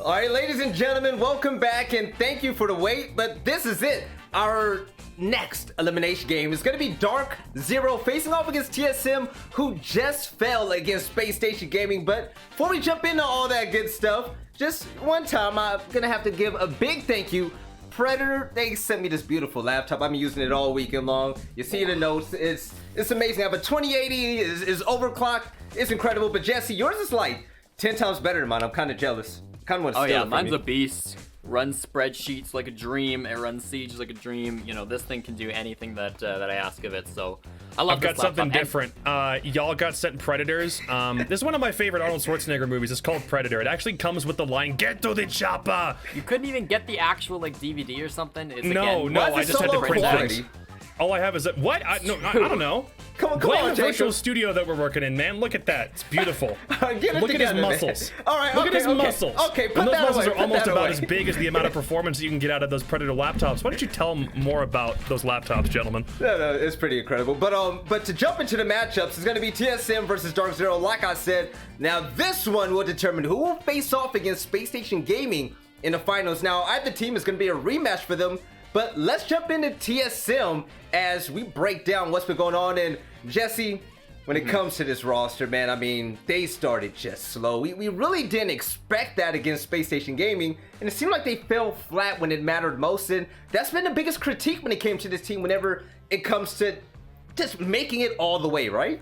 All right, ladies and gentlemen, welcome back and thank you for the wait, but this is it. Our next elimination game is going to be DarkZero facing off against TSM, who just fell against Space Station Gaming. But before we jump into all that good stuff, just one time I'm going to have to give a big thank you. Predator, they sent me this beautiful laptop. I've been using it all weekend long. You see the notes, it's amazing. I have a 2080, is overclocked, it's incredible. But Jesse, yours is like 10 times better than mine. I'm kind of jealous. Kind of want to steal it from mine's you. a beast. Runs spreadsheets like a dream. It runs Siege like a dream. You know, this thing can do anything that I ask of it. So I love. I've got something different. Y'all got sent Predators. This is one of my favorite Arnold Schwarzenegger movies. It's called Predator. It actually comes with the line "Get to the chopper." You couldn't even get the actual like DVD or something. It's, no, again, I just had to print things. All I have is that. What? I don't know. Come on, virtual studio that we're working in, man. Look at that. It's beautiful. Look at his muscles. All right, Look at his muscles. Okay, and those muscles are almost about as big as the amount of performance that you can get out of those Predator laptops. Why don't you tell them more about those laptops, gentlemen? No, it's pretty incredible. But to jump into the matchups, it's going to be TSM versus DarkZero. Like I said, now this one will determine who will face off against Space Station Gaming in the finals. Now, either team is going to be a rematch for them. But let's jump into TSM as we break down what's been going on. And Jesse, when it comes to this roster, man, I mean, they started just slow. We really didn't expect that against Space Station Gaming. And it seemed like they fell flat when it mattered most. And that's been the biggest critique when it came to this team whenever it comes to just making it all the way, right?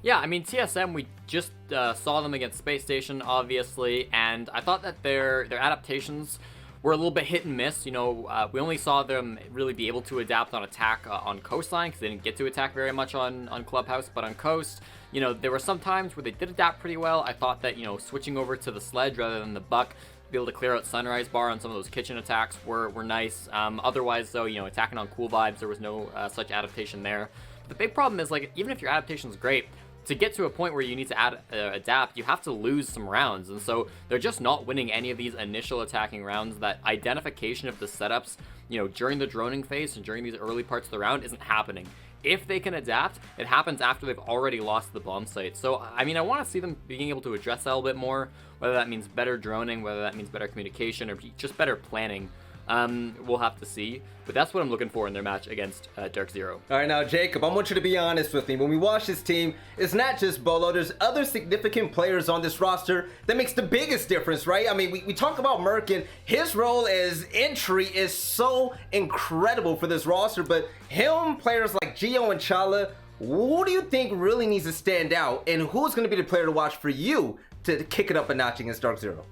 Yeah, I mean, TSM, we just saw them against Space Station, obviously. And I thought that their adaptations were a little bit hit and miss. You know, we only saw them really be able to adapt on attack on Coastline because they didn't get to attack very much on Clubhouse. But on Coast, you know, there were some times where they did adapt pretty well. I thought that, you know, switching over to the Sledge rather than the Buck, be able to clear out Sunrise Bar on some of those kitchen attacks were nice. Otherwise, though, you know, attacking on Cool Vibes, there was no such adaptation there. But the big problem is, like, even if your adaptation is great, to get to a point where you need to adapt, you have to lose some rounds. And so they're just not winning any of these initial attacking rounds. That identification of the setups, you know, during the droning phase and during these early parts of the round isn't happening. If they can adapt, it happens after they've already lost the bomb site. So, I mean, I want to see them being able to address that a little bit more, whether that means better droning, whether that means better communication, or just better planning. We'll have to see, but that's what I'm looking for in their match against DarkZero. All right, now Jacob, I want you to be honest with me. When we watch this team, it's not just Bolo. There's other significant players on this roster that makes the biggest difference, right? I mean, we talk about Merc, and his role as entry is so incredible for this roster, but him, players like Gio and Chala, who do you think really needs to stand out, and who's going to be the player to watch for you to kick it up a notch against DarkZero?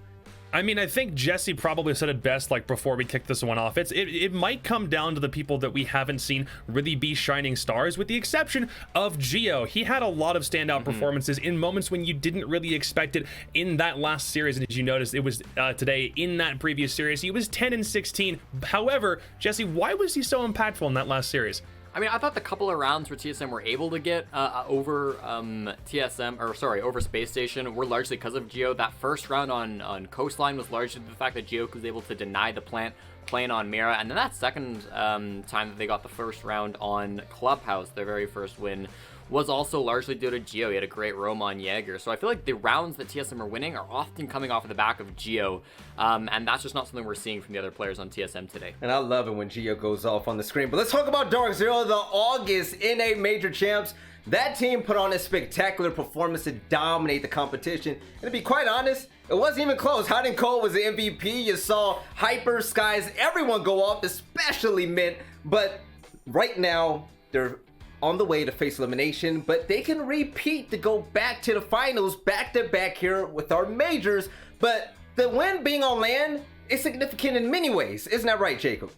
I mean, I think Jesse probably said it best, like, before we kick this one off. It might come down to the people that we haven't seen really be shining stars, with the exception of Gio. He had a lot of standout performances in moments when you didn't really expect it in that last series. And as you noticed, it was today in that previous series. He was 10 and 16. However, Jesse, why was he so impactful in that last series? I mean, I thought the couple of rounds where TSM were able to get over over Space Station were largely because of Geo. That first round on Coastline was largely the fact that Geo was able to deny the plant playing on Mira, and then that second time that they got the first round on Clubhouse, their very first win, was also largely due to Geo. He had a great roam on Jaeger. So I feel like the rounds that TSM are winning are often coming off of the back of Geo, and that's just not something we're seeing from the other players on TSM today. And I love it when Gio goes off on the screen. But let's talk about DarkZero, the August NA Major Champs. That team put on a spectacular performance to dominate the competition. And to be quite honest, it wasn't even close. Hot and Cold was the MVP. You saw Hyper, Skies, everyone go off, especially Mint. But right now, they're on the way to face elimination, but they can repeat to go back to the finals back to back here with our majors. But the win being on land is significant in many ways. Isn't that right, Jacob?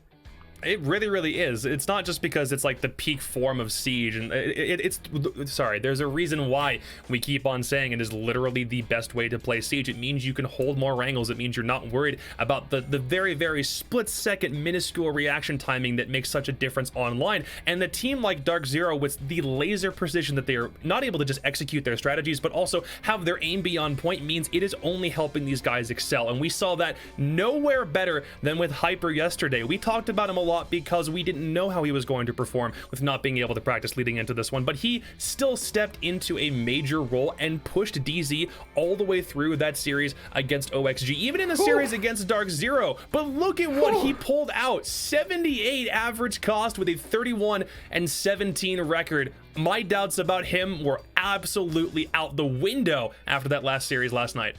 It really, really is. It's not just because it's like the peak form of Siege, and sorry, there's a reason why we keep on saying it is literally the best way to play Siege. It means you can hold more Wrangles. It means you're not worried about the very, very split-second minuscule reaction timing that makes such a difference online. And the team like DarkZero, with the laser precision that they are not able to just execute their strategies, but also have their aim be on point, means it is only helping these guys excel. And we saw that nowhere better than with Hyper yesterday. We talked about him a lot lot because we didn't know how he was going to perform with not being able to practice leading into this one, but he still stepped into a major role and pushed DZ all the way through that series against OXG, even in the series against DarkZero. But look at what he pulled out. 78 average cost with a 31-17 record. My doubts about him were absolutely out the window after that last series last night.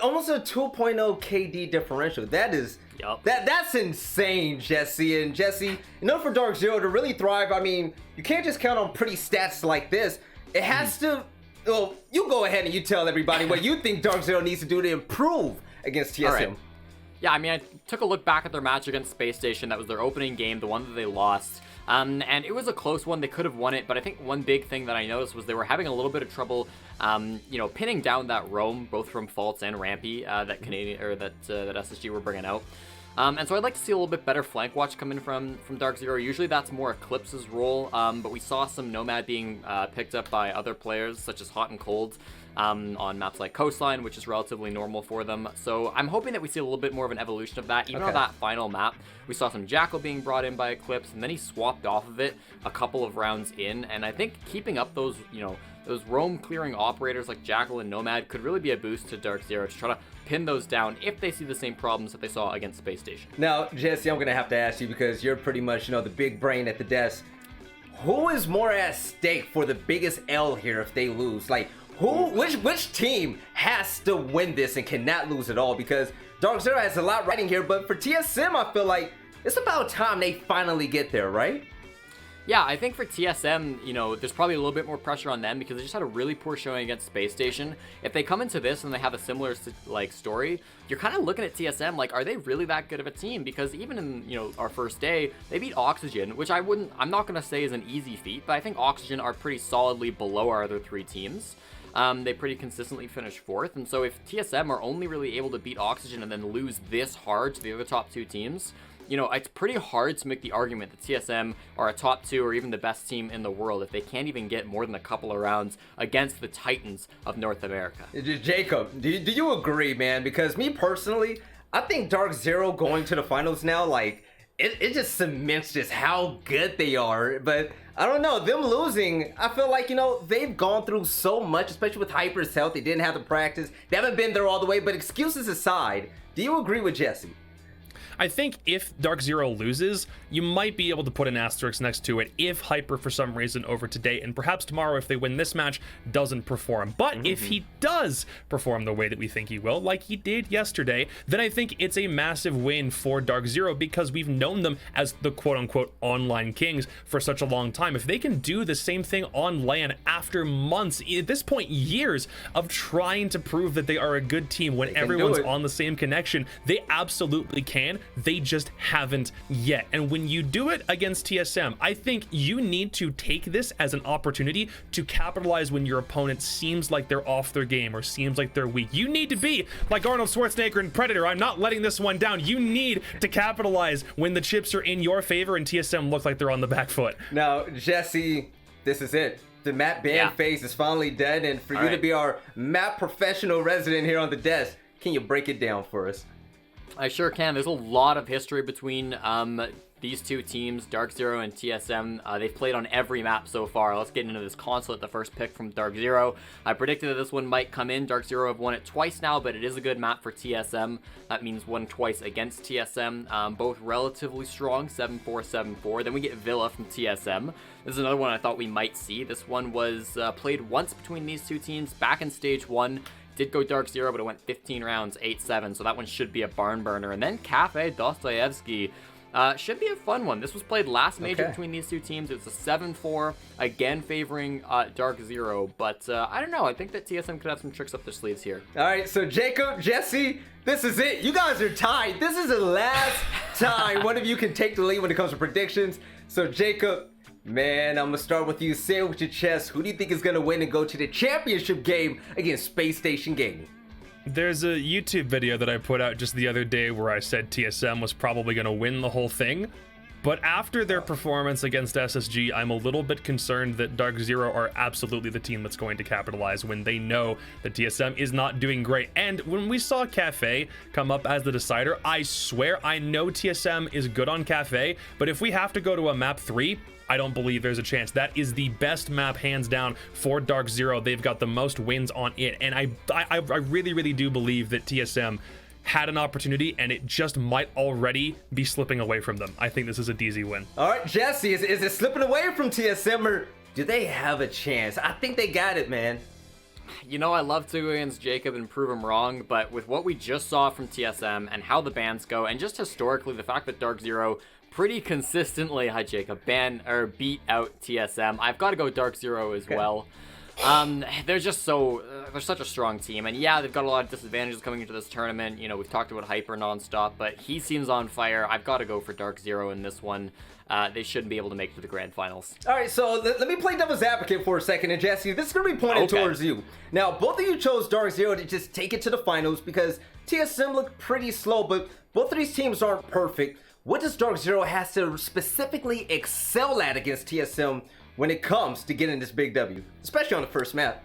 Almost a 2.0 KD differential. That is that's insane, Jesse. And Jesse, in order for DarkZero to really thrive, I mean, you can't just count on pretty stats like this. It has to. Well, you go ahead and you tell everybody what you think DarkZero needs to do to improve against TSM. Right. Yeah, I mean, I took a look back at their match against Space Station. That was their opening game, the one that they lost. And it was a close one. They could have won it, but I think one big thing that I noticed was they were having a little bit of trouble, pinning down that roam, both from Faults and Rampy, that SSG were bringing out. And so I'd like to see a little bit better flank watch come in from DarkZero. Usually that's more Eclipse's role, but we saw some Nomad being picked up by other players, such as Hot and Cold, on maps like Coastline, which is relatively normal for them. So I'm hoping that we see a little bit more of an evolution of that. Even on that final map, we saw some Jackal being brought in by Eclipse, and then he swapped off of it a couple of rounds in. And I think keeping up those, those roam clearing operators like Jackal and Nomad could really be a boost to DarkZero to try to pin those down if they see the same problems that they saw against Space Station. Now, Jesse, I'm gonna have to ask you, because you're pretty much, the big brain at the desk. Who is more at stake for the biggest L here if they lose? Like, which team has to win this and cannot lose at all? Because DarkZero has a lot riding here, but for TSM, I feel like it's about time they finally get there, right? Yeah, I think for TSM, there's probably a little bit more pressure on them because they just had a really poor showing against Space Station. If they come into this and they have a similar story, you're kind of looking at TSM like, are they really that good of a team? Because even in our first day, they beat Oxygen, which I'm not gonna say is an easy feat, but I think Oxygen are pretty solidly below our other three teams. They pretty consistently finish fourth, and so if TSM are only really able to beat Oxygen and then lose this hard to the other top two teams, it's pretty hard to make the argument that TSM are a top two or even the best team in the world if they can't even get more than a couple of rounds against the Titans of North America. Jacob, do you agree, man? Because me personally, I think DarkZero going to the finals now, like, it just cements just how good they are. But I don't know, them losing, I feel like, they've gone through so much, especially with Hyper's health. They didn't have the practice. They haven't been there all the way, but excuses aside, do you agree with Jesse? I think if DarkZero loses, you might be able to put an asterisk next to it if Hyper, for some reason, over today and perhaps tomorrow, if they win this match, doesn't perform. But if he does perform the way that we think he will, like he did yesterday, then I think it's a massive win for DarkZero because we've known them as the quote-unquote online kings for such a long time. If they can do the same thing on LAN after months, at this point, years of trying to prove that they are a good team when everyone's on the same connection, they absolutely can. They just haven't yet. And when you do it against TSM, I think you need to take this as an opportunity to capitalize when your opponent seems like they're off their game or seems like they're weak. You need to be like Arnold Schwarzenegger in Predator. I'm not letting this one down. You need to capitalize when the chips are in your favor and TSM look like they're on the back foot. Now, Jesse, this is it. The map ban phase is finally dead, and for you to be our map professional resident here on the desk, can you break it down for us? I sure can. There's a lot of history between these two teams, DarkZero and TSM. They've played on every map so far. Let's get into this Consulate, the first pick from DarkZero. I predicted that this one might come in. DarkZero have won it twice now, but it is a good map for TSM. That means won twice against TSM. Both relatively strong, 7-4, 7-4. Then we get Villa from TSM. This is another one I thought we might see. This one was played once between these two teams back in stage 1. Did go DarkZero, but it went 15 rounds, 8-7, so that one should be a barn burner. And then Cafe Dostoevsky should be a fun one. This was played last major between these two teams. It was a 7-4, again favoring DarkZero, but I don't know. I think that TSM could have some tricks up their sleeves here. All right, so Jacob, Jesse, this is it. You guys are tied. This is the last time one of you can take the lead when it comes to predictions. So Jacob, man, I'm gonna start with you. Say it with your chest. Who do you think is gonna win and go to the championship game against Space Station Gaming? There's a YouTube video that I put out just the other day where I said TSM was probably gonna win the whole thing, But after their performance against SSG, I'm a little bit concerned that DarkZero are absolutely the team that's going to capitalize when they know that TSM is not doing great. And when we saw Cafe come up as the decider, I swear I know TSM is good on Cafe, but if we have to go to a map 3, I don't believe there's a chance. That is the best map, hands down, for DarkZero. They've got the most wins on it, and I really, really do believe that TSM had an opportunity, and it just might already be slipping away from them. I think this is a DZ win. All right, Jesse, is it slipping away from TSM, or do they have a chance? I think they got it, man. You know, I love to go against Jacob and prove him wrong, but with what we just saw from TSM and how the bans go, and just historically, the fact that DarkZero pretty consistently, hi Jacob, beat out TSM, I've got to go DarkZero as well. They're just they're such a strong team, and yeah, they've got a lot of disadvantages coming into this tournament. You know, we've talked about Hyper nonstop, but he seems on fire. I've got to go for DarkZero in this one. They shouldn't be able to make it to the grand finals. All right, so let me play devil's advocate for a second, and Jesse, this is going to be pointed towards you. Now, both of you chose DarkZero to just take it to the finals because TSM looked pretty slow, but both of these teams aren't perfect. What does DarkZero have to specifically excel at against TSM when it comes to getting this big W, especially on the first map?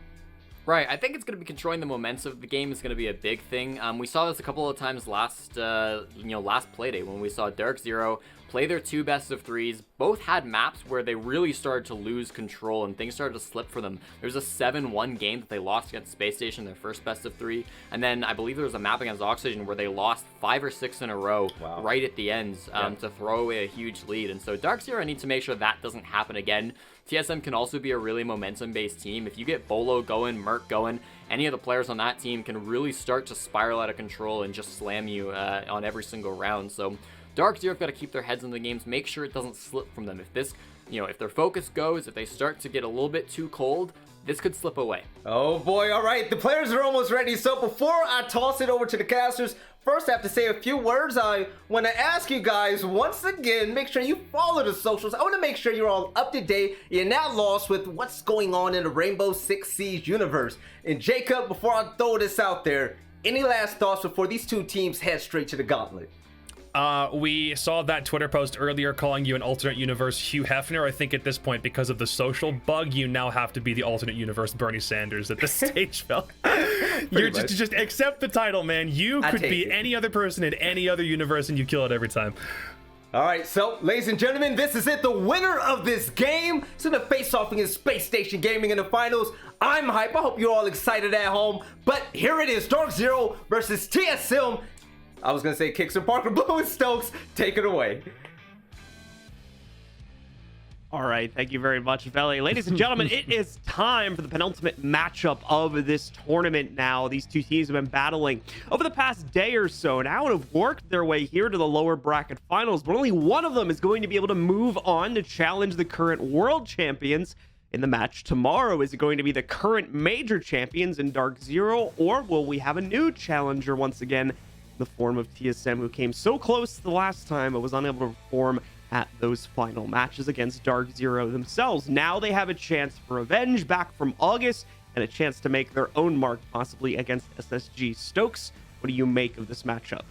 Right, I think it's going to be controlling the momentum of the game is going to be a big thing. We saw this a couple of times last playday when we saw DarkZero play their 2 best-of-3s. Both had maps where they really started to lose control and things started to slip for them. There was a 7-1 game that they lost against Space Station, their first best-of-3, and then I believe there was a map against Oxygen where they lost 5 or 6 in a row right at the end to throw away a huge lead. And so DarkZero needs to make sure that doesn't happen again. TSM can also be a really momentum-based team. If you get Bolo going, Merc going, any of the players on that team can really start to spiral out of control and just slam you on every single round. So DarkZero have got to keep their heads in the games, make sure it doesn't slip from them. If this, if their focus goes, if they start to get a little bit too cold, this could slip away. Oh boy, all right, the players are almost ready. So before I toss it over to the casters, first I have to say a few words. I want to ask you guys, once again, make sure you follow the socials. I want to make sure you're all up to date. You're not lost with what's going on in the Rainbow Six Siege universe. And Jacob, before I throw this out there, any last thoughts before these two teams head straight to the gauntlet? We saw that Twitter post earlier calling you an alternate universe Hugh Hefner. I think at this point, because of the social bug, you now have to be the alternate universe Bernie Sanders at this stage, Phil. You're just accept the title, man. You could be any other person in any other universe and you kill it every time. All right, so ladies and gentlemen, this is it. The winner of this game is going to face off against Space Station Gaming in the finals. I'm hype. I hope you're all excited at home. But here it is, DarkZero versus TSM. I was going to say Kicks and Parker, Blue and Stokes, take it away. All right, thank you very much, Veli. Ladies and gentlemen, it is time for the penultimate matchup of this tournament now. These two teams have been battling over the past day or so now and have worked their way here to the lower bracket finals, but only one of them is going to be able to move on to challenge the current world champions in the match tomorrow. Is it going to be the current major champions in DarkZero, or will we have a new challenger once again? The form of TSM, who came so close the last time but was unable to perform at those final matches against DarkZero themselves. Now they have a chance for revenge back from August and a chance to make their own mark, possibly against SSG. Stokes, what do you make of this matchup?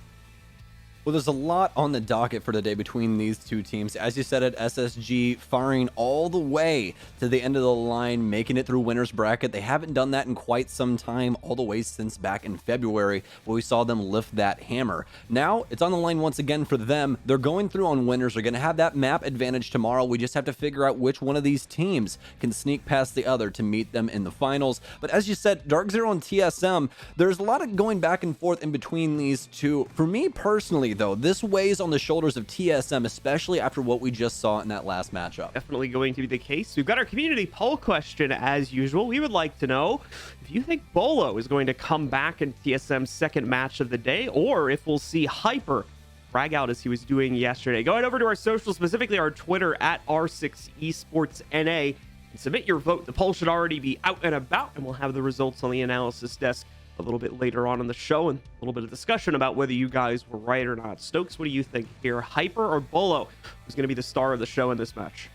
Well, there's a lot on the docket for today between these two teams. As you said, at SSG firing all the way to the end of the line, making it through winner's bracket. They haven't done that in quite some time, all the way since back in February, where we saw them lift that hammer. Now, it's on the line once again for them. They're going through on winners. They're going to have that map advantage tomorrow. We just have to figure out which one of these teams can sneak past the other to meet them in the finals. But as you said, DarkZero and TSM, there's a lot of going back and forth in between these two. For me personally, though, this weighs on the shoulders of TSM, especially after what we just saw in that last matchup. Definitely going to be the case. We've got our community poll question as usual. We would like to know if you think Bolo is going to come back in TSM's second match of the day, or if we'll see Hyper frag out as he was doing yesterday. Going over to our social, specifically our Twitter at R6esportsNA, and submit your vote. The poll should already be out and about, and we'll have the results on the analysis desk a little bit later on in the show, and a little bit of discussion about whether you guys were right or not. Stokes, what do you think here? Hyper or Bolo, who's going to be the star of the show in this match?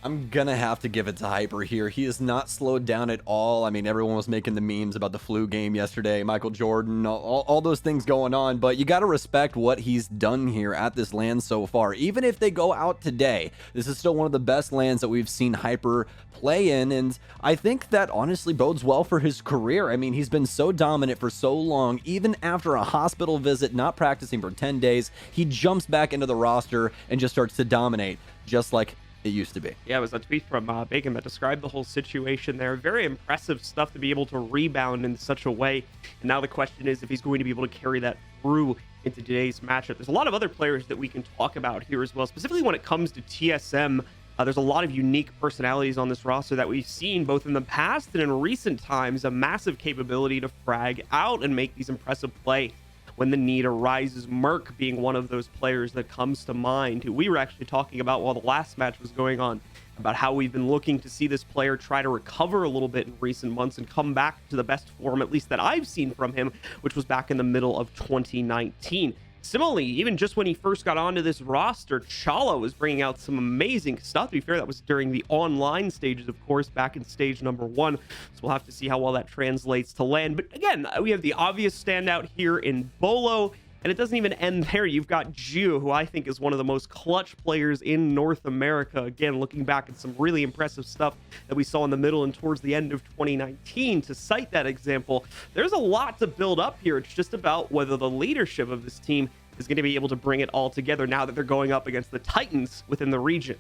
I'm gonna have to give it to Hyper here. He is not slowed down at all. I mean, everyone was making the memes about the flu game yesterday, Michael Jordan, all those things going on, but you gotta respect what he's done here at this LAN so far. Even if they go out today, this is still one of the best LANs that we've seen Hyper play in, and I think that honestly bodes well for his career. I mean, he's been so dominant for so long. Even after a hospital visit, not practicing for 10 days, he jumps back into the roster and just starts to dominate, just like it used to be. Yeah, it was a tweet from Bacon that described the whole situation there. Very impressive stuff to be able to rebound in such a way. And now the question is if he's going to be able to carry that through into today's matchup. There's a lot of other players that we can talk about here as well, specifically when it comes to TSM. There's a lot of unique personalities on this roster that we've seen both in the past and in recent times. A massive capability to frag out and make these impressive plays when the need arises. Merc being one of those players that comes to mind, who we were actually talking about while the last match was going on, about how we've been looking to see this player try to recover a little bit in recent months and come back to the best form, at least that I've seen from him, which was back in the middle of 2019. Similarly, even just when he first got onto this roster, Chala was bringing out some amazing stuff. To be fair, that was during the online stages, of course, back in stage number 1. So we'll have to see how well that translates to LAN. But again, we have the obvious standout here in Bolo. And it doesn't even end there. You've got Gio, who I think is one of the most clutch players in North America. Again, looking back at some really impressive stuff that we saw in the middle and towards the end of 2019. To cite that example, there's a lot to build up here. It's just about whether the leadership of this team is going to be able to bring it all together now that they're going up against the Titans within the region.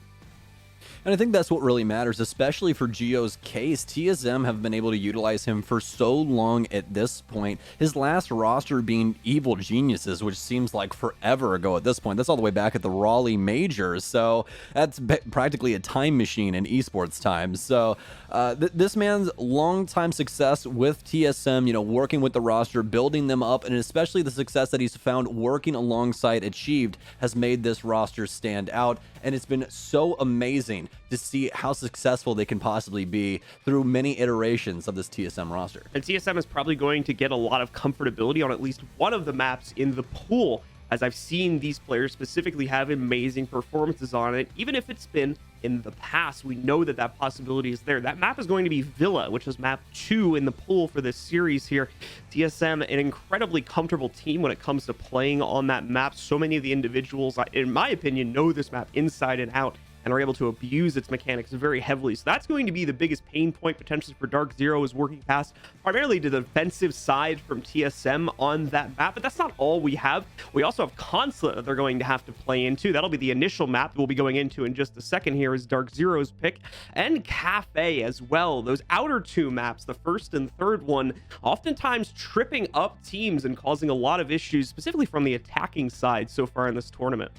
And I think that's what really matters, especially for Gio's case. TSM have been able to utilize him for so long at this point. His last roster being Evil Geniuses, which seems like forever ago at this point. That's all the way back at the Raleigh Majors. So that's practically a time machine in esports time. So this man's long-time success with TSM, you know, working with the roster, building them up, and especially the success that he's found working alongside Achieved has made this roster stand out. And it's been so amazing to see how successful they can possibly be through many iterations of this TSM roster. And TSM is probably going to get a lot of comfortability on at least one of the maps in the pool, as I've seen these players specifically have amazing performances on it. Even if it's been in the past, we know that that possibility is there. That map is going to be Villa, which is map 2 in the pool for this series here. TSM, an incredibly comfortable team when it comes to playing on that map. So many of the individuals, in my opinion, know this map inside and out and are able to abuse its mechanics very heavily. So that's going to be the biggest pain point potentially for DarkZero, is working past primarily to the defensive side from TSM on that map. But that's not all we have. We also have Consulate that they're going to have to play into. That'll be the initial map that we'll be going into in just a second here, is DarkZero's pick, and Cafe as well. Those outer 2 maps, the first and third one, oftentimes tripping up teams and causing a lot of issues, specifically from the attacking side so far in this tournament.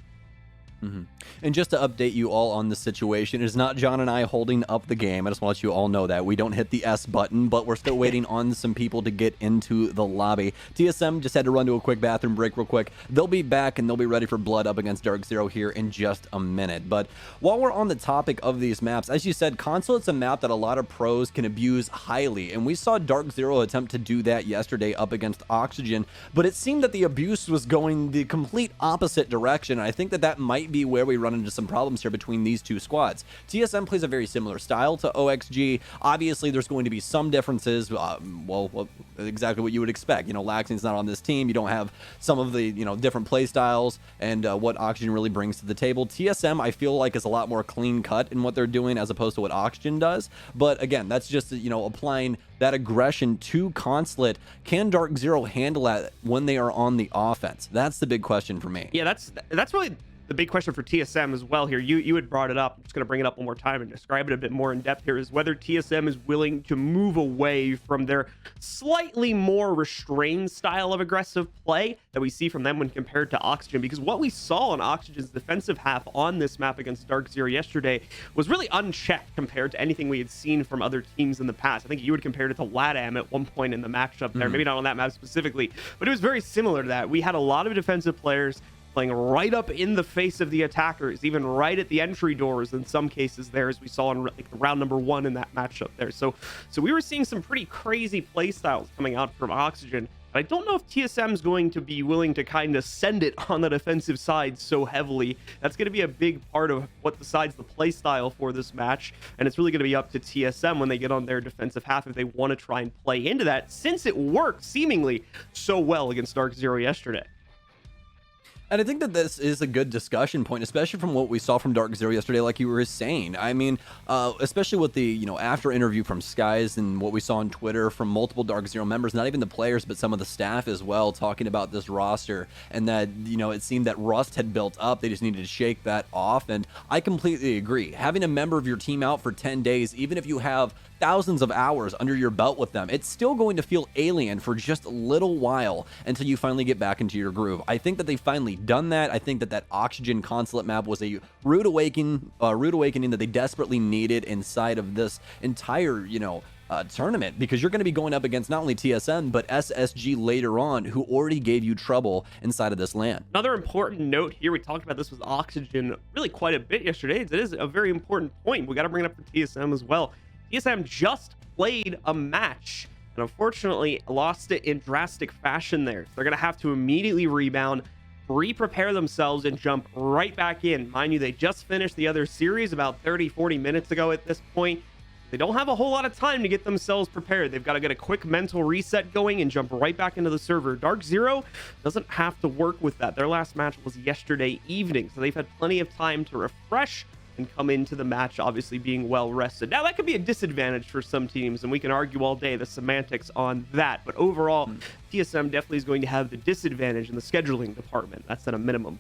And just to update you all on the situation, it is not John and I holding up the game. I just want to let you all know that we don't hit the S button, but we're still waiting on some people to get into the lobby. TSM just had to run to a quick bathroom break real quick. They'll be back and they'll be ready for blood up against DarkZero here in just a minute. But while we're on the topic of these maps, as you said, Consulate's a map that a lot of pros can abuse highly, and we saw DarkZero attempt to do that yesterday up against Oxygen, but it seemed that the abuse was going the complete opposite direction. I think that that might be where we run into some problems here between these two squads. TSM plays a very similar style to OXG. Obviously, there's going to be some differences. Well, exactly what you would expect. You know, Laxing's not on this team. You don't have some of the, you know, different play styles and what Oxygen really brings to the table. TSM, I feel like, is a lot more clean cut in what they're doing as opposed to what Oxygen does. But again, that's just, you know, applying that aggression to Consulate. Can DarkZero handle that when they are on the offense? That's the big question for me. Yeah, that's really the big question for TSM as well here. You had brought it up. I'm just going to bring it up one more time and describe it a bit more in depth here, is whether TSM is willing to move away from their slightly more restrained style of aggressive play that we see from them when compared to Oxygen. Because what we saw on Oxygen's defensive half on this map against DarkZero yesterday was really unchecked compared to anything we had seen from other teams in the past. I think you had compared it to LATAM at one point in the matchup there. Maybe not on that map specifically, but it was very similar to that. We had a lot of defensive players playing right up in the face of the attackers, even right at the entry doors in some cases there, as we saw in like round number 1 in that matchup there. So we were seeing some pretty crazy play styles coming out from Oxygen. But I don't know if TSM is going to be willing to kind of send it on the defensive side so heavily. That's going to be a big part of what decides the play style for this match. And it's really going to be up to TSM when they get on their defensive half if they want to try and play into that, since it worked seemingly so well against DarkZero yesterday. And I think that this is a good discussion point, especially from what we saw from DarkZero yesterday, like you were saying. I mean, especially with the, after interview from Skies and what we saw on Twitter from multiple DarkZero members, not even the players, but some of the staff as well, talking about this roster and that, it seemed that rust had built up. They just needed to shake that off. And I completely agree. Having a member of your team out for 10 days, even if you have thousands of hours under your belt with them, it's still going to feel alien for just a little while until you finally get back into your groove. I think that they finally done that. I think that that Oxygen Consulate map was a rude awakening that they desperately needed inside of this entire, tournament, because you're going to be going up against not only TSM, but SSG later on, who already gave you trouble inside of this LAN. Another important note here, we talked about this with Oxygen really quite a bit yesterday. It is a very important point. We got to bring it up for TSM as well. TSM just played a match and unfortunately lost it in drastic fashion there. So they're going to have to immediately rebound, re-prepare themselves, and jump right back in. Mind you, they just finished the other series about 30-40 minutes ago at this point. They don't have a whole lot of time to get themselves prepared. They've got to get a quick mental reset going and jump right back into the server. DarkZero doesn't have to work with that. Their last match was yesterday evening, so they've had plenty of time to refresh and come into the match obviously being well rested. Now that could be a disadvantage for some teams, and we can argue all day the semantics on that, but overall TSM definitely is going to have the disadvantage in the scheduling department. That's at a minimum.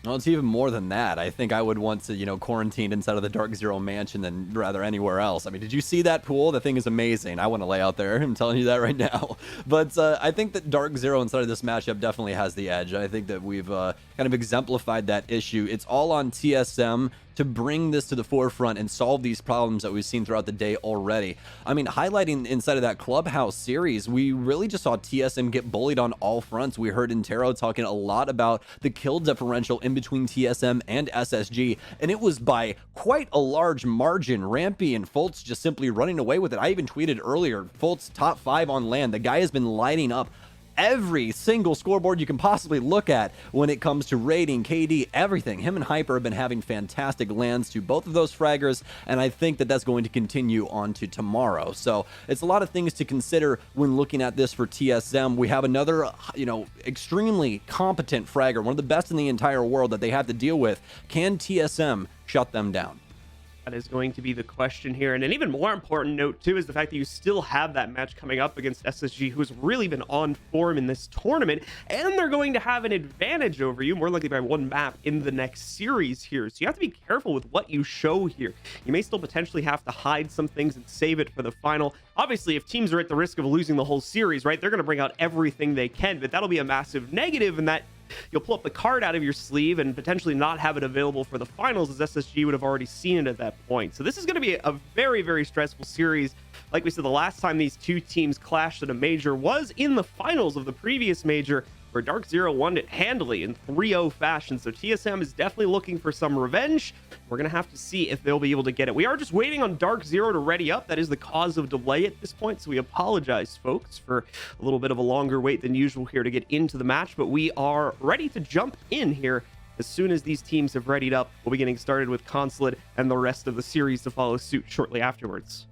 Well, it's even more than that. I think I would want to, quarantine inside of the DarkZero mansion than rather anywhere else. I mean, did you see that pool? The thing is amazing. I want to lay out there. I'm telling you that right now. But I think that DarkZero inside of this matchup definitely has the edge. I think that we've kind of exemplified that issue. It's all on TSM to bring this to the forefront and solve these problems that we've seen throughout the day already. I mean, highlighting inside of that Clubhouse series, we really just saw TSM get bullied on all fronts. We heard Intero talking a lot about the kill differential in between TSM and SSG, and it was by quite a large margin. Rampy and Fultz just simply running away with it. I even tweeted earlier, Fultz top 5 on LAN. The guy has been lighting up every single scoreboard you can possibly look at when it comes to rating, KD, everything. Him and Hyper have been having fantastic lands to both of those fraggers, and I think that that's going to continue on to tomorrow. So it's a lot of things to consider when looking at this for TSM. We have another, extremely competent fragger, one of the best in the entire world that they have to deal with. Can TSM shut them down? That is going to be the question here. And an even more important note, too, is the fact that you still have that match coming up against SSG, who's really been on form in this tournament, and they're going to have an advantage over you, more likely by one map, in the next series here. So you have to be careful with what you show here. You may still potentially have to hide some things and save it for the final. Obviously, if teams are at the risk of losing the whole series, right, they're going to bring out everything they can, but that'll be a massive negative, and that you'll pull up the card out of your sleeve and potentially not have it available for the finals, as SSG would have already seen it at that point. So this is going to be a very, very stressful series. Like we said, the last time these two teams clashed at a major was in the finals of the previous major, where DarkZero won it handily in 3-0 fashion. So TSM is definitely looking for some revenge. We're going to have to see if they'll be able to get it. We are just waiting on DarkZero to ready up. That is the cause of delay at this point, so we apologize, folks, for a little bit of a longer wait than usual here to get into the match, but we are ready to jump in here as soon as these teams have readied up. We'll be getting started with Consulate and the rest of the series to follow suit shortly afterwards.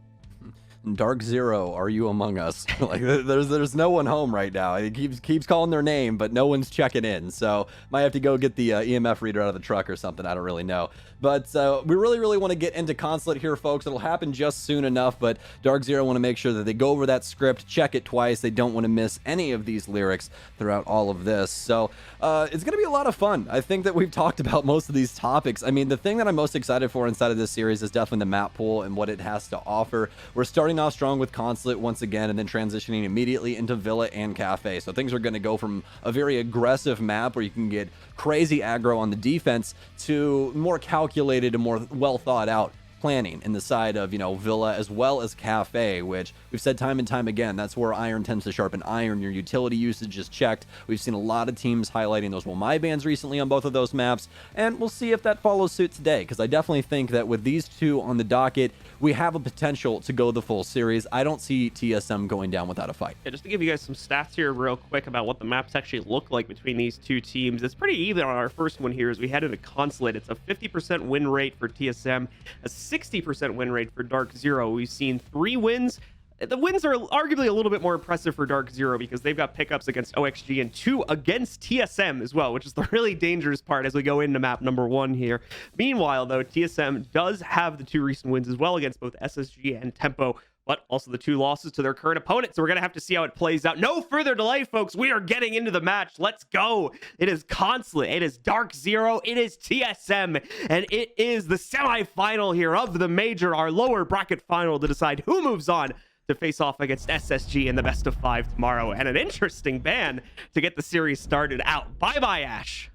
DarkZero, are you among us? Like, there's no one home right now. It keeps calling their name, but no one's checking in. So might have to go get the EMF reader out of the truck or something. I don't really know. But we really want to get into Consulate here, folks. It'll happen just soon enough, but DarkZero want to make sure that they go over that script, check it twice. They don't want to miss any of these lyrics throughout all of this. So it's going to be a lot of fun. I think that we've talked about most of these topics. I mean, the thing that I'm most excited for inside of this series is definitely the map pool and what it has to offer. We're starting off strong with Consulate once again, and then transitioning immediately into Villa and Cafe. So things are going to go from a very aggressive map where you can get crazy aggro on the defense to more calculated and more well thought out planning in the side of, Villa as well as Cafe, which we've said time and time again, that's where iron tends to sharpen iron. Your utility usage is checked. We've seen a lot of teams highlighting those my bans recently on both of those maps, and we'll see if that follows suit today, because I definitely think that with these two on the docket, we have a potential to go the full series. I don't see TSM going down without a fight. Yeah, just to give you guys some stats here real quick about what the maps actually look like between these two teams. It's pretty even on our first one here as we head into Consulate. It's a 50% win rate for TSM, a 60% win rate for DarkZero. We've seen 3 wins. The wins are arguably a little bit more impressive for DarkZero because they've got pickups against OXG and 2 against TSM as well, which is the really dangerous part as we go into map number 1 here. Meanwhile, though, TSM does have the 2 recent wins as well against both SSG and Tempo, but also the 2 losses to their current opponent. So we're going to have to see how it plays out. No further delay, folks. We are getting into the match. Let's go. It is Consulate. It is DarkZero. It is TSM. And it is the semifinal here of the major, our lower bracket final to decide who moves on to face off against SSG in the best of 5 tomorrow. And an interesting ban to get the series started out. Bye-bye, Ash.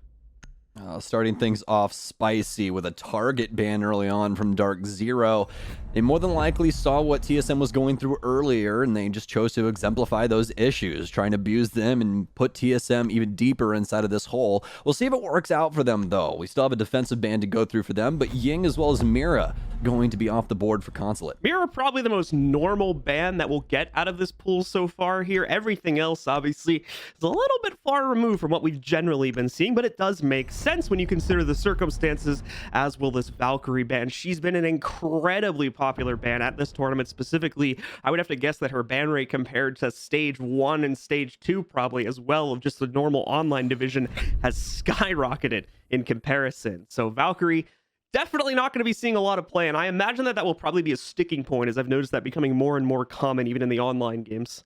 Starting things off spicy with a target ban early on from DarkZero. They more than likely saw what TSM was going through earlier, and they just chose to exemplify those issues, trying to abuse them and put TSM even deeper inside of this hole. We'll see if it works out for them, though. We still have a defensive ban to go through for them, but Ying as well as Mira going to be off the board for Consulate. Mira probably the most normal ban that we'll get out of this pool so far here. Everything else, obviously, is a little bit far removed from what we've generally been seeing, but it does make sense when you consider the circumstances, as will this Valkyrie ban. She's been an incredibly popular ban at this tournament. Specifically, I would have to guess that her ban rate compared to stage 1 and stage 2 probably as well of just the normal online division has skyrocketed in comparison. So Valkyrie definitely not going to be seeing a lot of play, and I imagine that will probably be a sticking point, as I've noticed that becoming more and more common even in the online games.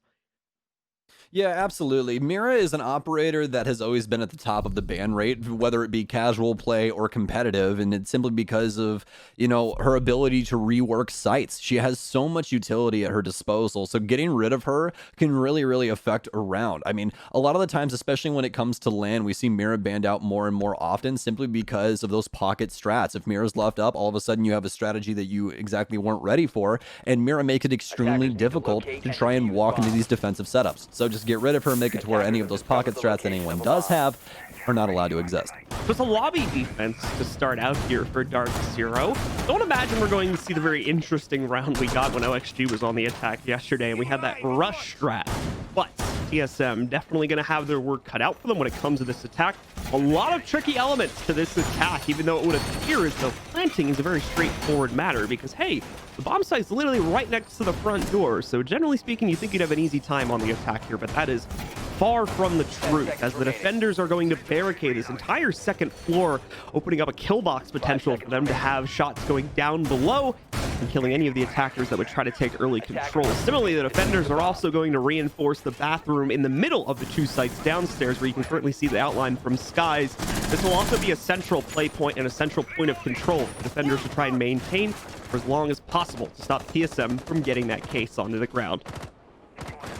Yeah, absolutely. Mira is an operator that has always been at the top of the ban rate, whether it be casual play or competitive, and it's simply because of, her ability to rework sites. She has so much utility at her disposal, so getting rid of her can really, really affect a round. I mean, a lot of the times, especially when it comes to LAN, we see Mira banned out more and more often simply because of those pocket strats. If Mira's left up, all of a sudden you have a strategy that you exactly weren't ready for, and Mira makes it extremely difficult to try and walk into these defensive setups. So just get rid of her, make it to where any of those pocket strats that anyone does have are not allowed to exist. So it's a lobby defense to start out here for DarkZero. Don't imagine we're going to see the very interesting round we got when OXG was on the attack yesterday and we had that rush strat. But TSM definitely going to have their work cut out for them when it comes to this attack. A lot of tricky elements to this attack, even though it would appear as though planting is a very straightforward matter because, hey, the bomb site's literally right next to the front door. So generally speaking, you think you'd have an easy time on the attack here, but that is far from the truth, as the defenders are going to barricade this entire second floor, opening up a kill box potential for them to have shots going down below and killing any of the attackers that would try to take early control. Similarly, the defenders are also going to reinforce the bathroom in the middle of the 2 sites downstairs, where you can currently see the outline from Skies. This will also be a central play point and a central point of control for defenders to try and maintain for as long as possible to stop TSM from getting that case onto the ground.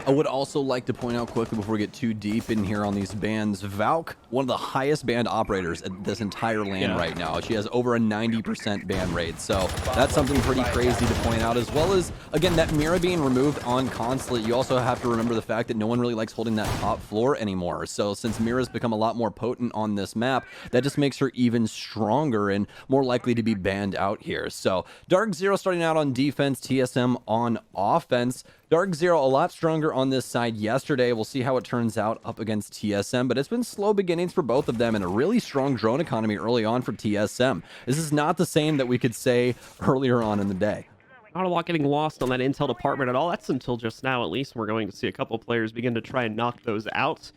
I would also like to point out quickly before we get too deep in here on these bans, Valk, one of the highest banned operators at this entire LAN right now. She has over a 90% ban rate, so that's something pretty crazy to point out, as well as, again, that Mira being removed on Consulate. You also have to remember the fact that no one really likes holding that top floor anymore, so since Mira's become a lot more potent on this map, that just makes her even stronger and more likely to be banned out here. So DarkZero starting out on defense, TSM on offense. DarkZero a lot stronger on this side yesterday. We'll see how it turns out up against TSM, but it's been slow beginnings for both of them and a really strong drone economy early on for TSM. This is not the same that we could say earlier on in the day. Not a lot getting lost on that intel department at all. That's until just now, at least. We're going to see a couple players begin to try and knock those out.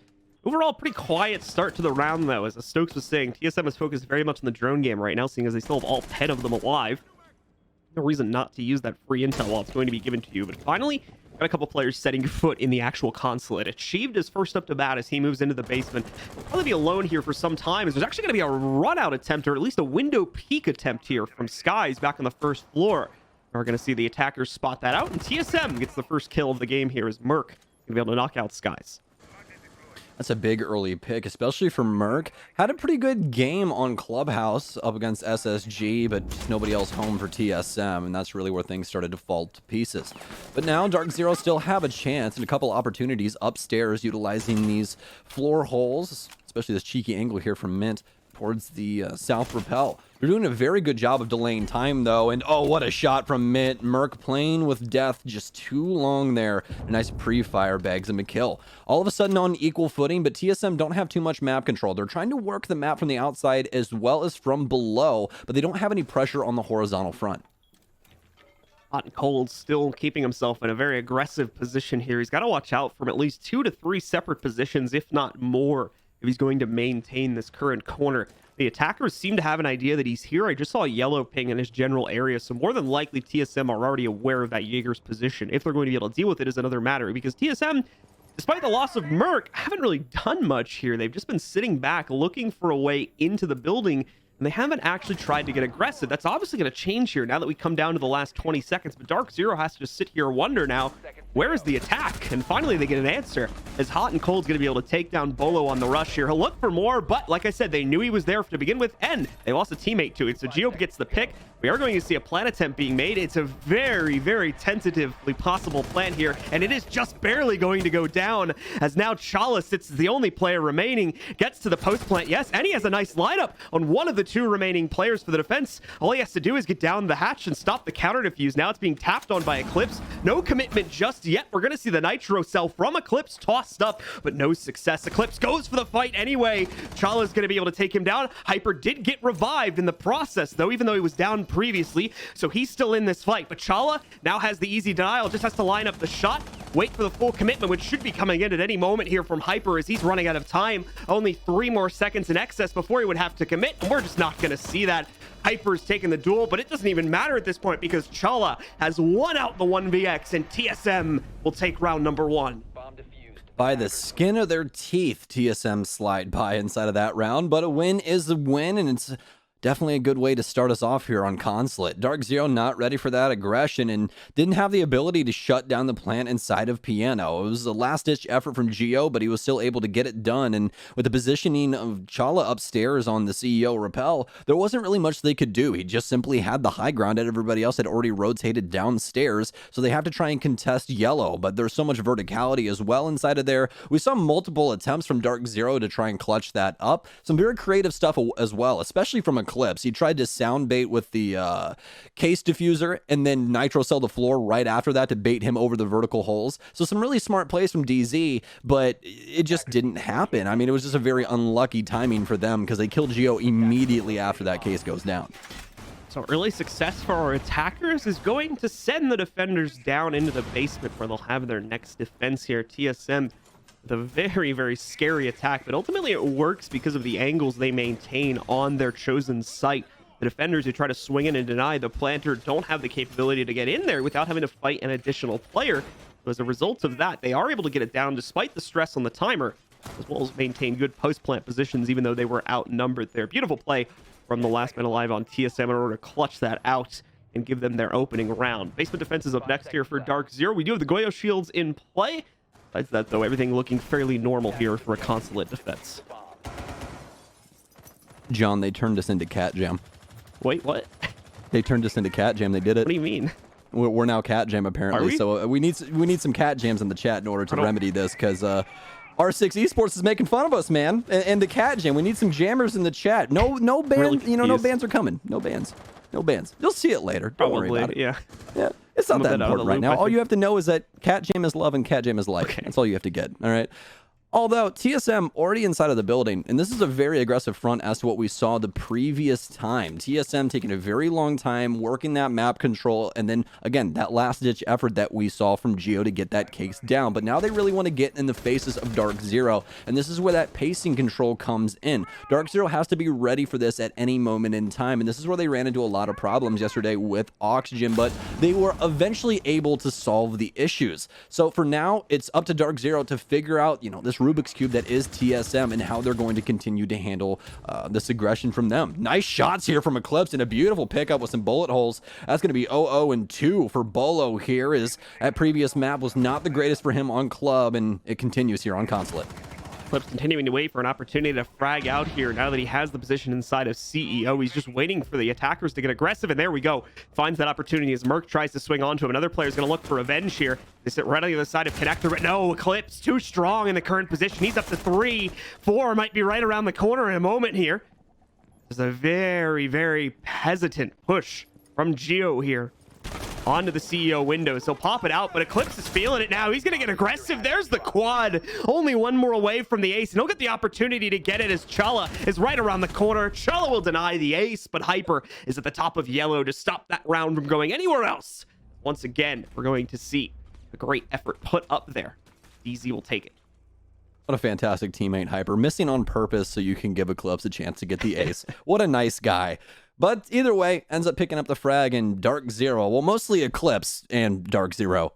Overall, pretty quiet start to the round, though. As Stokes was saying, TSM is focused very much on the drone game right now, seeing as they still have all 10 of them alive. No reason not to use that free intel while it's going to be given to you. But finally, got a couple players setting foot in the actual Consulate. Achieved is first up to bat as he moves into the basement. He'll probably be alone here for some time, as there's actually going to be a run-out attempt, or at least a window peek attempt here from Skies back on the first floor. We're going to see the attackers spot that out, and TSM gets the first kill of the game here as Merc going to be able to knock out Skies. That's a big early pick, especially for Merc. Had a pretty good game on Clubhouse up against SSG, but just nobody else home for TSM, and that's really where things started to fall to pieces. But now DarkZero still have a chance and a couple opportunities upstairs utilizing these floor holes, especially this cheeky angle here from Mint towards the south rappel. They're doing a very good job of delaying time, though, and oh, what a shot from Mint. Merc playing with death just too long there. A nice pre-fire bags him a kill. All of a sudden on equal footing, but TSM don't have too much map control. They're trying to work the map from the outside as well as from below, but they don't have any pressure on the horizontal front. Hot and Cold still keeping himself in a very aggressive position here. He's got to watch out from at least 2 to 3 separate positions, if not more, if he's going to maintain this current corner. The attackers seem to have an idea that he's here. I just saw a yellow ping in his general area, so more than likely TSM are already aware of that Jaeger's position. If they're going to be able to deal with it is another matter, because TSM, despite the loss of Merc, haven't really done much here. They've just been sitting back, looking for a way into the building, and they haven't actually tried to get aggressive. That's obviously going to change here now that we come down to the last 20 seconds, but DarkZero has to just sit here and wonder now, where is the attack? And finally they get an answer, as Hot and Cold's going to be able to take down Bolo on the rush here. He'll look for more, but like I said, they knew he was there to begin with, and they lost a teammate to it, so Geo gets the pick. We are going to see a plant attempt being made. It's a very, very tentatively possible plant here, and it is just barely going to go down, as now Chala sits as the only player remaining, gets to the post plant, yes, and he has a nice lineup on one of the 2 remaining players for the defense. All he has to do is get down the hatch and stop the counter defuse. Now it's being tapped on by Eclipse. No commitment just yet. We're going to see the Nitro cell from Eclipse tossed up, but no success. Eclipse goes for the fight anyway. Chala's going to be able to take him down. Hyper did get revived in the process, though, even though he was down previously, so he's still in this fight. But Chala now has the easy denial, just has to line up the shot, wait for the full commitment, which should be coming in at any moment here from Hyper, as he's running out of time. Only 3 more seconds in excess before he would have to commit, and we're just not going to see that. Hyper's taking the duel, but it doesn't even matter at this point because Chala has won out the 1vx, and TSM will take round number 1. By the skin of their teeth, TSM slide by inside of that round, but a win is a win, and it's definitely a good way to start us off here on Consulate. DarkZero not ready for that aggression and didn't have the ability to shut down the plant inside of Piano. It was a last-ditch effort from Geo, but he was still able to get it done. And with the positioning of Chala upstairs on the CEO rappel, there wasn't really much they could do. He just simply had the high ground, and everybody else had already rotated downstairs, so they have to try and contest yellow. But there's so much verticality as well inside of there. We saw multiple attempts from DarkZero to try and clutch that up. Some very creative stuff as well, especially from Eclipse. He tried to sound bait with the case diffuser and then nitro cell the floor right after that to bait him over the vertical holes. So some really smart plays from DZ, but it just didn't happen. I mean, it was just a very unlucky timing for them because they killed Geo immediately after that case goes down. So early success for our attackers is going to send the defenders down into the basement where they'll have their next defense here. TSM, the very, very scary attack, but ultimately it works because of the angles they maintain on their chosen site. The defenders who try to swing in and deny the planter don't have the capability to get in there without having to fight an additional player. So as a result of that, they are able to get it down despite the stress on the timer, as well as maintain good post-plant positions even though they were outnumbered there. Beautiful play from the last man alive on TSM in order to clutch that out and give them their opening round. Basement defense is up next here for DarkZero. We do have the Goyo shields in play. Besides that, though, everything looking fairly normal here for a Consulate defense. John, they turned us into Cat Jam. Wait, what? They turned us into Cat Jam. They did it. What do you mean? We're now Cat Jam, apparently. Are we? So we need some Cat Jams in the chat in order to remedy this, because R6 Esports is making fun of us, man. And the Cat Jam. We need some jammers in the chat. No band. Really no bans are coming. No bans. You'll see it later. Don't worry about it. Yeah. It's not that important right now. All you have to know is that Cat Jam is love and Cat Jam is life. Okay. That's all you have to get. All right. Although TSM already inside of the building, and this is a very aggressive front as to what we saw the previous time. TSM taking a very long time working that map control, and then again that last ditch effort that we saw from Geo to get that case down. But now they really want to get in the faces of DarkZero, and this is where that pacing control comes in. DarkZero has to be ready for this at any moment in time, and this is where they ran into a lot of problems yesterday with Oxygen, but they were eventually able to solve the issues. So for now, it's up to DarkZero to figure out, this Rubik's Cube that is TSM and how they're going to continue to handle this aggression from them. Nice shots here from Eclipse and a beautiful pickup with some bullet holes. That's going to be 0-0-2 for Bolo here, as that previous map was not the greatest for him on club, and it continues here on Consulate. Clips continuing to wait for an opportunity to frag out here. Now that he has the position inside of CEO, he's just waiting for the attackers to get aggressive, and there we go. Finds that opportunity as Merc tries to swing onto him. Another player's going to look for revenge here. They sit right on the other side of Connector, but no, Eclipse too strong in the current position. He's up to 3. 4 might be right around the corner in a moment here. There's a very, very hesitant push from Geo here onto the CEO windows. He'll pop it out, but Eclipse is feeling it now. He's going to get aggressive. There's the quad. Only one more away from the ace, and he'll get the opportunity to get it as Chala is right around the corner. Chala will deny the ace, but Hyper is at the top of yellow to stop that round from going anywhere else. Once again, we're going to see a great effort put up there. DZ will take it. What a fantastic teammate, Hyper. Missing on purpose so you can give Eclipse a chance to get the ace. What a nice guy. But either way, ends up picking up the frag, and DarkZero, well, mostly Eclipse and DarkZero,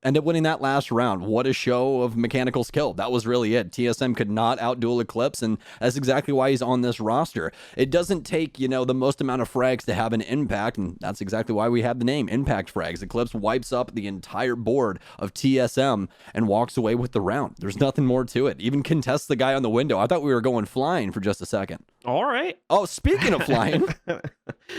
end up winning that last round. What a show of mechanical skill. That was really it. TSM could not outduel Eclipse, and that's exactly why he's on this roster. It doesn't take, the most amount of frags to have an impact, and that's exactly why we have the name Impact Frags. Eclipse wipes up the entire board of TSM and walks away with the round. There's nothing more to it. Even contests the guy on the window. I thought we were going flying for just a second. All right. Oh, speaking of flying.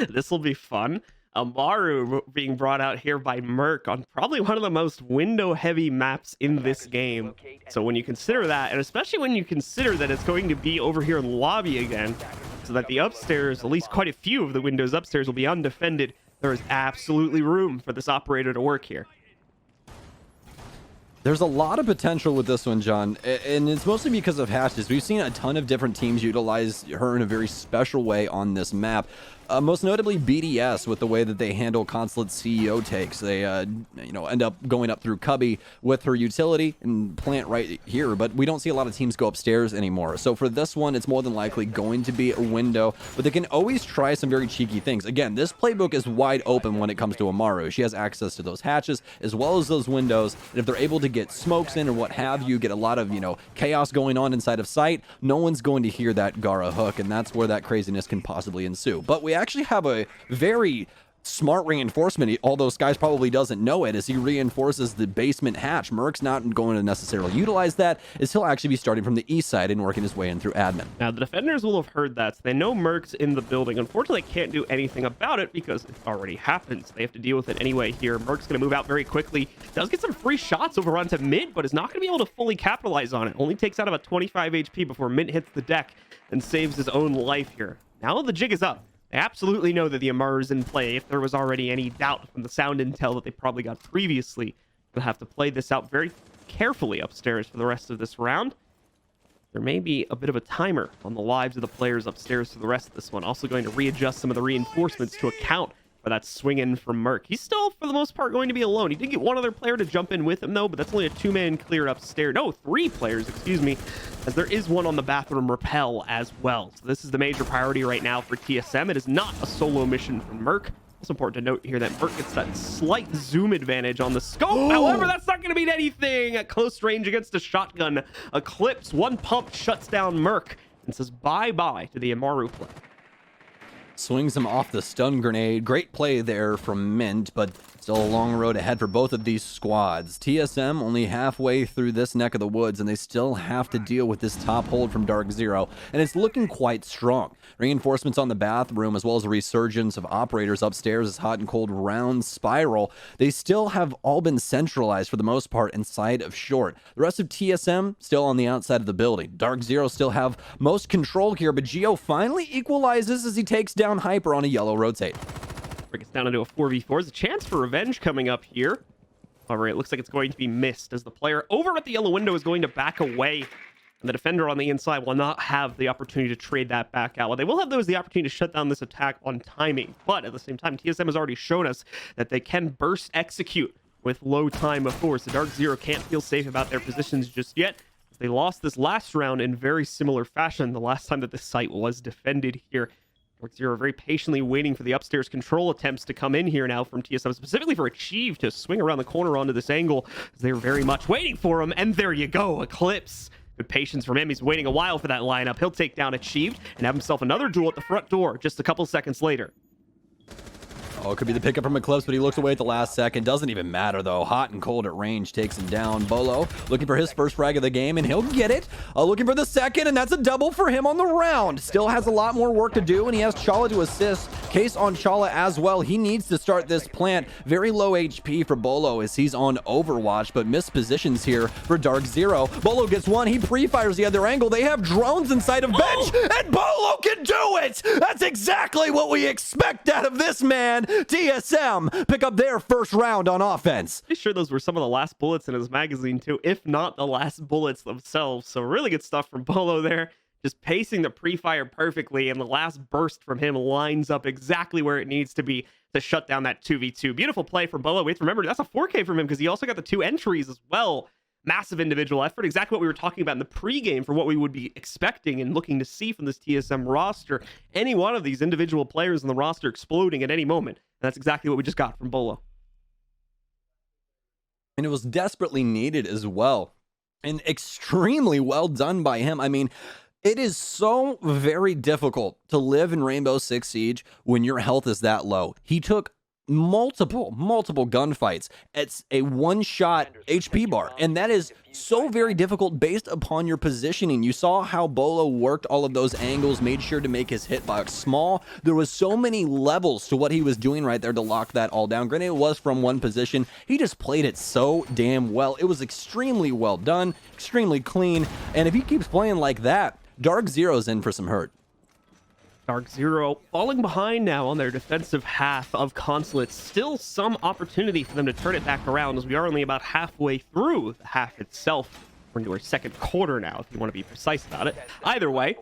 This will be fun. Amaru being brought out here by Merc on probably one of the most window-heavy maps in this game. So when you consider that, and especially when you consider that it's going to be over here in the lobby again, so that the upstairs, at least quite a few of the windows upstairs, will be undefended, there is absolutely room for this operator to work here. There's a lot of potential with this one, John, and it's mostly because of Hatches. We've seen a ton of different teams utilize her in a very special way on this map. Most notably BDS with the way that they handle Consulate CEO takes. They, end up going up through Cubby with her utility and plant right here, but we don't see a lot of teams go upstairs anymore. So for this one, it's more than likely going to be a window, but they can always try some very cheeky things. Again, this playbook is wide open when it comes to Amaru. She has access to those hatches as well as those windows, and if they're able to get smokes in or what have you, get a lot of, chaos going on inside of sight, no one's going to hear that Gara hook, and that's where that craziness can possibly ensue. But we actually have a very smart reinforcement, although Skies probably doesn't know it, as he reinforces the basement hatch. Merc's not going to necessarily utilize that, as he'll actually be starting from the east side and working his way in through admin. Now, the defenders will have heard that, so they know Merc's in the building. Unfortunately, they can't do anything about it because it already happened, so they have to deal with it anyway here. Merc's going to move out very quickly. Does get some free shots over onto Mint, but is not going to be able to fully capitalize on it. Only takes out about 25 HP before Mint hits the deck and saves his own life here. Now the jig is up. They absolutely know that the Amaru's in play. If there was already any doubt from the sound intel that they probably got previously, they'll have to play this out very carefully upstairs for the rest of this round. There may be a bit of a timer on the lives of the players upstairs for the rest of this one. Also going to readjust some of the reinforcements to account for that swing in from Merc. He's still, for the most part, going to be alone. He did get one other player to jump in with him, though, but that's only a 2-man clear upstairs. No, 3 players, excuse me, as there is one on the bathroom rappel as well. So this is the major priority right now for TSM. It is not a solo mission from Merc. It's important to note here that Merc gets that slight zoom advantage on the scope. Oh. However, that's not going to mean anything at close range against a shotgun. Eclipse, one pump, shuts down Merc and says bye-bye to the Amaru play. Swings him off the stun grenade. Great play there from Mint, but still a long road ahead for both of these squads. TSM only halfway through this neck of the woods, and they still have to deal with this top hold from DarkZero, and it's looking quite strong. Reinforcements on the bathroom, as well as a resurgence of operators upstairs as hot and cold rounds spiral. They still have all been centralized for the most part inside of short. The rest of TSM still on the outside of the building. DarkZero still have most control here, but Geo finally equalizes as he takes down Hyper on a yellow rotate. Break us down into a 4v4. There's a chance for revenge coming up here. However, it looks like it's going to be missed as the player over at the yellow window is going to back away. And the defender on the inside will not have the opportunity to trade that back out. What they will have, though, is the opportunity to shut down this attack on timing. But at the same time, TSM has already shown us that they can burst execute with low time of force. The DarkZero can't feel safe about their positions just yet. They lost this last round in very similar fashion the last time that this site was defended here. DarkZero very patiently waiting for the upstairs control attempts to come in here now from TSM, specifically for Achieve to swing around the corner onto this angle, as they're very much waiting for him. And there you go, Eclipse. Good patience from him. He's waiting a while for that lineup. He'll take down Achieved and have himself another duel at the front door just a couple seconds later. Oh, it could be the pickup from Eclipse, but he looks away at the last second. Doesn't even matter, though. Hot and cold at range takes him down. Bolo looking for his first frag of the game, and he'll get it. Looking for the second, and that's a double for him on the round. Still has a lot more work to do, and he has Chala to assist. Case on Chala as well. He needs to start this plant. Very low HP for Bolo as he's on Overwatch, but missed positions here for DarkZero. Bolo gets one. He pre-fires the other angle. They have drones inside of bench, and Bolo can do it! That's exactly what we expect out of this man. TSM pick up their first round on offense. Pretty sure those were some of the last bullets in his magazine too, if not the last bullets themselves. So really good stuff from Bolo there. Just pacing the pre-fire perfectly, and the last burst from him lines up exactly where it needs to be to shut down that 2v2. Beautiful play from Bolo. We have to remember, that's a 4K from him because he also got the 2 entries as well. Massive individual effort, exactly what we were talking about in the pregame for what we would be expecting and looking to see from this TSM roster. Any one of these individual players in the roster exploding at any moment. And that's exactly what we just got from Bolo. And it was desperately needed as well. And extremely well done by him. I mean, it is so very difficult to live in Rainbow Six Siege when your health is that low. He took multiple gunfights. It's a one-shot HP bar, and that is so very difficult based upon your positioning. You saw how Bolo worked all of those angles, made sure to make his hitbox small. There was so many levels to what he was doing right there to lock that all down. Granted, it was from one position. He just played it so damn well. It was extremely well done, extremely clean, and if he keeps playing like that, DarkZero's in for some hurt. DarkZero falling behind now on their defensive half of Consulate. Still some opportunity for them to turn it back around, as we are only about halfway through the half itself. We're into our second quarter now, if you want to be precise about it. Either way,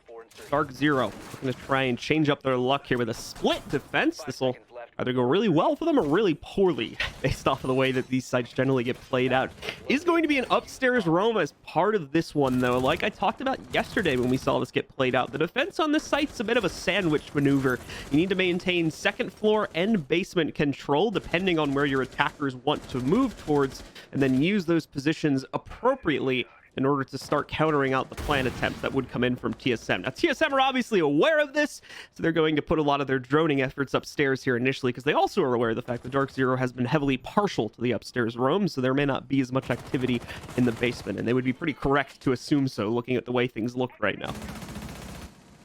DarkZero looking to try and change up their luck here with a split defense. This will either go really well for them or really poorly, based off of the way that these sites generally get played out. Is going to be an upstairs roam as part of this one, though. Like I talked about yesterday when we saw this get played out, the defense on this site's a bit of a sandwich maneuver. You need to maintain second floor and basement control, depending on where your attackers want to move towards, and then use those positions appropriately in order to start countering out the plan attempts that would come in from TSM. Now, TSM are obviously aware of this, so they're going to put a lot of their droning efforts upstairs here initially, because they also are aware of the fact that DarkZero has been heavily partial to the upstairs roam, so there may not be as much activity in the basement, and they would be pretty correct to assume so, looking at the way things look right now.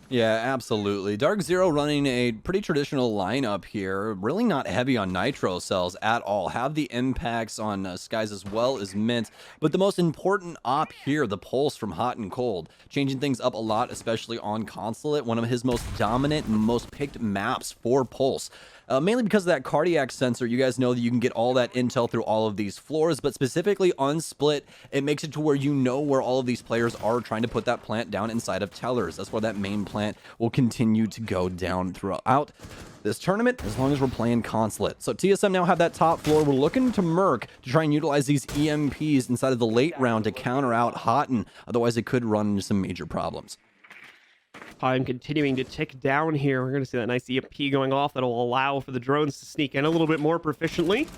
Yeah, absolutely. DarkZero running a pretty traditional lineup here. Really not heavy on nitro cells at all. Have the impacts on skies as well as mint. But the most important op here, the pulse from hot and cold. Changing things up a lot, especially on Consulate. One of his most dominant and most picked maps for pulse. Mainly because of that cardiac sensor. You guys know that you can get all that intel through all of these floors, but specifically on Split, it makes it to where you know where all of these players are trying to put that plant down inside of tellers. That's where that main plant will continue to go down throughout this tournament, as long as we're playing Consulate. So TSM now have that top floor. We're looking to Merc to try and utilize these EMPs inside of the late round to counter out Houghton. Otherwise, it could run into some major problems. Time continuing to tick down here. We're going to see that nice EMP going off that'll allow for the drones to sneak in a little bit more proficiently.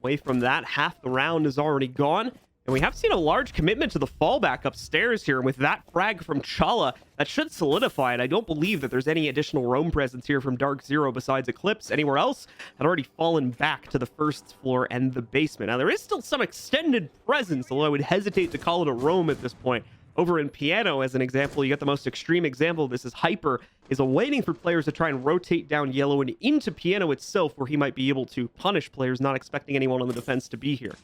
Away from that, half the round is already gone. And we have seen a large commitment to the fallback upstairs here. With that frag from Chala, that should solidify it. I don't believe that there's any additional roam presence here from DarkZero besides Eclipse. Anywhere else had already fallen back to the first floor and the basement. Now, there is still some extended presence, although I would hesitate to call it a roam at this point. Over in Piano, as an example, you get the most extreme example of this is Hyper is awaiting for players to try and rotate down Yellow and into Piano itself, where he might be able to punish players, not expecting anyone on the defense to be here.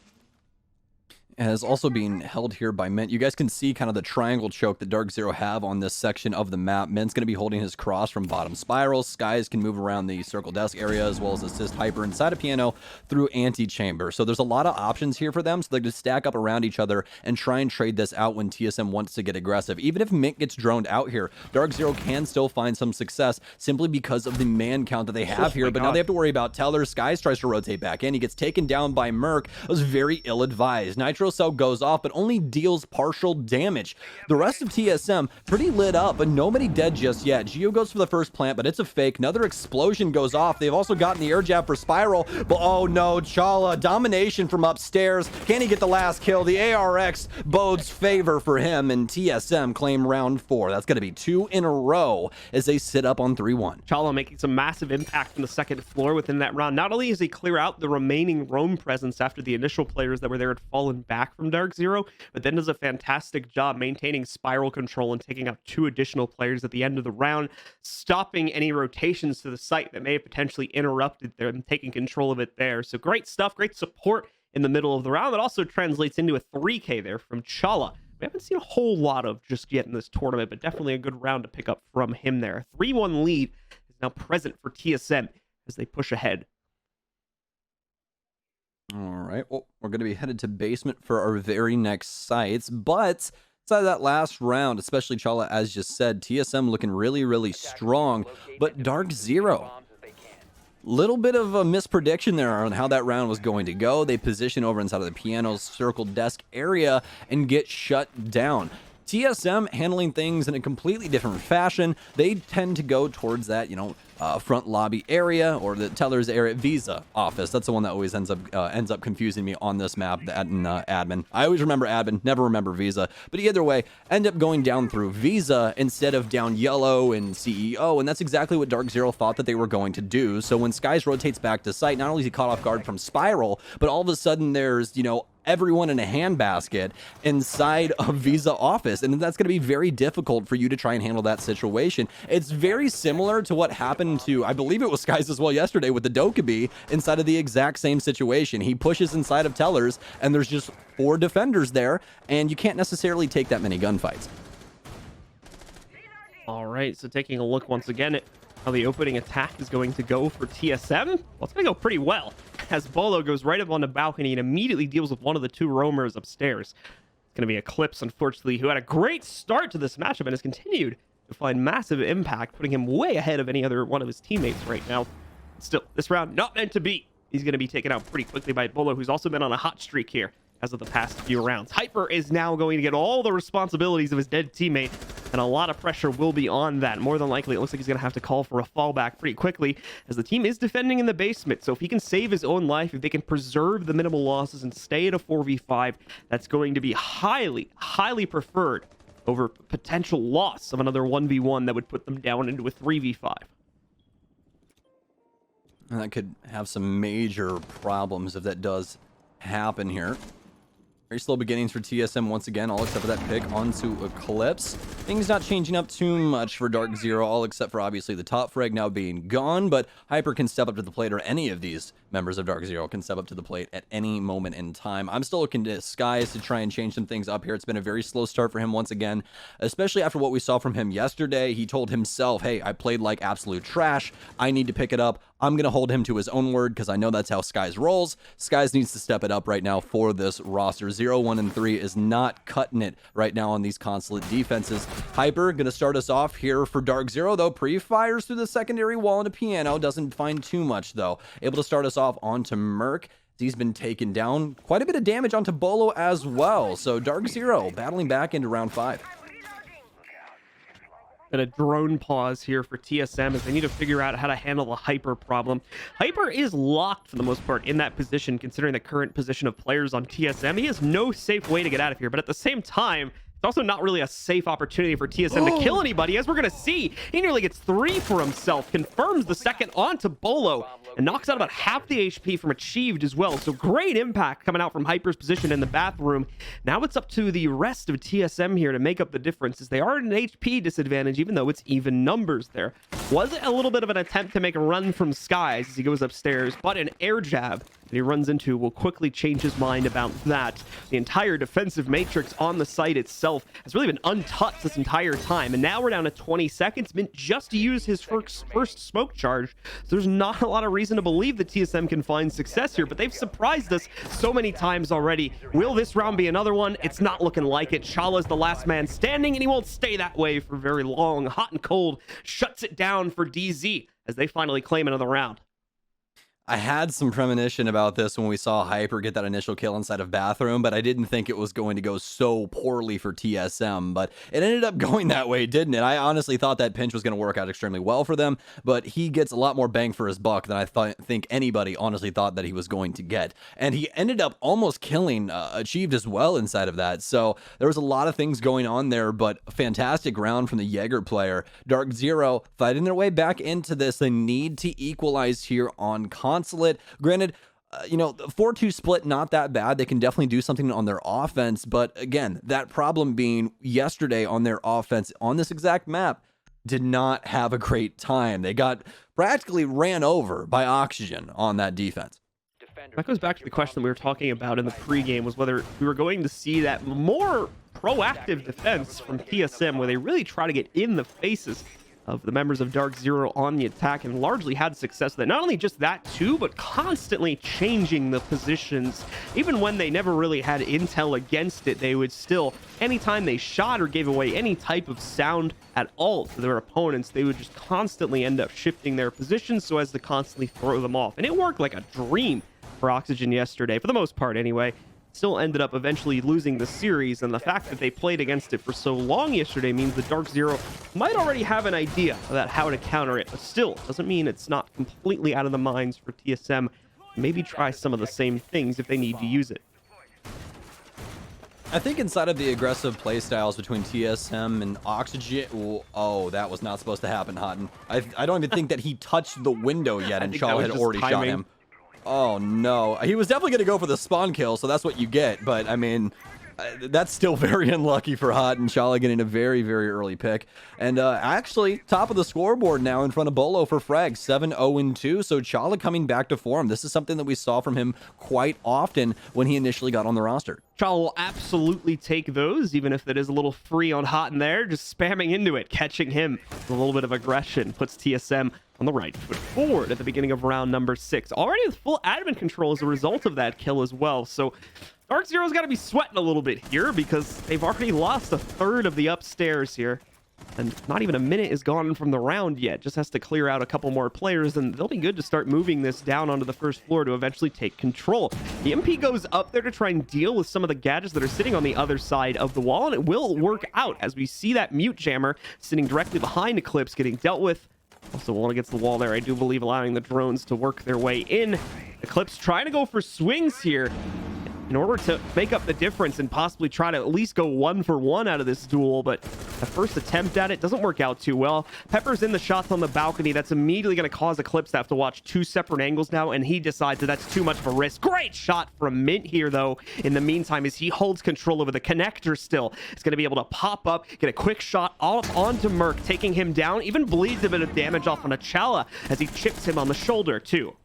Has also been held here by Mint. You guys can see kind of the triangle choke that DarkZero have on this section of the map. Mint's going to be holding his cross from bottom spiral. Skies can move around the circle desk area, as well as assist Hyper inside of Piano through antechamber. So there's a lot of options here for them, so they can stack up around each other and try and trade this out when TSM wants to get aggressive. Even if Mint gets droned out here, DarkZero can still find some success simply because of the man count that they have here. But now they have to worry about Teller. Skies tries to rotate back in. He gets taken down by Merc. It was very ill-advised. Nitro cell goes off, but only deals partial damage. The rest of TSM pretty lit up, but nobody dead just yet. Geo goes for the first plant, but it's a fake. Another explosion goes off. They've also gotten the air jab for Spiral, but oh no, Chala, domination from upstairs. Can he get the last kill? The ARX bodes favor for him, and TSM claim round 4. That's going to be 2 in a row as they sit up on 3-1. Chala making some massive impact from the second floor within that round. Not only does he clear out the remaining roam presence after the initial players that were there had fallen back from DarkZero, but then does a fantastic job maintaining Spiral control and taking out 2 additional players at the end of the round, stopping any rotations to the site that may have potentially interrupted them taking control of it there. So great stuff, great support in the middle of the round. That also translates into a 3K there from Chala. We haven't seen a whole lot of just yet in this tournament, but definitely a good round to pick up from him there. 3-1 lead is now present for TSM as they push ahead. All right, well, we're going to be headed to basement for our very next sites, but inside of that last round, especially Chala, as just said, TSM looking really, really strong, but DarkZero, little bit of a misprediction there on how that round was going to go. They position over inside of the piano's circle desk area and get shut down. TSM handling things in a completely different fashion. They tend to go towards that, front lobby area or the teller's area, Visa office. That's the one that always ends up confusing me on this map, that in admin. I always remember admin, never remember Visa. But either way, end up going down through Visa instead of down yellow and CEO, and that's exactly what DarkZero thought that they were going to do. So when Skies rotates back to site, not only is he caught off guard from Spiral, but all of a sudden there's, everyone in a handbasket inside of Visa office, and that's going to be very difficult for you to try and handle that situation. It's very similar to what happened to, I believe it was Skies as well yesterday with the Dokkaebi inside of the exact same situation. He pushes inside of tellers and there's just 4 defenders there, and you can't necessarily take that many gunfights. All right, so taking a look once again at how the opening attack is going to go for TSM. Well, it's going to go pretty well, as Bolo goes right up on the balcony and immediately deals with one of the 2 roamers upstairs. It's going to be Eclipse, unfortunately, who had a great start to this matchup and has continued to find massive impact, putting him way ahead of any other one of his teammates right now. Still, this round not meant to be. He's going to be taken out pretty quickly by Bolo, who's also been on a hot streak here as of the past few rounds. Hyper is now going to get all the responsibilities of his dead teammate, and a lot of pressure will be on that. More than likely, it looks like he's going to have to call for a fallback pretty quickly, as the team is defending in the basement. So if he can save his own life, if they can preserve the minimal losses and stay at a 4v5, that's going to be highly, highly preferred over potential loss of another 1v1 that would put them down into a 3v5. And that could have some major problems if that does happen here. Very slow beginnings for TSM once again, all except for that pick onto Eclipse. Things not changing up too much for DarkZero, all except for obviously the top frag now being gone, but Hyper can step up to the plate, or any of these members of DarkZero can step up to the plate at any moment in time. I'm still looking to Skies to try and change some things up here. It's been a very slow start for him once again, especially after what we saw from him yesterday. He told himself, hey, I played like absolute trash. I need to pick it up. I'm going to hold him to his own word because I know that's how Skies rolls. Skies needs to step it up right now for this roster. 0, 1, and 3 is not cutting it right now on these Consulate defenses. Hyper going to start us off here for DarkZero, though. Pre-fires through the secondary wall into piano. Doesn't find too much, though. Able to start us off onto Merc. He's been taken down. Quite a bit of damage onto Bolo as well. So DarkZero battling back into round 5. And a drone pause here for TSM as they need to figure out how to handle the Hyper problem. Hyper is locked for the most part in that position, considering the current position of players on TSM. He has no safe way to get out of here, but at the same time, it's also not really a safe opportunity for TSM to kill anybody, as we're going to see. He nearly gets 3 for himself, confirms the second onto Bolo, and knocks out about half the HP from Achieved as well. So great impact coming out from Hyper's position in the bathroom. Now it's up to the rest of TSM here to make up the difference, as they are at an HP disadvantage, even though it's even numbers there. Was it a little bit of an attempt to make a run from Skies as he goes upstairs, but an air jab that he runs into will quickly change his mind about that. The entire defensive matrix on the site itself has really been untouched this entire time, and now we're down to 20 seconds. Mint just used his first smoke charge, so there's not a lot of reason to believe that TSM can find success here, but they've surprised us so many times already. Will this round be another one? It's not looking like it. Chala's the last man standing, and he won't stay that way for very long. Hot and Cold shuts it down for DZ as they finally claim another round. I had some premonition about this when we saw Hyper get that initial kill inside of Bathroom, but I didn't think it was going to go so poorly for TSM, but it ended up going that way, didn't it? I honestly thought that pinch was going to work out extremely well for them, but he gets a lot more bang for his buck than I think anybody honestly thought that he was going to get. And he ended up almost killing Achieved as well inside of that, so there was a lot of things going on there, but fantastic round from the Jaeger player. DarkZero fighting their way back into this. They need to equalize here on Consulate. Granted, the 4-2 split, not that bad. They can definitely do something on their offense. But again, that problem being yesterday on their offense on this exact map did not have a great time. They got practically ran over by Oxygen on that defense. That goes back to the question we were talking about in the pregame, was whether we were going to see that more proactive defense from TSM, where they really try to get in the faces of the members of DarkZero on the attack, and largely had success with it. Not only just that too, but constantly changing the positions. Even when they never really had intel against it, they would still, anytime they shot or gave away any type of sound at all to their opponents, they would just constantly end up shifting their positions so as to constantly throw them off. And it worked like a dream for Oxygen yesterday, for the most part anyway. Still ended up eventually losing the series, and the fact that they played against it for so long yesterday means that DarkZero might already have an idea about how to counter it, but still doesn't mean it's not completely out of the minds for TSM. Maybe try some of the same things if they need to use it. I think inside of the aggressive playstyles between TSM and Oxygen, oh, that was not supposed to happen, Houghton. I don't even think that he touched the window yet, and Shaw had already shot him. Oh no, he was definitely going to go for the spawn kill, so that's what you get, but I mean, that's still very unlucky for Hot, and Shala getting a very, very early pick. And actually, top of the scoreboard now in front of Bolo for frags, 7-0-2, so Chala coming back to form. This is something that we saw from him quite often when he initially got on the roster. Chala will absolutely take those, even if it is a little free on Hot in there, just spamming into it, catching him with a little bit of aggression, puts TSM on the right foot forward at the beginning of round number 6. Already with full admin control as a result of that kill as well. So DarkZero's got to be sweating a little bit here, because they've already lost a third of the upstairs here. And not even a minute is gone from the round yet. Just has to clear out a couple more players, and they'll be good to start moving this down onto the first floor to eventually take control. The MP goes up there to try and deal with some of the gadgets that are sitting on the other side of the wall, and it will work out as we see that mute jammer sitting directly behind Eclipse getting dealt with. Also, one against the wall there, I do believe, allowing the drones to work their way in. Eclipse trying to go for swings here in order to make up the difference and possibly try to at least go 1-for-1 out of this duel, but the first attempt at it doesn't work out too well. Pepper's in the shots on the balcony. That's immediately going to cause Eclipse to have to watch 2 separate angles now, and he decides that that's too much of a risk. Great shot from Mint here, though, in the meantime, as he holds control over the connector still. It's going to be able to pop up, get a quick shot off onto Merc, taking him down, even bleeds a bit of damage off on Chala as he chips him on the shoulder, too.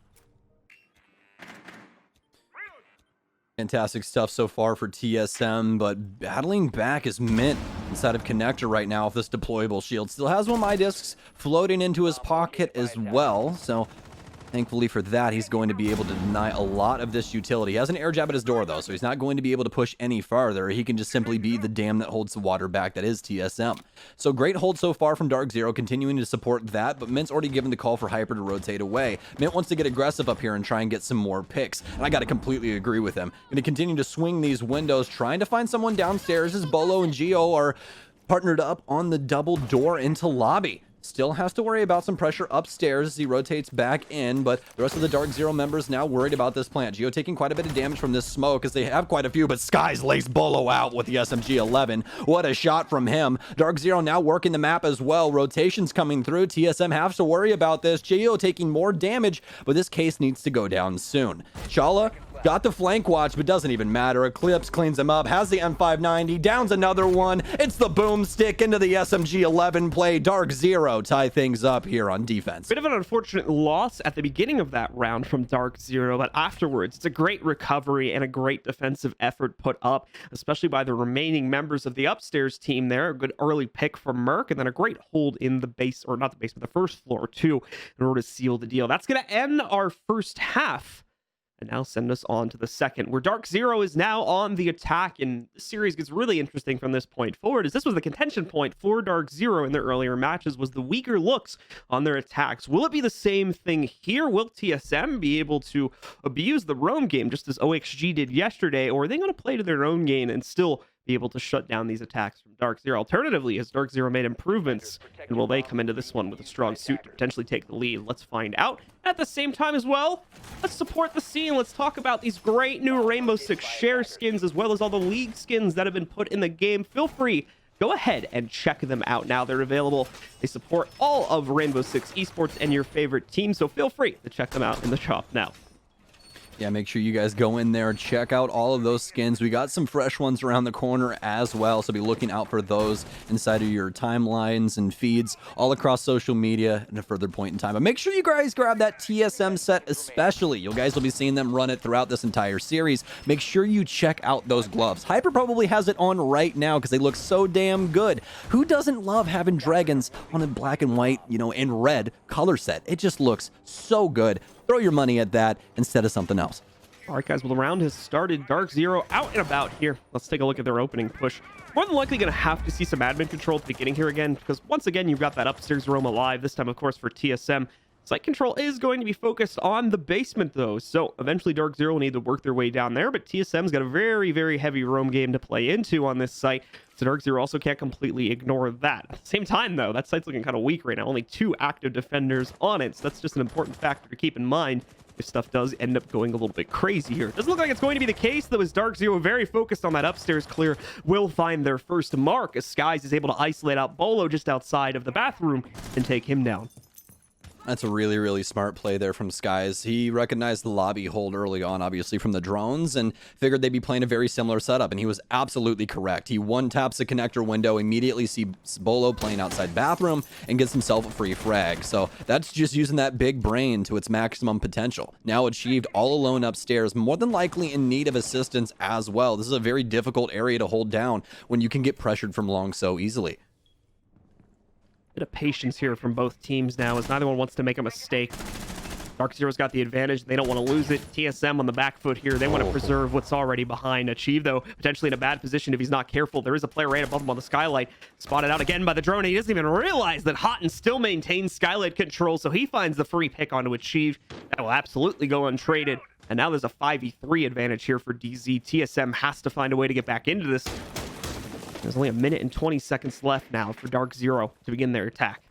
Fantastic stuff so far for TSM, but battling back is Mint inside of Connector right now with this deployable shield. Still has one of my discs floating into his pocket as well, so thankfully for that, he's going to be able to deny a lot of this utility. He has an air jab at his door, though, so he's not going to be able to push any farther. He can just simply be the dam that holds the water back that is TSM. So great hold so far from DarkZero, continuing to support that, but Mint's already given the call for Hyper to rotate away. Mint wants to get aggressive up here and try and get some more picks, and I got to completely agree with him. Going to continue to swing these windows, trying to find someone downstairs as Bolo and Geo are partnered up on the double door into lobby. Still has to worry about some pressure upstairs as he rotates back in, but the rest of the DarkZero members now worried about this plant. Geo taking quite a bit of damage from this smoke as they have quite a few, but Skies lays Bolo out with the SMG-11. What a shot from him. DarkZero now working the map as well. Rotations coming through. TSM has to worry about this. Geo taking more damage, but this case needs to go down soon. Chala got the flank watch, but doesn't even matter. Eclipse cleans him up, has the M590, downs another one. It's the boomstick into the SMG-11 play. DarkZero tie things up here on defense. Bit of an unfortunate loss at the beginning of that round from DarkZero, but afterwards, it's a great recovery and a great defensive effort put up, especially by the remaining members of the upstairs team there. A good early pick from Merc, and then a great hold in the base, or not the base, but the first floor too, in order to seal the deal. That's going to end our first half and now send us on to the second, where DarkZero is now on the attack, and the series gets really interesting from this point forward, as this was the contention point for DarkZero in their earlier matches, was the weaker looks on their attacks. Will it be the same thing here? Will TSM be able to abuse the roam game just as OXG did yesterday, or are they going to play to their own game and still be able to shut down these attacks from DarkZero? Alternatively, has DarkZero made improvements, and will they come into this one with a strong suit to potentially take the lead? Let's find out. At the same time as well, let's support the scene. Let's talk about these great new Rainbow Six Share skins, as well as all the League skins that have been put in the game. Feel free, go ahead and check them out now. They're available. They support all of Rainbow Six Esports and your favorite teams, so feel free to check them out in the shop now. Yeah, make sure you guys go in there, check out all of those skins. We got some fresh ones around the corner as well, so be looking out for those inside of your timelines and feeds all across social media at a further point in time. But make sure you guys grab that TSM set especially. You guys will be seeing them run it throughout this entire series. Make sure you check out those gloves. Hyper probably has it on right now because they look so damn good. Who doesn't love having dragons on a black and white, and red color set? It just looks so good. Throw your money at that instead of something else. All right, guys, well, the round has started. DarkZero out and about here. Let's take a look at their opening push. More than likely going to have to see some admin control at the beginning here again, because once again, you've got that upstairs roam alive. This time, of course, for TSM. Site control is going to be focused on the basement, though. So eventually, DarkZero will need to work their way down there, but TSM's got a very, very heavy roam game to play into on this site. So DarkZero also can't completely ignore that. At the same time, though, that site's looking kind of weak right now. Only 2 active defenders on it. So that's just an important factor to keep in mind if stuff does end up going a little bit crazy here. Doesn't look like it's going to be the case, though, as DarkZero, very focused on that upstairs clear, will find their first mark, as Skies is able to isolate out Bolo just outside of the bathroom and take him down. That's a really, really smart play there from Skies. He recognized the lobby hold early on, obviously, from the drones, and figured they'd be playing a very similar setup, and he was absolutely correct. He one-taps the connector window, immediately sees Bolo playing outside bathroom, and gets himself a free frag. So that's just using that big brain to its maximum potential. Now achieved all alone upstairs, more than likely in need of assistance as well. This is a very difficult area to hold down when you can get pressured from long so easily. Bit of patience here from both teams now, as neither one wants to make a mistake. DarkZero's got the advantage. They don't want to lose it. TSM on the back foot here. They want to preserve what's already behind. Achieve, though, potentially in a bad position if he's not careful. There is a player right above him on the skylight. Spotted out again by the drone. And he doesn't even realize that Houghton still maintains skylight control, so he finds the free pick onto Achieve. That will absolutely go untraded. And now there's a 5v3 advantage here for DZ. TSM has to find a way to get back into this. There's only 1 minute and 20 seconds left now for DarkZero to begin their attack.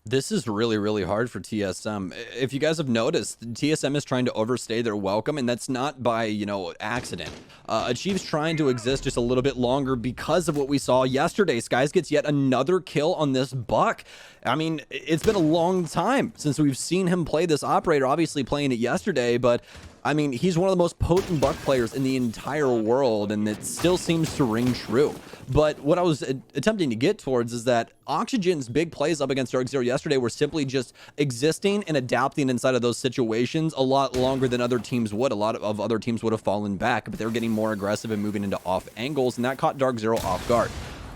This is really, really hard for TSM. If you guys have noticed, TSM is trying to overstay their welcome, and that's not by, accident. Achieve's trying to exist just a little bit longer because of what we saw yesterday. Skies gets yet another kill on this buck. I mean, it's been a long time since we've seen him play this operator, obviously playing it yesterday, but I mean, he's one of the most potent buck players in the entire world, and it still seems to ring true. But what I was attempting to get towards is that Oxygen's big plays up against DarkZero yesterday were simply just existing and adapting inside of those situations a lot longer than other teams would. A lot of other teams would have fallen back, but they were getting more aggressive and moving into off angles, and that caught DarkZero off guard.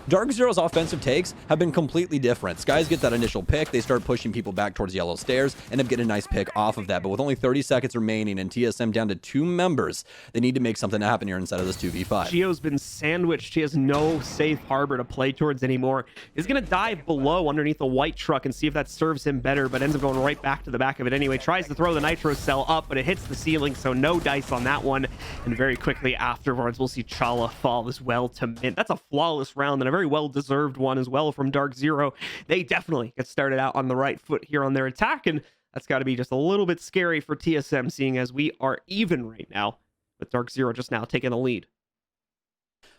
DarkZero's offensive takes have been completely different. Skies get that initial pick, they start pushing people back towards yellow stairs, end up getting a nice pick off of that, but with only 30 seconds remaining and TSM down to 2 members, they need to make something happen here inside of this 2v5. Gio's been sandwiched. He has no safe harbor to play towards anymore. He's going to dive below underneath the white truck and see if that serves him better, but ends up going right back to the back of it anyway. Tries to throw the nitro cell up, but it hits the ceiling, so no dice on that one. And very quickly afterwards, we'll see Chala fall as well to mid. That's a flawless round and a very well-deserved one as well from DarkZero. They definitely get started out on the right foot here on their attack, and that's got to be just a little bit scary for TSM, seeing as we are even right now, with DarkZero just now taking the lead.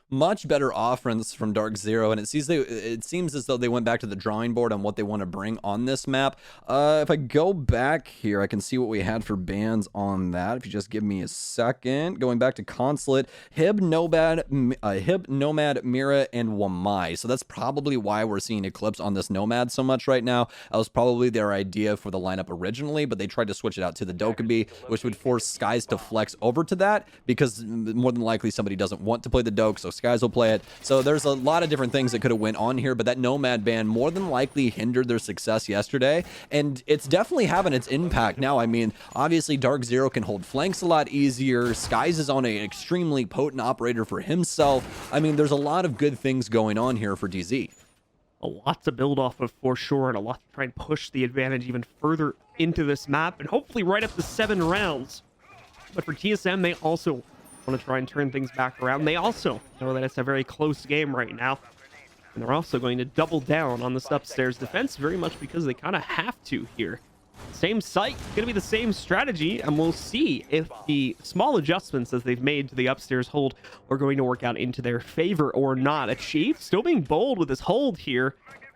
Much better offense from DarkZero, and it seems as though they went back to the drawing board on what they want to bring on this map. If I go back here, I can see what we had for bans on that. If you just give me a second. Going back to Consulate, Hib, Nomad, Mira, and Wamai. So that's probably why we're seeing Eclipse on this Nomad so much right now. That was probably their idea for the lineup originally, but they tried to switch it out to the Dokkaebi, which would force Skies to flex over to that, because more than likely somebody doesn't want to play the Doke, so Skies will play it. So there's a lot of different things that could have went on here, but that Nomad ban more than likely hindered their success yesterday, and it's definitely having its impact now. I mean, obviously DarkZero can hold flanks a lot easier. Skies is on an extremely potent operator for himself. I mean, there's a lot of good things going on here for DZ. A lot to build off of for sure, and a lot to try and push the advantage even further into this map, and hopefully right up to 7 rounds. But for TSM, they also want to try and turn things back around. They also know that it's a very close game right now, and they're also going to double down on this upstairs defense, very much because they kind of have to here. Same site, gonna be the same strategy, and we'll see if the small adjustments that they've made to the upstairs hold are going to work out into their favor or not. Achieved, still being bold with his hold here.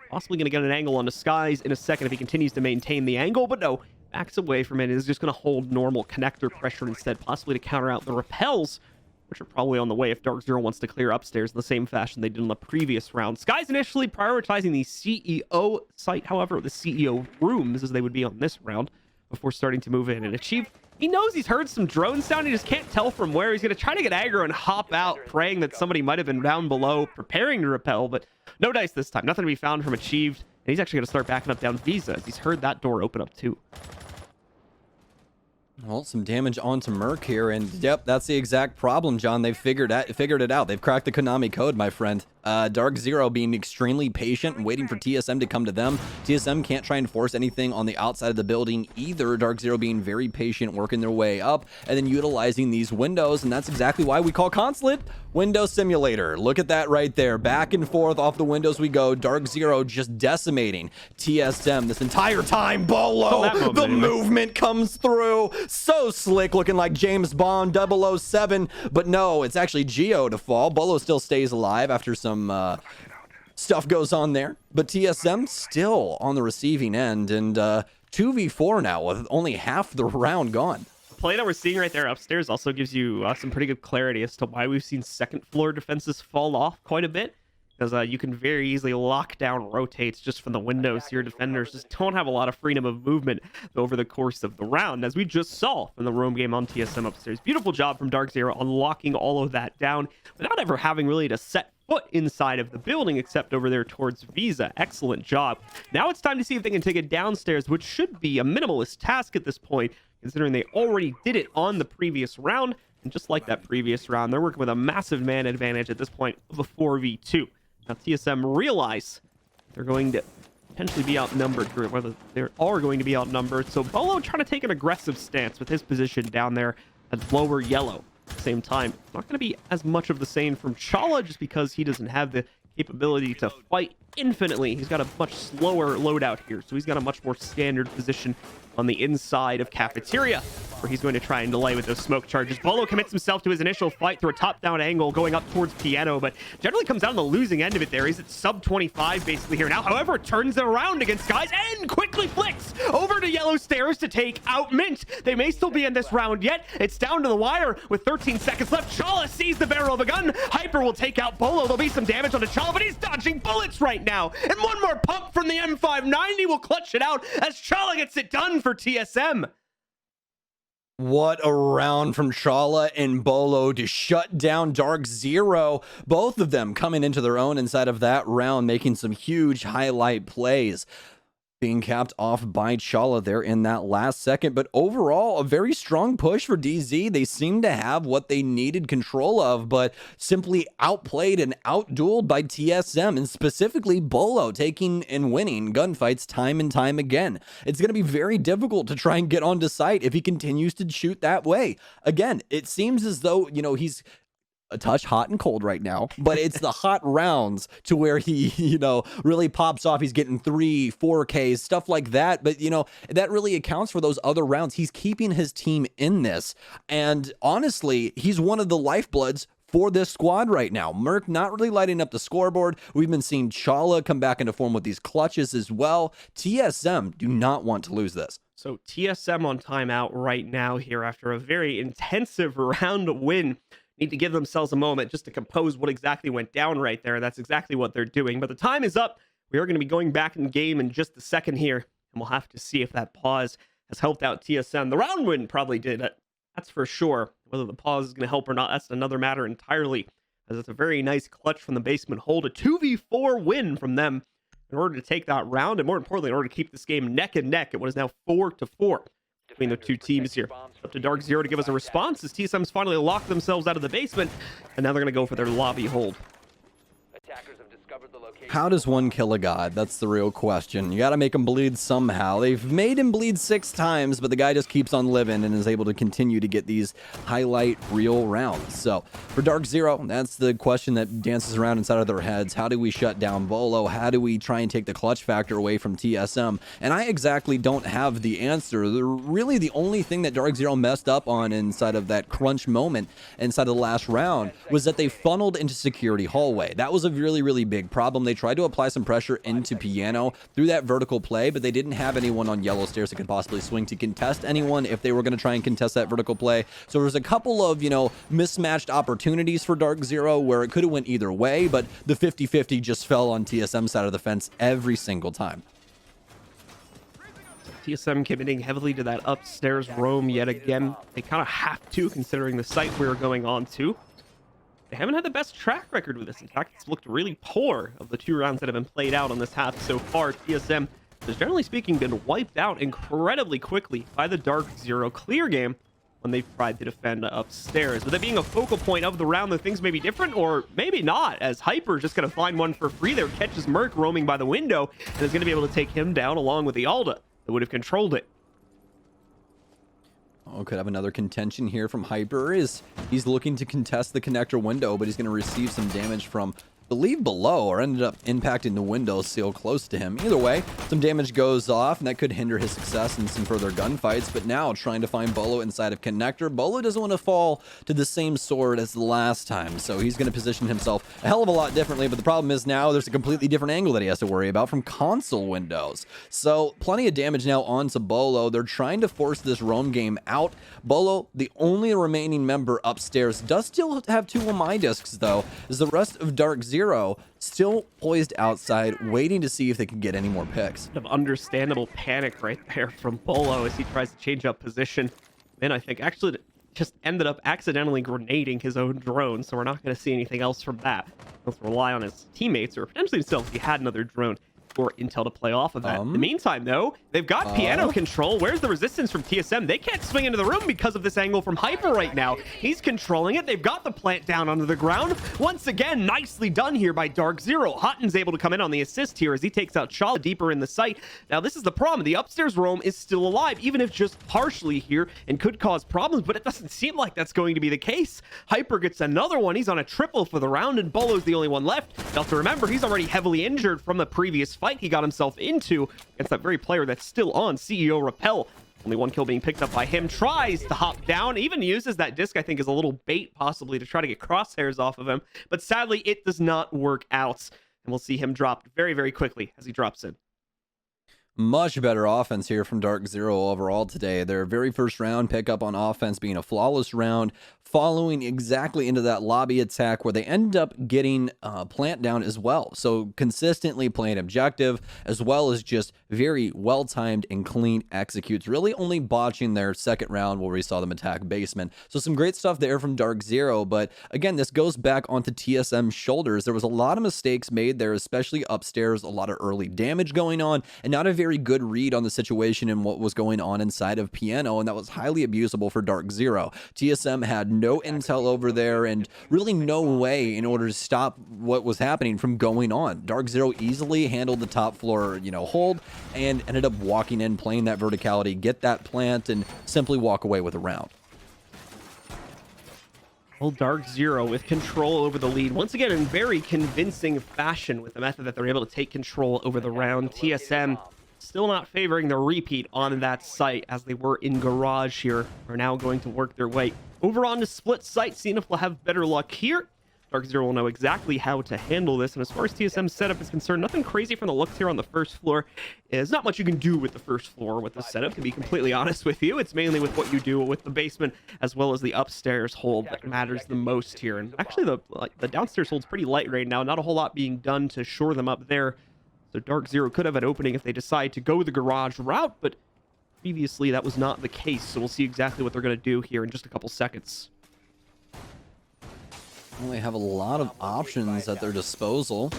Possibly gonna get an angle onto Skies in a second if he continues to maintain the angle, but no, backs away from it. Is just gonna hold normal connector pressure instead, possibly to counter out the repels, which are probably on the way if DarkZero wants to clear upstairs in the same fashion they did in the previous round. Skies initially prioritizing the CEO site, however, the CEO rooms as they would be on this round before starting to move in. And Achieve, he knows he's heard some drone sound, he just can't tell from where. He's going to try to get aggro and hop out, praying that somebody might have been down below preparing to repel, but no dice this time. Nothing to be found from Achieved, and he's actually going to start backing up down Visa as he's heard that door open up too. Well, some damage onto Merc here, and yep, that's the exact problem, John. They've figured it out. They've cracked the Konami code, my friend. DarkZero being extremely patient and waiting for TSM to come to them. TSM can't try and force anything on the outside of the building either. DarkZero being very patient, working their way up, and then utilizing these windows, and that's exactly why we call Consulate Window Simulator. Look at that right there. Back and forth off the windows we go. DarkZero just decimating TSM this entire time. Bolo, the movement comes through. So slick, looking like James Bond 007, but no, it's actually Geo to fall. Bolo still stays alive after some stuff goes on there, but TSM still on the receiving end, and 2v4 now with only half the round gone. The play that we're seeing right there upstairs also gives you some pretty good clarity as to why we've seen second floor defenses fall off quite a bit, because you can very easily lock down rotates just from the windows. Your defenders just don't have a lot of freedom of movement over the course of the round, as we just saw in the roam game on TSM upstairs. Beautiful job from DarkZero on locking all of that down without ever having really to set foot inside of the building except over there towards Visa. Excellent job. Now it's time to see if they can take it downstairs, which should be a minimalist task at this point, considering they already did it on the previous round. And just like that previous round, they're working with a massive man advantage at this point of a 4v2. Now TSM realize they're going to potentially be outnumbered, or whether they are going to be outnumbered. So Bolo trying to take an aggressive stance with his position down there at lower yellow. At the same time, it's not going to be as much of the same from Chala, just because he doesn't have the capability to fight infinitely. He's got a much slower loadout here, so he's got a much more standard position on the inside of Cafeteria, where he's going to try and delay with those smoke charges. Bolo commits himself to his initial fight through a top-down angle going up towards Piano, but generally comes out on the losing end of it there. He's at sub 25 basically here now. However, turns it around against Skies and quickly flicks over to Yellow Stairs to take out Mint. They may still be in this round yet. It's down to the wire with 13 seconds left. Chala sees the barrel of a gun. Hyper will take out Bolo. There'll be some damage on the Chala, but he's dodging bullets right now. And one more pump from the M590 will clutch it out as Chala gets it done for TSM. What a round from Chala and Bolo to shut down DarkZero. Both of them coming into their own inside of that round, making some huge highlight plays. Being capped off by Chala there in that last second, but overall a very strong push for DZ. They seem to have what they needed control of, but simply outplayed and outdueled by TSM, and specifically Bolo taking and winning gunfights time and time again. It's going to be very difficult to try and get onto site if he continues to shoot that way. Again, it seems as though, you know, he's a touch hot and cold right now, but it's the hot rounds to where he, you know, really pops off. He's getting 3, 4Ks, stuff like that. But, you know, that really accounts for those other rounds. He's keeping his team in this. And honestly, he's one of the lifebloods for this squad right now. Merc not really lighting up the scoreboard. We've been seeing Chala come back into form with these clutches as well. TSM do not want to lose this. So TSM on timeout right now here after a very intensive round win. Need to give themselves a moment just to compose what exactly went down right there. That's exactly what they're doing. But the time is up. We are going to be going back in game in just a second here, and we'll have to see if that pause has helped out TSM. The round win probably did it. That's for sure. Whether the pause is going to help or not, that's another matter entirely. as it's a very nice clutch from the basement hold. A 2v4 win from them in order to take that round, and more importantly, in order to keep this game neck and neck at what is now 4-4 between the two teams here. Up to DarkZero to give us a response as TSM's finally locked themselves out of the basement, and now they're going to go for their lobby hold. How does one kill a god? That's the real question. You gotta make him bleed somehow. They've made him bleed 6 times, but the guy just keeps on living and is able to continue to get these highlight reel rounds. So for DarkZero, that's the question that dances around inside of their heads. How do we shut down Bolo? How do we try and take the clutch factor away from TSM? And I exactly don't have the answer. Really, the only thing that DarkZero messed up on inside of that crunch moment inside of the last round was that they funneled into security hallway. That was a really, really big problem. They tried to apply some pressure into Piano through that vertical play, but they didn't have anyone on yellow stairs that could possibly swing to contest anyone if they were going to try and contest that vertical play. So there's a couple of, mismatched opportunities for DarkZero where it could have went either way, but the 50-50 just fell on TSM's side of the fence every single time. TSM committing heavily to that upstairs roam yet again. They kind of have to, considering the site we're going on to. They haven't had the best track record with this. In fact, it's looked really poor of the 2 rounds that have been played out on this half so far. TSM has, generally speaking, been wiped out incredibly quickly by the DarkZero clear game when they've tried to defend upstairs. With it being a focal point of the round, the things may be different, or maybe not, as Hyper is just going to find one for free there, catches Merc roaming by the window, and is going to be able to take him down along with the Alda that would have controlled it. Oh, could have another contention here from Hyper. He's looking to contest the connector window, but he's going to receive some damage from, I believe, Below, or ended up impacting the window seal close to him. Either way, some damage goes off, and that could hinder his success in some further gunfights. But now, trying to find Bolo inside of connector. Bolo doesn't want to fall to the same sword as the last time, so he's going to position himself a hell of a lot differently. But the problem is now there's a completely different angle that he has to worry about from console windows. So plenty of damage now onto Bolo. They're trying to force this roam game out. Bolo, the only remaining member upstairs, does still have 2 MI discs, though, as the rest of DarkZero still poised outside, waiting to see if they can get any more picks. Of understandable panic right there from Bolo as he tries to change up position. And I think actually just ended up accidentally grenading his own drone, so we're not going to see anything else from that. Let's rely on his teammates, or potentially himself if he had another drone or intel to play off of that. In the meantime, though, they've got piano control. Where's the resistance from TSM? They can't swing into the room because of this angle from Hyper right now. He's controlling it. They've got the plant down under the ground. Once again, nicely done here by DarkZero. Hutton's able to come in on the assist here as he takes out Shala deeper in the site. Now, this is the problem. The upstairs roam is still alive, even if just partially here, and could cause problems, but it doesn't seem like that's going to be the case. Hyper gets another one. He's on a triple for the round, and Bolo's the only one left. Now, to remember, he's already heavily injured from the previous fight he got himself into against that very player that's still on CEO Repel. Only 1 kill being picked up by him. Tries to hop down, even uses that disc, I think, as a little bait possibly to try to get crosshairs off of him. But sadly, it does not work out. And we'll see him drop very, very quickly as he drops in. Much better offense here from DarkZero overall today. Their very first round pickup on offense being a flawless round, following exactly into that lobby attack where they end up getting plant down as well. So consistently playing objective, as well as just very well-timed and clean executes, really only botching their second round where we saw them attack basement. So some great stuff there from DarkZero, but again, this goes back onto TSM's shoulders. There was a lot of mistakes made there, especially upstairs, a lot of early damage going on, and not a very good read on the situation and what was going on inside of Piano, and that was highly abusable for DarkZero. TSM had no intel over there and really no way in order to stop what was happening from going on. DarkZero easily handled the top floor, hold, and ended up walking in, playing that verticality, get that plant, and simply walk away with a round. Well, DarkZero with control over the lead, once again in very convincing fashion with the method that they're able to take control over the round. TSM still not favoring the repeat on that site as they were in Garage here, are now going to work their way over on the split site, seeing if we'll have better luck here. DarkZero will know exactly how to handle this, and as far as TSM's setup is concerned, nothing crazy from the looks here on the first floor. There's not much you can do with the first floor with the setup, to be completely honest with you. It's mainly with what you do with the basement as well as the upstairs hold that matters the most here. And actually the downstairs hold's pretty light right now, not a whole lot being done to shore them up there. So DarkZero could have an opening if they decide to go the garage route, but previously that was not the case. So we'll see exactly what they're going to do here in just a couple seconds. Well, they have a lot of options at their disposal.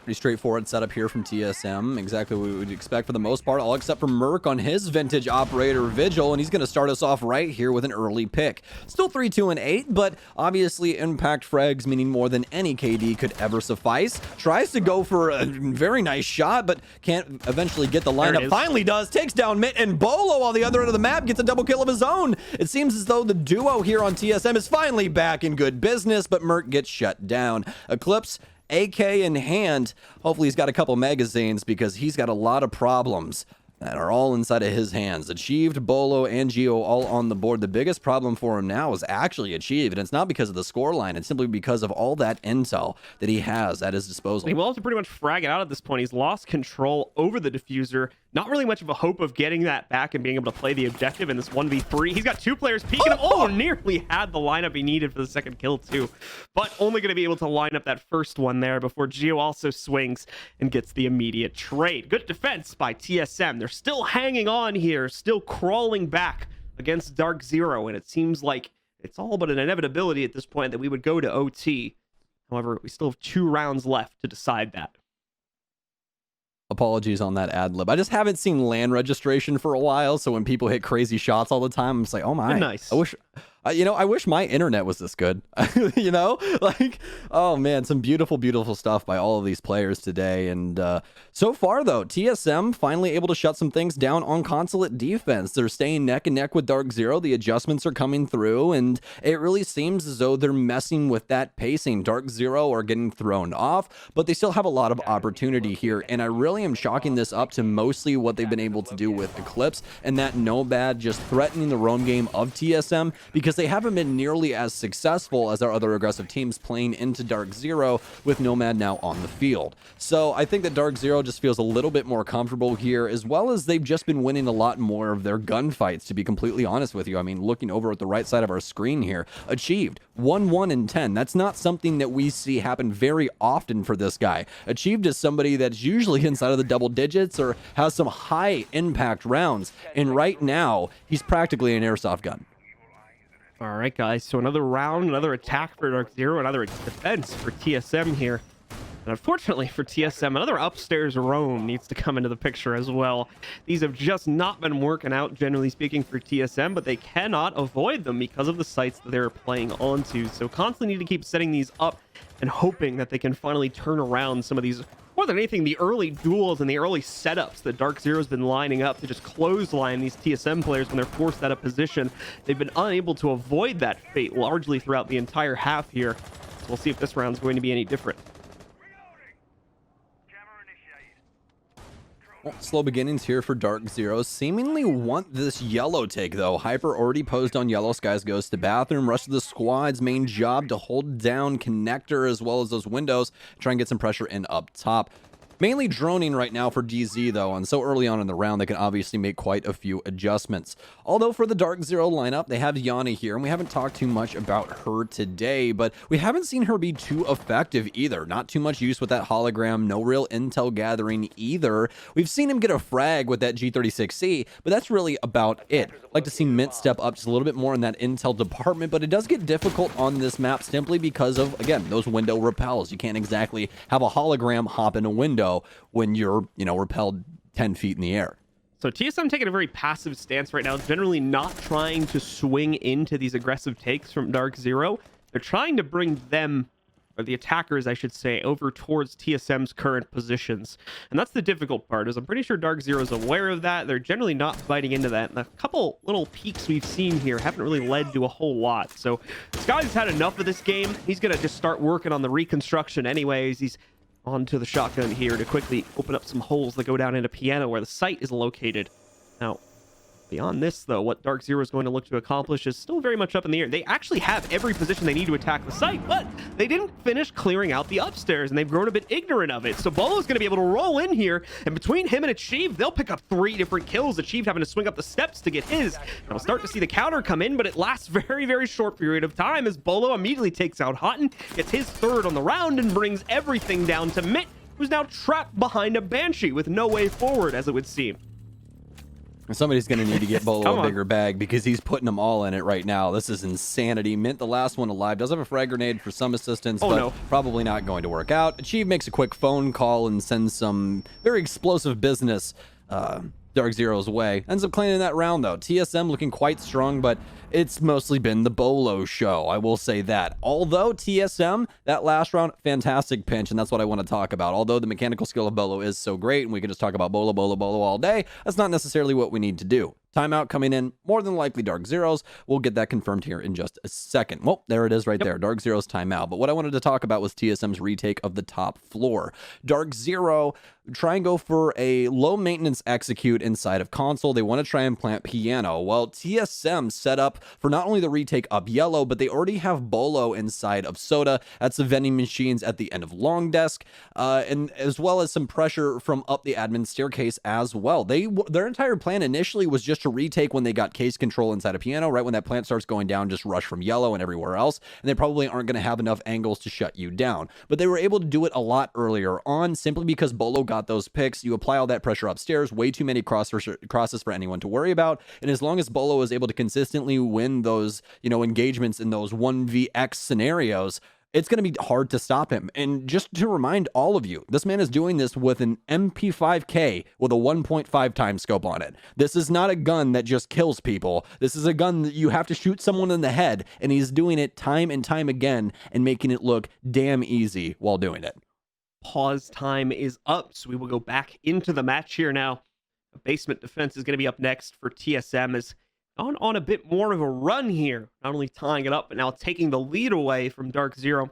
Pretty straightforward setup here from TSM. Exactly what we would expect for the most part, all except for Merc on his vintage operator Vigil, and he's going to start us off right here with an early pick. Still 3, 2, and 8, but obviously impact frags, meaning more than any KD could ever suffice. Tries to go for a very nice shot, but can't eventually get the lineup. Finally does, takes down Mitt, and Bolo on the other end of the map gets a double kill of his own. It seems as though the duo here on TSM is finally back in good business, but Merc gets shut down. Eclipse, AK in hand. Hopefully he's got a couple magazines because he's got a lot of problems that are all inside of his hands. Achieved, Bolo, and Geo all on the board. The biggest problem for him now is actually Achieved, and it's not because of the scoreline. It's simply because of all that intel that he has at his disposal. He will have to pretty much frag it out at this point. He's lost control over the diffuser. Not really much of a hope of getting that back and being able to play the objective in this 1v3. He's got 2 players peeking him. Oh, nearly had the lineup he needed for the second kill too. But only going to be able to line up that first one there before Geo also swings and gets the immediate trade. Good defense by TSM. They're still hanging on here, still crawling back against DarkZero, and it seems like it's all but an inevitability at this point that we would go to OT. However, we still have 2 rounds left to decide that. Apologies on that ad lib. I just haven't seen LAN registration for a while, so when people hit crazy shots all the time, I'm just like, oh my. Nice. I wish, I wish my internet was this good. Like, oh man, some beautiful, beautiful stuff by all of these players today. And so far, though, TSM finally able to shut some things down on Consulate defense. They're staying neck and neck with DarkZero. The adjustments are coming through, and it really seems as though they're messing with that pacing. DarkZero are getting thrown off, but they still have a lot of opportunity here. And I really am chalking this up to mostly what they've been able to do with Eclipse and that Nomad just threatening the roam game of TSM, because they haven't been nearly as successful as our other aggressive teams playing into DarkZero with Nomad now on the field. So I think that DarkZero just feels a little bit more comfortable here, as well as they've just been winning a lot more of their gunfights, to be completely honest with you. I mean, looking over at the right side of our screen here, Achieved 1-1 and 10. That's not something that we see happen very often for this guy. Achieved is somebody that's usually inside of the double digits or has some high impact rounds, and right now he's practically an airsoft gun. All right, guys, so another round, another attack for DarkZero, another defense for TSM here. And unfortunately for TSM, another upstairs roam needs to come into the picture as well. These have just not been working out, generally speaking, for TSM, but they cannot avoid them because of the sites that they're playing onto. So constantly need to keep setting these up and hoping that they can finally turn around some of these, more than anything, the early duels and the early setups that DarkZero's been lining up to just clothesline these TSM players when they're forced out of position. They've been unable to avoid that fate largely throughout the entire half here. So we'll see if this round's going to be any different. Well, slow beginnings here for DarkZero. Seemingly want this yellow take, though. Hyper already posed on yellow. Skies goes to bathroom. Rest of the squad's main job to hold down connector as well as those windows. Try and get some pressure in up top. Mainly droning right now for DZ, though, and so early on in the round, they can obviously make quite a few adjustments. Although for the DarkZero lineup, they have Yana here, and we haven't talked too much about her today, but we haven't seen her be too effective either. Not too much use with that hologram, no real intel gathering either. We've seen him get a frag with that G36C, but that's really about it. I'd like to see Mint step up just a little bit more in that intel department, but it does get difficult on this map simply because of, again, those window repels. You can't exactly have a hologram hop in a window when you're, repelled 10 feet in the air. So TSM taking a very passive stance right now, generally not trying to swing into these aggressive takes from DarkZero. They're trying to bring them, or the attackers, I should say, over towards TSM's current positions. And that's the difficult part, is I'm pretty sure DarkZero is aware of that. They're generally not biting into that. And a couple little peaks we've seen here haven't really led to a whole lot. So Sky's had enough of this game. He's going to just start working on the reconstruction anyways. He's onto the shotgun here to quickly open up some holes that go down into piano where the site is located. Now, beyond this, though, what DarkZero is going to look to accomplish is still very much up in the air. They actually have every position they need to attack the site, but they didn't finish clearing out the upstairs, and they've grown a bit ignorant of it. So Bolo's going to be able to roll in here, and between him and Achieved, they'll pick up 3 different kills. Achieved having to swing up the steps to get his. And we'll start to see the counter come in, but it lasts very, very short period of time as Bolo immediately takes out Houghton, gets his 3rd on the round, and brings everything down to Mitt, who's now trapped behind a Banshee with no way forward, as it would seem. Somebody's going to need to get Bolo Come a on. bigger bag because he's putting them all in it right now. This is insanity. Mint, the last one alive, does have a frag grenade for some assistance, but no. probably not going to work out. Achieve makes a quick phone call and sends some very explosive business DarkZero's way. Ends up claiming that round, though. TSM looking quite strong, but it's mostly been the Bolo show, I will say that. Although TSM, that last round, fantastic pinch, and that's what I want to talk about. Although the mechanical skill of Bolo is so great, and we can just talk about Bolo, Bolo, Bolo all day, that's not necessarily what we need to do. Timeout coming in, more than likely DarkZero's. We'll get that confirmed here in just a second. Well, there it is right there, DarkZero's timeout. But what I wanted to talk about was TSM's retake of the top floor. DarkZero try and go for a low maintenance execute inside of console. They want to try and plant piano. Well, TSM set up for not only the retake up yellow, but they already have Bolo inside of soda. That's the vending machines at the end of long desk, and as well as some pressure from up the admin staircase as well. Their entire plan initially was just to retake when they got case control inside of piano. Right when that plant starts going down, just rush from yellow and everywhere else, and they probably aren't going to have enough angles to shut you down. But they were able to do it a lot earlier on simply because Bolo got those picks. You apply all that pressure upstairs, way too many crosses for anyone to worry about, and as long as Bolo is able to consistently win those, engagements in those 1vx scenarios, it's going to be hard to stop him. And just to remind all of you, this man is doing this with an MP5K with a 1.5 times scope on it. This is not a gun that just kills people. This is a gun that you have to shoot someone in the head, and he's doing it time and time again and making it look damn easy while doing it. Pause time is up, so we will go back into the match here now. The basement defense is going to be up next for TSM as on a bit more of a run here, not only tying it up, but now taking the lead away from DarkZero.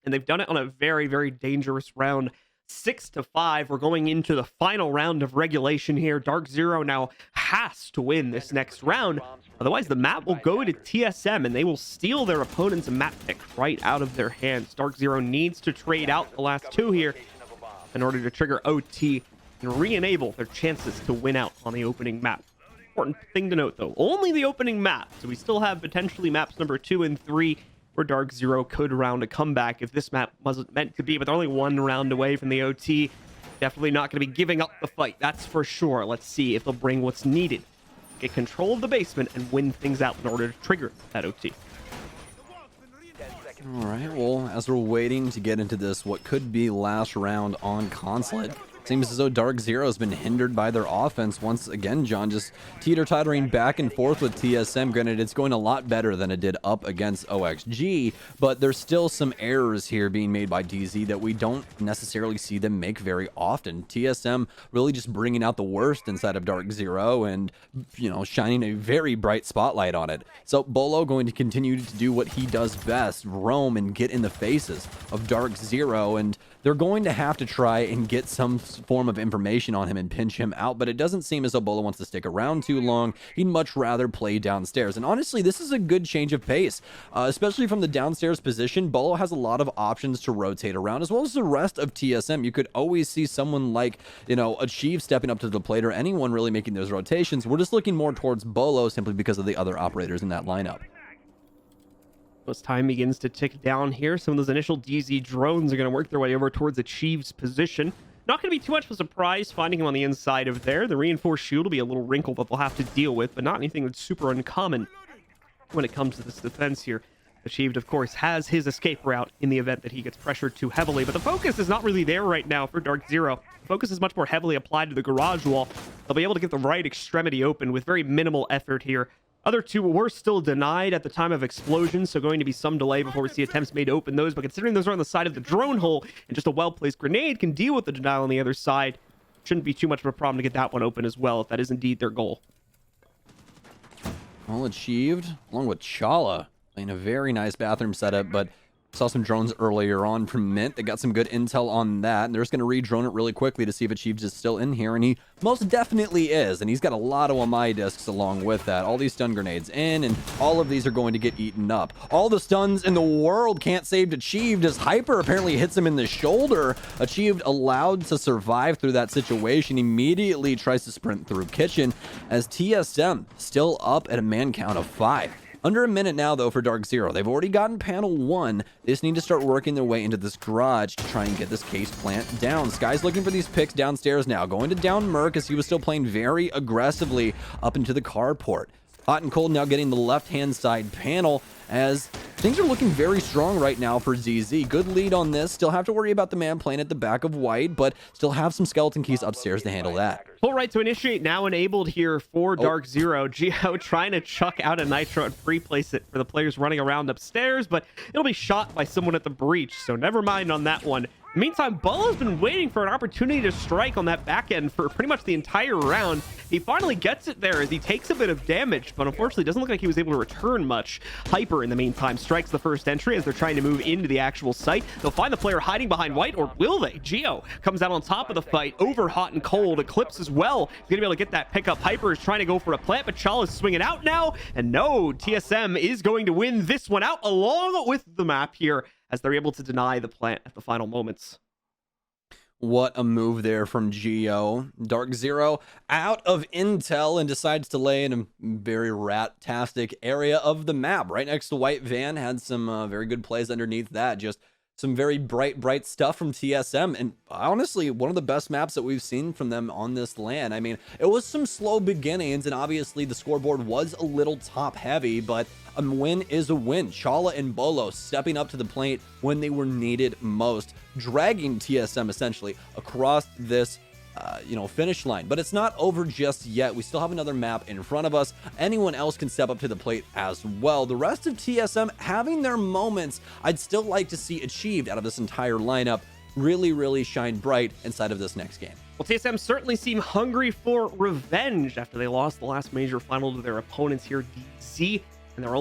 And they've done it on a very, very dangerous round. 6-5. We're going into the final round of regulation here. DarkZero now has to win this next round. Otherwise, the map will go to TSM, and they will steal their opponent's map pick right out of their hands. DarkZero needs to trade out the last two here in order to trigger OT and re-enable their chances to win out on the opening map. Important thing to note, though, only the opening map. So we still have potentially maps number 2 and 3 where DarkZero could round a comeback if this map wasn't meant to be, but they're only one round away from the OT. Definitely not going to be giving up the fight, that's for sure. Let's see if they'll bring what's needed. Get control of the basement and win things out in order to trigger that OT. All right, well, as we're waiting to get into this, what could be last round on Consulate, seems as though DarkZero has been hindered by their offense once again. John just teeter-tottering back and forth with TSM. Granted, it's going a lot better than it did up against OXG, but there's still some errors here being made by DZ that we don't necessarily see them make very often. TSM really just bringing out the worst inside of DarkZero and, shining a very bright spotlight on it. So Bolo going to continue to do what he does best, roam and get in the faces of DarkZero, and they're going to have to try and get some form of information on him and pinch him out, but it doesn't seem as though Bolo wants to stick around too long. He'd much rather play downstairs, and honestly, this is a good change of pace, especially from the downstairs position. Bolo has a lot of options to rotate around, as well as the rest of TSM. You could always see someone like, Achieve stepping up to the plate, or anyone really making those rotations. We're just looking more towards Bolo simply because of the other operators in that lineup. As time begins to tick down here, some of those initial DZ drones are going to work their way over towards Achieve's position. Not going to be too much of a surprise finding him on the inside of there. The reinforced shield will be a little wrinkle that they'll have to deal with, but not anything that's super uncommon when it comes to this defense here. Achieved, of course, has his escape route in the event that he gets pressured too heavily, but the focus is not really there right now for DarkZero. The focus is much more heavily applied to the garage wall. They'll be able to get the right extremity open with very minimal effort here. Other two were still denied at the time of explosion, so going to be some delay before we see attempts made to open those. But considering those are on the side of the drone hole, and just a well-placed grenade can deal with the denial on the other side, shouldn't be too much of a problem to get that one open as well, if that is indeed their goal. Well achieved, along with Chala, playing a very nice bathroom setup, but saw some drones earlier on from Mint. They got some good intel on that, and they're just going to re-drone it really quickly to see if Achieved is still in here, and he most definitely is, and he's got a lot of Wamai discs along with that. All these stun grenades in, and all of these are going to get eaten up. All the stuns in the world can't save Achieved as Hyper apparently hits him in the shoulder. Achieved allowed to survive through that situation, immediately tries to sprint through kitchen as TSM still up at a man count of 5. Under a minute now, though, for DarkZero. They've already gotten panel 1. They just need to start working their way into this garage to try and get this case plant down. Sky's looking for these picks downstairs now, going to down Merc as he was still playing very aggressively up into the carport. Hot and Cold now getting the left-hand side panel as things are looking very strong right now for ZZ. Good lead on this. Still have to worry about the man playing at the back of white, but still have some skeleton keys upstairs to handle that. Full right to initiate now enabled here for DarkZero. Geo trying to chuck out a Nitro and pre-place it for the players running around upstairs, but it'll be shot by someone at the breach, so never mind on that one. Meantime, Bolo's been waiting for an opportunity to strike on that back end for pretty much the entire round. He finally gets it there as he takes a bit of damage, but unfortunately doesn't look like he was able to return much. Hyper, in the meantime, strikes the first entry as they're trying to move into the actual site. They'll find the player hiding behind white, or will they? Geo comes out on top of the fight, over Hot and Cold. Eclipse as well. He's going to be able to get that pickup. Hyper is trying to go for a plant, but Chal is swinging out now. And no, TSM is going to win this one out along with the map here as they're able to deny the plant at the final moments. What a move there from Geo. DarkZero out of intel and decides to lay in a very rat-tastic area of the map. Right next to White Van, had some very good plays underneath that. Just some very bright stuff from TSM. And honestly, one of the best maps that we've seen from them on this LAN. I mean, it was some slow beginnings, and obviously the scoreboard was a little top-heavy, but a win is a win. Chala and Bolo stepping up to the plate when they were needed most, dragging TSM essentially across this finish line. But it's not over just yet. We still have another map in front of us. Anyone else can step up to the plate as well. The rest of TSM having their moments I'd still like to see achieved out of this entire lineup. Really shine bright inside of this next game. Well, TSM certainly seem hungry for revenge after they lost the last major final to their opponents here, DC. And they're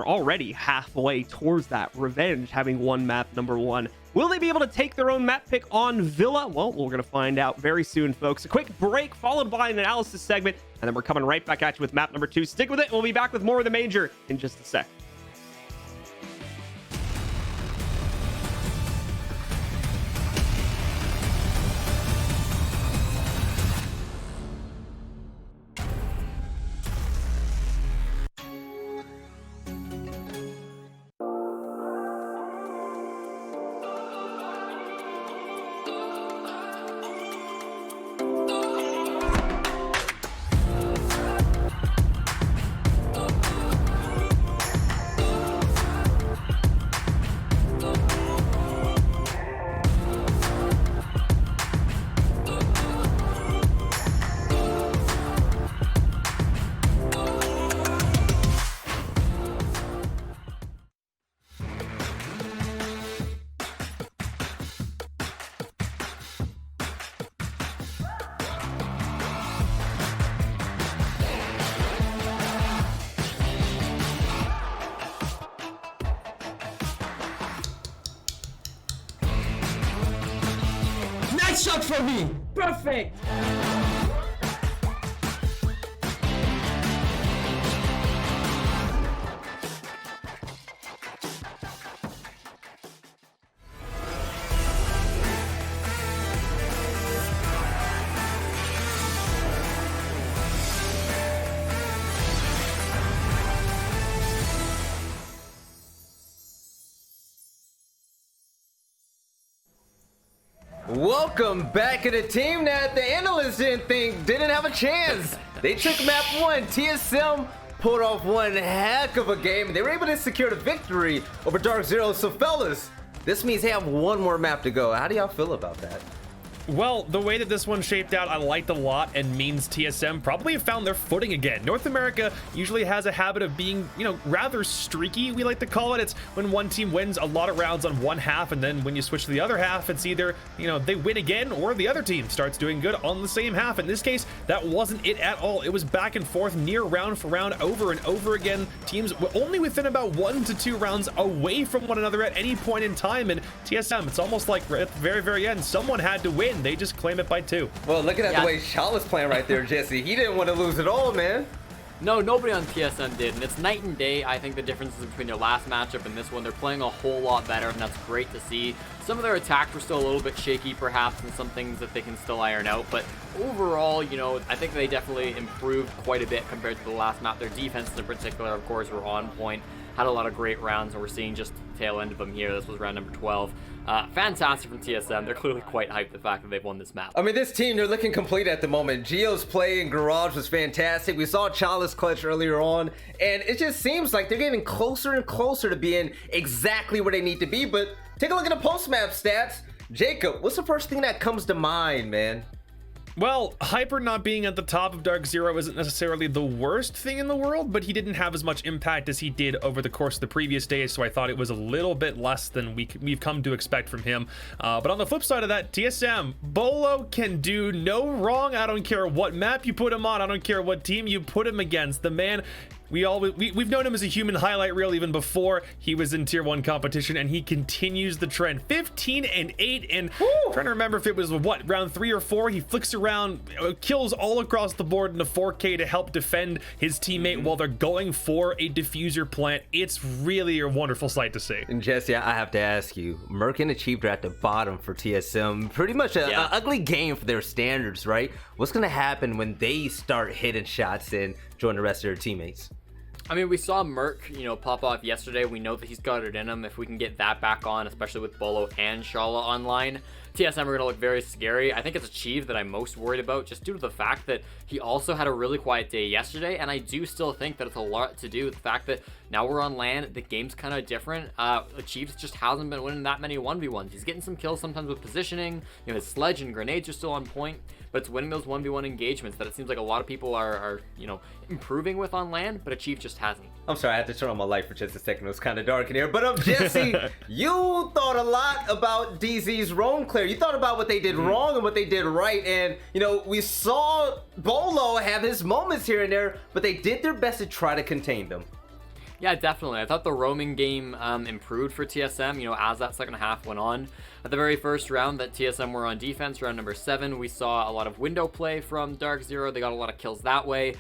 already halfway towards that revenge, having won map number 1. Will they be able to take their own map pick on Villa? Well, we're going to find out very soon, folks. A quick break followed by an analysis segment, and then we're coming right back at you with map number 2. Stick with it. We'll be back with more of the major in just a sec. Nice shot for me! Perfect! Welcome back to the team that the analysts didn't have a chance. They took map 1. TSM pulled off one heck of a game. They were able to secure the victory over DarkZero. So fellas, this means they have one more map to go. How do y'all feel about that? Well, the way that this one shaped out, I liked a lot, and means TSM probably have found their footing again. North America usually has a habit of being, rather streaky, we like to call it. It's when one team wins a lot of rounds on one half, and then when you switch to the other half, it's either, they win again, or the other team starts doing good on the same half. In this case, that wasn't it at all. It was back and forth, near round for round, over and over again. Teams were only within about 1 to 2 rounds away from one another at any point in time, and TSM, it's almost like at the very, very end, someone had to win. They just claim it by 2. Well, looking at the way Shaw was playing right there, Jesse, he didn't want to lose at all, man. No, nobody on TSM did, and it's night and day. I think the differences between their last matchup and this one, they're playing a whole lot better, and that's great to see. Some of their attacks were still a little bit shaky, perhaps, and some things that they can still iron out. But overall, you know, I think they definitely improved quite a bit compared to the last map. Their defenses in particular, of course, were on point. Had a lot of great rounds, and we're seeing just the tail end of them here. This was round number 12. Fantastic from TSM. They're clearly quite hyped the fact that they've won this map. I mean, this team, they're looking complete at the moment. Gio's play in Garage was fantastic. We saw Chalice clutch earlier on, and it just seems like they're getting closer and closer to being exactly where they need to be. But take a look at the post-map stats. Jacob, what's the first thing that comes to mind, man? Well, Hyper not being at the top of DarkZero isn't necessarily the worst thing in the world, but he didn't have as much impact as he did over the course of the previous days, so I thought it was a little bit less than we've come to expect from him. But on the flip side of that, TSM, Bolo can do no wrong. I don't care what map you put him on. I don't care what team you put him against. The man... We've known him as a human highlight reel even before he was in tier 1 competition, and he continues the trend. 15 and 8, and I'm trying to remember if it was what, round 3 or 4, he flicks around, kills all across the board in a 4K to help defend his teammate while they're going for a diffuser plant. It's really a wonderful sight to see. And Jesse, I have to ask you, Merc and Achieved are at the bottom for TSM. Pretty much an ugly game for their standards, right? What's gonna happen when they start hitting shots and join the rest of their teammates? I mean, we saw Merc, you know, pop off yesterday. We know that he's got it in him. If we can get that back on, especially with Bolo and Shala online, TSM are going to look very scary. I think it's Achieved that I'm most worried about, just due to the fact that he also had a really quiet day yesterday, and I do still think that it's a lot to do with the fact that now we're on LAN, the game's kind of different. Achieved just hasn't been winning that many 1v1s. He's getting some kills sometimes with positioning, you know, his sledge and grenades are still on point, but it's winning those 1v1 engagements that it seems like a lot of people are you know, improving with on LAN, but Achieved just hasn't. I'm sorry, I had to turn on my light for just a second. It was kind of dark in here. But Jesse, you thought a lot about DZ's roam clear. You thought about what they did wrong and what they did right. And, you know, we saw Bolo have his moments here and there, but they did their best to try to contain them. Yeah, definitely. I thought the roaming game improved for TSM, you know, as that second half went on. At the very first round that TSM were on defense, round number 7, we saw a lot of window play from DarkZero. They got a lot of kills that way.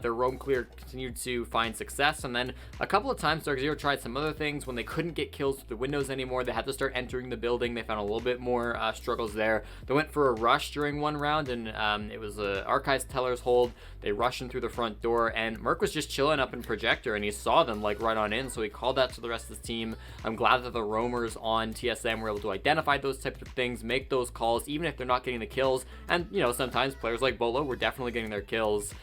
Their roam clear continued to find success, and then a couple of times DarkZero tried some other things. When they couldn't get kills through the windows anymore, they had to start entering the building. They found a little bit more struggles there. They went for a rush during one round, and it was a Archives Teller's hold. They rushed in through the front door, and Merc was just chilling up in Projector, and he saw them like right on in, so he called that to the rest of his team. I'm glad that the roamers on TSM were able to identify those types of things, make those calls, even if they're not getting the kills. And, you know, sometimes players like Bolo were definitely getting their kills.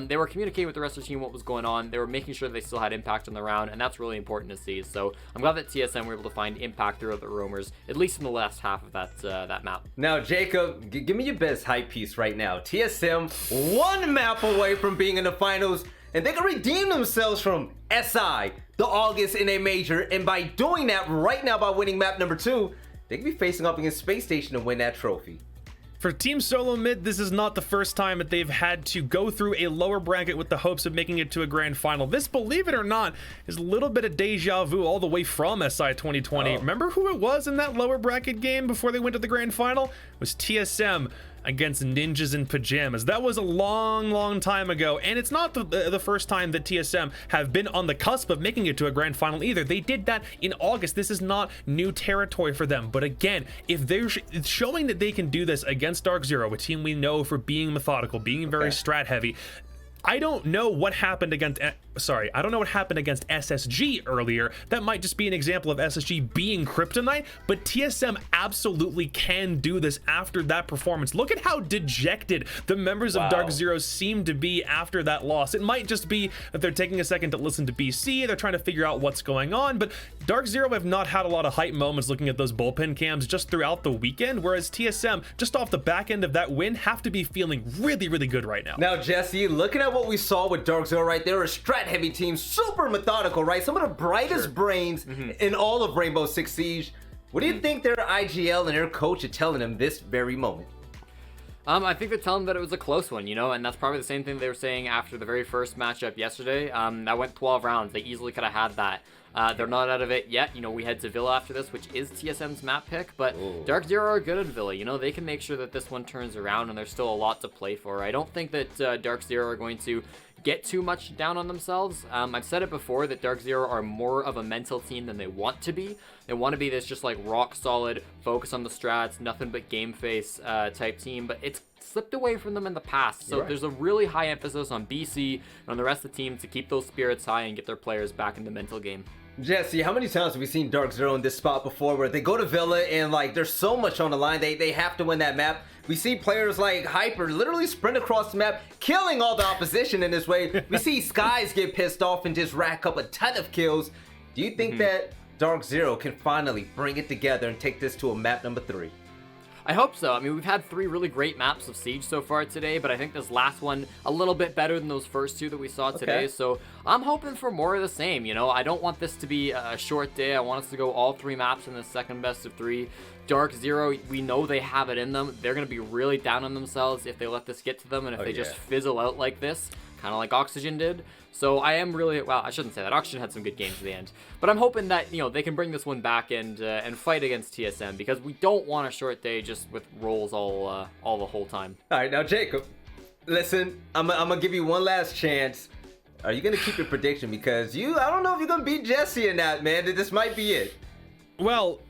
They were communicating with the rest of the team what was going on. They were making sure they still had impact on the round, and that's really important to see. So I'm glad that TSM were able to find impact throughout the roamers, at least in the last half of that map. Now, Jacob, give me your best hype piece right now. TSM one map away from being in the finals, and they can redeem themselves from SI, the August in a major, and by doing that right now, by winning map number 2, they could be facing up against Space Station to win that trophy. For Team Solo Mid, this is not the first time that they've had to go through a lower bracket with the hopes of making it to a grand final. This, believe it or not, is a little bit of deja vu all the way from SI 2020. Remember who it was in that lower bracket game before they went to the grand final? It was TSM against Ninjas in Pajamas. That was a long time ago, and it's not the first time that TSM have been on the cusp of making it to a grand final either. They did that in August. This is not new territory for them, but again, if they're showing that they can do this against DarkZero, a team we know for being methodical, being very strat heavy, I don't know what happened against SSG earlier. That might just be an example of SSG being kryptonite, but TSM absolutely can do this after that performance. Look at how dejected the members of DarkZero seem to be after that loss. It might just be that they're taking a second to listen to BC, they're trying to figure out what's going on, but DarkZero have not had a lot of hype moments looking at those bullpen cams just throughout the weekend, whereas TSM, just off the back end of that win, have to be feeling really good right now. Now, Jesse, looking at what we saw with DarkZero, right? They were a strat heavy team, super methodical, right? Some of the brightest brains in all of Rainbow Six Siege. What do you think their IGL and their coach are telling them this very moment? I think they're telling them that it was a close one, you know, and that's probably the same thing they were saying after the very first matchup yesterday. That went 12 rounds. They easily could have had that. They're not out of it yet. You know, we head to Villa after this, which is TSM's map pick, but DarkZero are good at Villa. You know, they can make sure that this one turns around, and there's still a lot to play for. I don't think that DarkZero are going to get too much down on themselves. I've said it before that DarkZero are more of a mental team than they want to be. They want to be this just like rock solid, focus on the strats, nothing but game face type team, but it's slipped away from them in the past. So there's a really high emphasis on BC and on the rest of the team to keep those spirits high and get their players back in the mental game. Jesse, how many times have we seen DarkZero in this spot before where they go to Villa and like there's so much on the line, they have to win that map. We see players like Hyper literally sprint across the map, killing all the opposition in this way. We see Skies get pissed off and just rack up a ton of kills. Do you think that DarkZero can finally bring it together and take this to a map number 3? I hope so. I mean, we've had 3 really great maps of Siege so far today, but I think this last one a little bit better than those first 2 that we saw today. So I'm hoping for more of the same. You know, I don't want this to be a short day. I want us to go all 3 maps in the second best of 3. DarkZero, we know they have it in them. They're going to be really down on themselves if they let this get to them and if they just fizzle out like this, kind of like Oxygen did. So I am really, well, I shouldn't say that. Oxygen had some good games at the end. But I'm hoping that, you know, they can bring this one back and fight against TSM, because we don't want a short day just with rolls all the whole time. All right, now Jacob, listen, I'm gonna give you one last chance. Are you gonna keep your prediction? Because I don't know if you're gonna beat Jesse in that, man. This might be it. Well,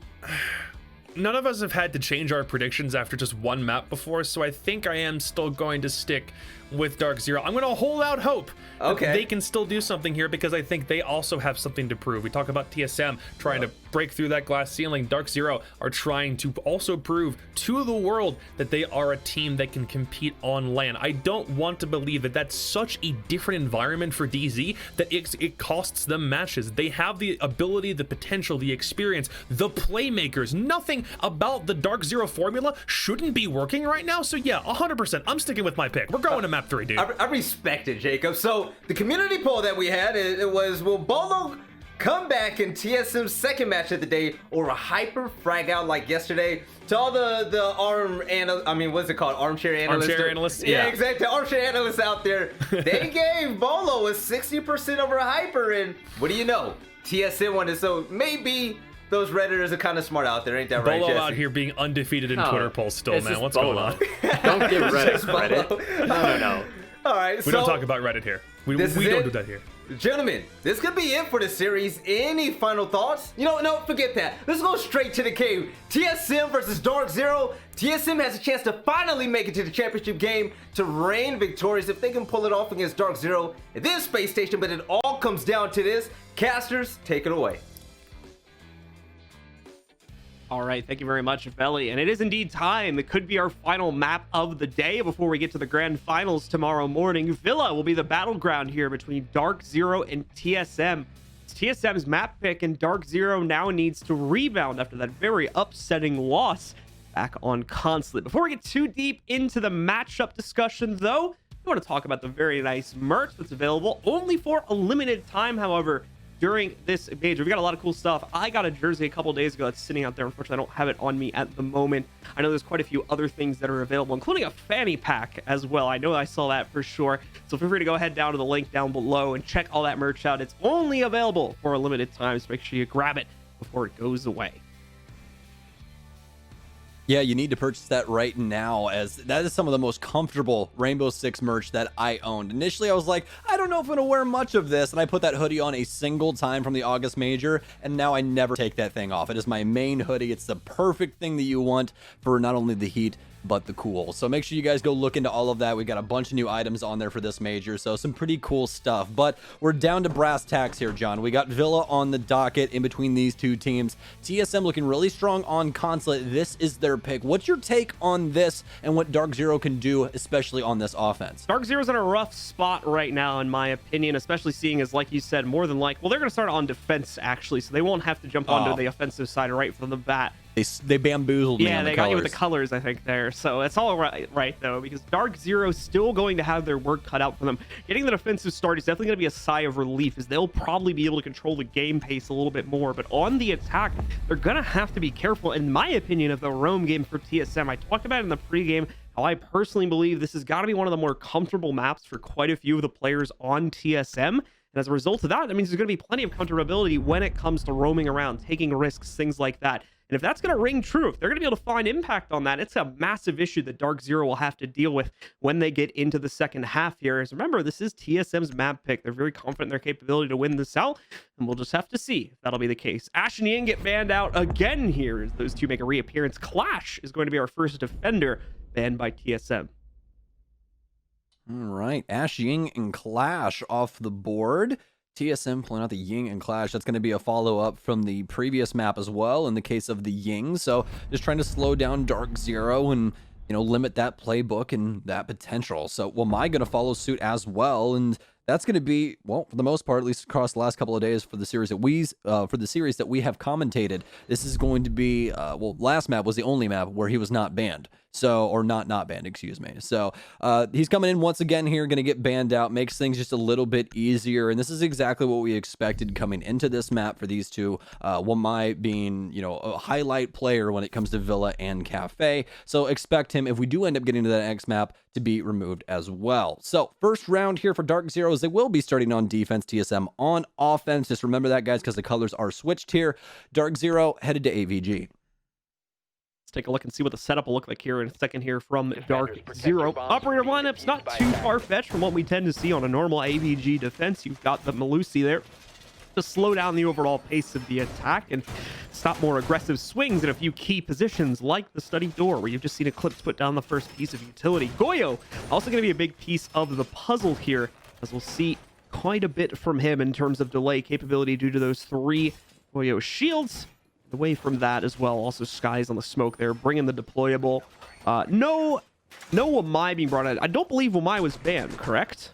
none of us have had to change our predictions after just one map before, so I think I am still going to stick with DarkZero. I'm going to hold out hope that they can still do something here, because I think they also have something to prove. We talk about TSM trying to break through that glass ceiling. DarkZero are trying to also prove to the world that they are a team that can compete on LAN. I don't want to believe that that's such a different environment for DZ that it costs them matches. They have the ability, the potential, the experience, the playmakers. Nothing about the DarkZero formula shouldn't be working right now. So yeah, 100%. I'm sticking with my pick. We're going to map 3, dude. I respect it, Jacob. So the community poll that we had, it was, will Bolo come back in TSM's second match of the day, or a Hyper frag out like yesterday? To all the armchair analysts. Armchair analysts, yeah, exactly. Armchair analysts out there. They gave Bolo a 60% over a Hyper, and what do you know? TSM won it. So maybe those Redditors are kind of smart out there, ain't that right, Bolo Jesse? out here being undefeated in Twitter polls still, man. What's Bolo. going on? Don't give Reddit credit. No. All right, We don't talk about Reddit here. We don't do that here. Gentlemen, this could be it for the series. Any final thoughts? You know, no, forget that. Let's go straight to the cave. TSM versus DarkZero. TSM has a chance to finally make it to the championship game to reign victorious if they can pull it off against DarkZero in this space station, but it all comes down to this. Casters, take it away. All right, thank you very much, Veli. And it is indeed time. It could be our final map of the day before we get to the grand finals tomorrow morning. Villa will be the battleground here between DarkZero and TSM. It's TSM's map pick, and DarkZero now needs to rebound after that very upsetting loss back on Consulate. Before we get too deep into the matchup discussion, though, we want to talk about the very nice merch that's available only for a limited time, however, during this major. We got a lot of cool stuff. I got a jersey a couple days ago that's sitting out there. Unfortunately, I don't have it on me at the moment. I know there's quite a few other things that are available, including a fanny pack as well. I know I saw that for sure. So feel free to go ahead down to the link down below and check all that merch out. It's only available for a limited time, so make sure you grab it before it goes away. Yeah, you need to purchase that right now, as that is some of the most comfortable Rainbow Six merch that I owned. Initially, I was like, I don't know if I'm going to wear much of this, and I put that hoodie on a single time from the August Major, and now I never take that thing off. It is my main hoodie. It's the perfect thing that you want for not only the heat, but the cool. So make sure you guys go look into all of that. We got a bunch of new items on there for this major, so some pretty cool stuff. But we're down to brass tacks here, John. We got Villa on the docket in between these two teams. TSM looking really strong on Consulate. This is their pick. What's your take on this and what DarkZero can do, especially on this offense? DarkZero's in a rough spot right now, in my opinion, especially seeing as, like you said, more than like, well, they're going to start on defense, actually, so they won't have to jump onto the offensive side right from the bat. They bamboozled me on the colors. Yeah, they got you with the colors, I think, there. So it's all right, though, because DarkZero's still going to have their work cut out for them. Getting the defensive start is definitely going to be a sigh of relief, as they'll probably be able to control the game pace a little bit more. But on the attack, they're going to have to be careful, in my opinion, of the roam game for TSM. I talked about it in the pregame, how I personally believe this has got to be one of the more comfortable maps for quite a few of the players on TSM. And as a result of that, that means there's going to be plenty of comfortability when it comes to roaming around, taking risks, things like that. And if that's going to ring true, if they're going to be able to find impact on that, it's a massive issue that DarkZero will have to deal with when they get into the second half here. As remember, this is TSM's map pick. They're very confident in their capability to win this out, and we'll just have to see if that'll be the case. Ash and Ying get banned out again here as those two make a reappearance. Clash is going to be our first defender banned by TSM. All right, Ash, Ying, and Clash off the board. TSM pulling out the Ying and Clash. That's going to be a follow-up from the previous map as well in the case of the Ying. So just trying to slow down DarkZero and, you know, limit that playbook and that potential. So Wamai going to follow suit as well, and that's going to be, well, for the most part, at least across the last couple of days for the series that we have commentated, this is going to be, well, last map was the only map where he was not banned. So, or not banned, excuse me. So, he's coming in once again here, going to get banned out, makes things just a little bit easier. And this is exactly what we expected coming into this map for these two. Wamai being, you know, a highlight player when it comes to Villa and Cafe. So expect him, if we do end up getting to that next map, to be removed as well. So first round here for DarkZero, they will be starting on defense, TSM on offense. Just remember that, guys, because the colors are switched here. DarkZero headed to AVG. Take a look and see what the setup will look like here in a second here from DarkZero. Operator lineup's not too far-fetched from what we tend to see on a normal AVG defense. You've got the Malusi there to slow down the overall pace of the attack and stop more aggressive swings in a few key positions like the study door, where you've just seen Eclipse put down the first piece of utility. Goyo also going to be a big piece of the puzzle here, as we'll see quite a bit from him in terms of delay capability due to those 3 Goyo shields. Away from that as well, also Skies on the smoke there, bringing the deployable. No Wamai being brought in. I don't believe Wamai was banned, correct?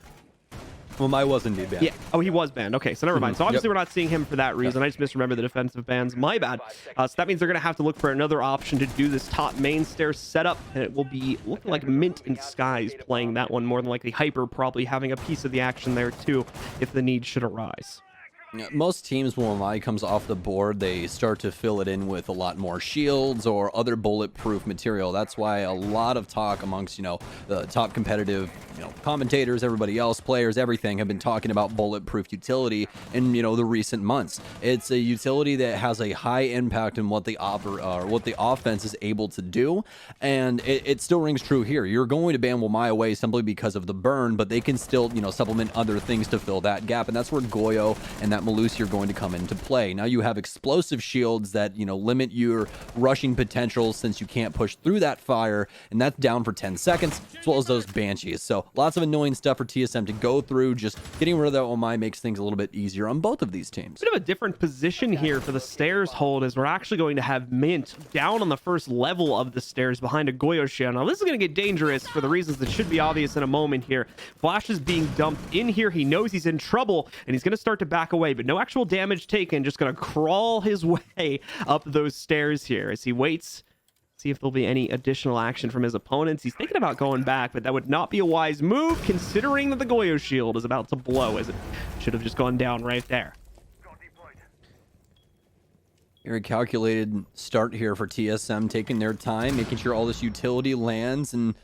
Wamai was indeed banned. Yeah. Oh, he was banned. Okay, so never mind. So obviously we're not seeing him for that reason. I just misremembered the defensive bans. My bad. So that means they're going to have to look for another option to do this top main stairs setup, and it will be looking like Mint and Skies playing that one more than likely. Hyper probably having a piece of the action there too, if the need should arise. Most teams, when Wamai comes off the board, they start to fill it in with a lot more shields or other bulletproof material. That's why a lot of talk amongst, you know, the top competitive, you know, commentators, everybody else, players, everything have been talking about bulletproof utility in, you know, the recent months. It's a utility that has a high impact in what the offense is able to do, and it still rings true here. You're going to ban Wamai away simply because of the burn, but they can still, you know, supplement other things to fill that gap, and that's where Goyo and that Malusi are going to come into play. Now you have explosive shields that, you know, limit your rushing potential since you can't push through that fire, and that's down for 10 seconds, as well as those Banshees. So lots of annoying stuff for TSM to go through. Just getting rid of that Wamai makes things a little bit easier on both of these teams. Bit of a different position here for the stairs hold, as we're actually going to have Mint down on the first level of the stairs behind a Goyo shield. Now this is going to get dangerous for the reasons that should be obvious in a moment here. Flash is being dumped in here. He knows he's in trouble, and he's going to start to back away, but no actual damage taken. Just going to crawl his way up those stairs here as he waits. See if there'll be any additional action from his opponents. He's thinking about going back, but that would not be a wise move considering that the Goyo shield is about to blow, as it should have just gone down right there. Very calculated start here for TSM, taking their time, making sure all this utility lands and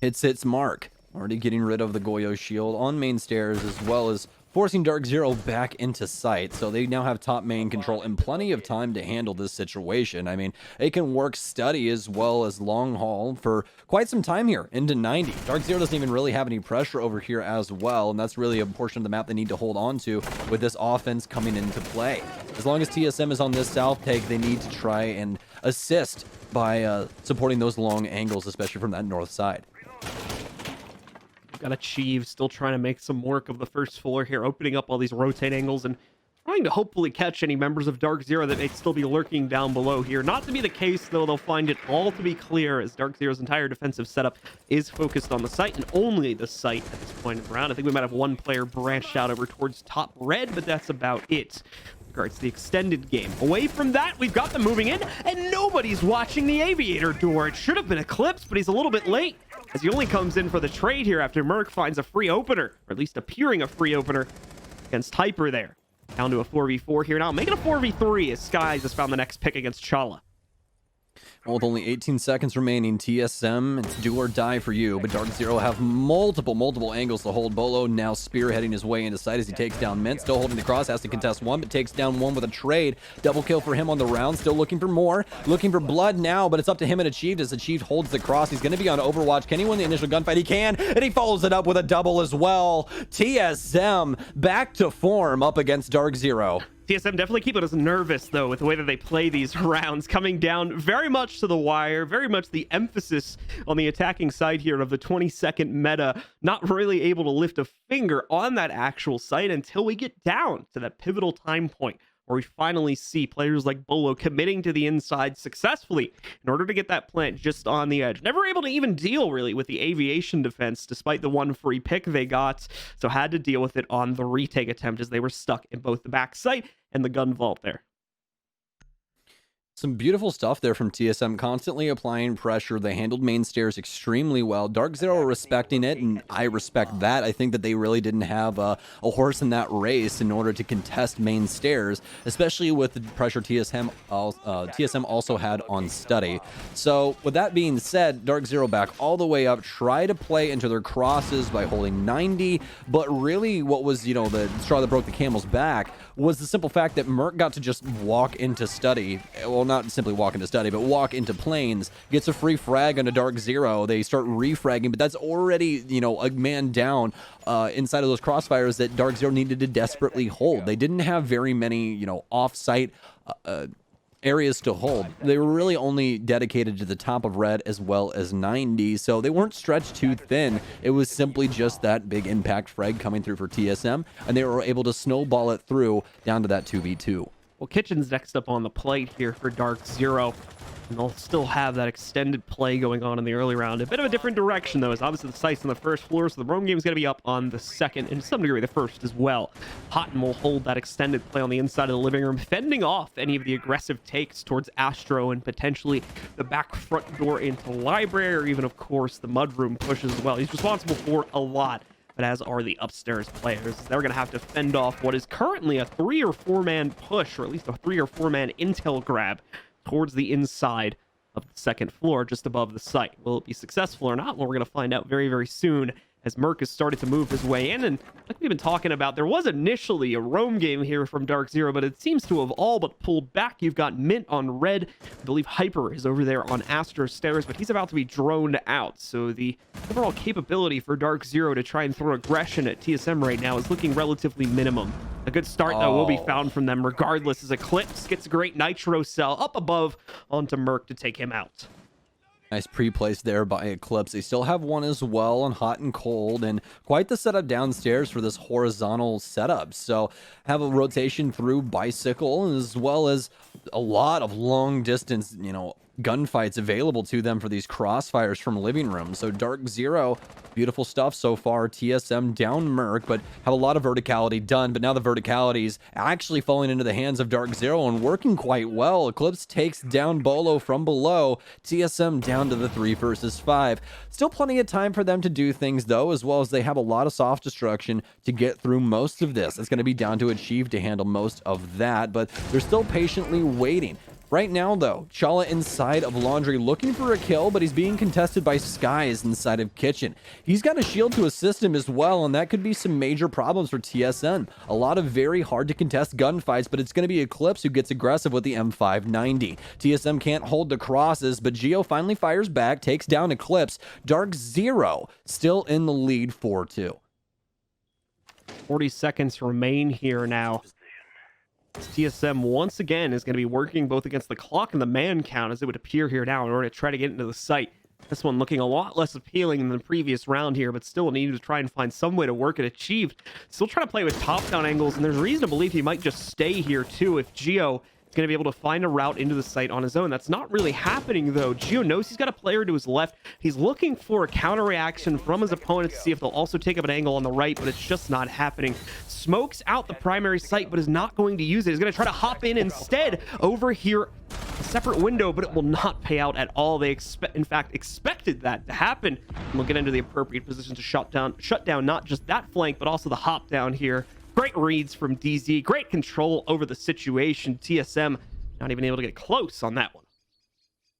hits its mark. Already getting rid of the Goyo shield on main stairs, as well as forcing DarkZero back into sight. So they now have top main control and plenty of time to handle this situation. I mean, they can work study as well as long haul for quite some time here into 90. DarkZero doesn't even really have any pressure over here as well, and that's really a portion of the map they need to hold on to with this offense coming into play. As long as TSM is on this south take, they need to try and assist by supporting those long angles, especially from that north side. Got Achieve still trying to make some work of the first floor here, opening up all these rotate angles and trying to hopefully catch any members of DarkZero that may still be lurking down below here. Not to be the case, though. They'll find it all to be clear, as DarkZero's entire defensive setup is focused on the site, and only the site at this point in the round. I think we might have one player branched out over towards top red, but that's about it. Regards to the extended game. Away from that, we've got them moving in, and nobody's watching the aviator door. It should have been Eclipse, but he's a little bit late, as he only comes in for the trade here after Merc finds a free opener, or at least appearing a free opener against Hyper there. Down to a 4v4 here now, making a 4v3 as Skies has found the next pick against Chala. Well, with only 18 seconds remaining, TSM, it's do or die for you, but DarkZero have multiple angles to hold. Bolo now spearheading his way into sight as he takes down Mint, still holding the cross, has to contest one, but takes down one with a trade. Double kill for him on the round, still looking for more, looking for blood now, but it's up to him and Achieved as Achieved holds the cross. He's going to be on Overwatch. Can he win the initial gunfight? He can, and he follows it up with a double as well. TSM back to form up against DarkZero. TSM definitely keeping us nervous, though, with the way that they play these rounds, coming down very much to the wire, very much the emphasis on the attacking side here of the 20-second meta, not really able to lift a finger on that actual site until we get down to that pivotal time point where we finally see players like Bolo committing to the inside successfully in order to get that plant just on the edge. Never able to even deal, really, with the aviation defense, despite the one free pick they got, so had to deal with it on the retake attempt as they were stuck in both the back site and the gun vault there. Some beautiful stuff there from TSM, constantly applying pressure. They handled main stairs extremely well. DarkZero respecting it, and I respect that. I think that they really didn't have a horse in that race in order to contest main stairs, especially with the pressure TSM also had on Study. So with that being said, DarkZero back all the way up, try to play into their crosses by holding 90, but really what was, the straw that broke the camel's back was the simple fact that Merc got to just walk into Study. Well, not simply walk into Study, but walk into Plains, gets a free frag onto DarkZero. They start refragging, but that's already, a man down inside of those crossfires that DarkZero needed to desperately hold. They didn't have very many, off-site areas to hold. They were really only dedicated to the top of red as well as 90, so they weren't stretched too thin. It was simply just that big impact frag coming through for TSM, and they were able to snowball it through down to that 2v2. Well, Kitchen's next up on the plate here for DarkZero, and they'll still have that extended play going on in the early round. A bit of a different direction, though, as obviously the site's on the first floor, so the roam game is going to be up on the second, and to some degree the first as well. Houghton will hold that extended play on the inside of the living room, fending off any of the aggressive takes towards Astro and potentially the back front door into library, or even, of course, the mudroom push as well. He's responsible for a lot, but as are the upstairs players. They're going to have to fend off what is currently a 3 or 4 man push, or at least a 3 or 4 man intel grab towards the inside of the second floor, just above the site. Will it be successful or not? Well, we're going to find out very, very soon, as Merc has started to move his way in. And like we've been talking about, there was initially a roam game here from DarkZero, but it seems to have all but pulled back. You've got Mint on red. I believe Hyper is over there on Astro stairs, but he's about to be droned out. So the overall capability for DarkZero to try and throw aggression at TSM right now is looking relatively minimum. A good start, though, will be found from them regardless, as Eclipse gets a great Nitro cell up above onto Merc to take him out. Nice pre-place there by Eclipse. They still have one as well on Hot and Cold, and quite the setup downstairs for this horizontal setup. So have a rotation through Bicycle, as well as a lot of long distance, gunfights available to them for these crossfires from living rooms. So DarkZero, beautiful stuff so far. TSM down Merc, but have a lot of verticality done. But now the verticality is actually falling into the hands of DarkZero and working quite well. Eclipse takes down Bolo from below. TSM down to the 3 versus 5. Still plenty of time for them to do things, though, as well as they have a lot of soft destruction to get through most of this. It's going to be down to Achieve to handle most of that, but they're still patiently waiting. Right now, though, Chala inside of Laundry looking for a kill, but he's being contested by Skies inside of Kitchen. He's got a shield to assist him as well, and that could be some major problems for TSM. A lot of very hard to contest gunfights, but it's going to be Eclipse who gets aggressive with the M590. TSM can't hold the crosses, but Geo finally fires back, takes down Eclipse. DarkZero still in the lead 4-2. 40 seconds remain here now. TSM once again is going to be working both against the clock and the man count, as it would appear here now, in order to try to get into the site. This one looking a lot less appealing than the previous round here, but still needed to try and find some way to work it. Achieved. Still trying to play with top-down angles, and there's reason to believe he might just stay here too if Geo is going to be able to find a route into the site on his own. That's not really happening, though. Geo knows he's got a player to his left. He's looking for a counter reaction from his opponent to see if they'll also take up an angle on the right, but it's just not happening. Smokes out the primary site, but is not going to use it. He's going to try to hop in instead over here, a separate window, but it will not pay out at all. They in fact expected that to happen. And we'll get into the appropriate position to shut down not just that flank, but also the hop down here. Great reads from DZ, great control over the situation. TSM not even able to get close on that one.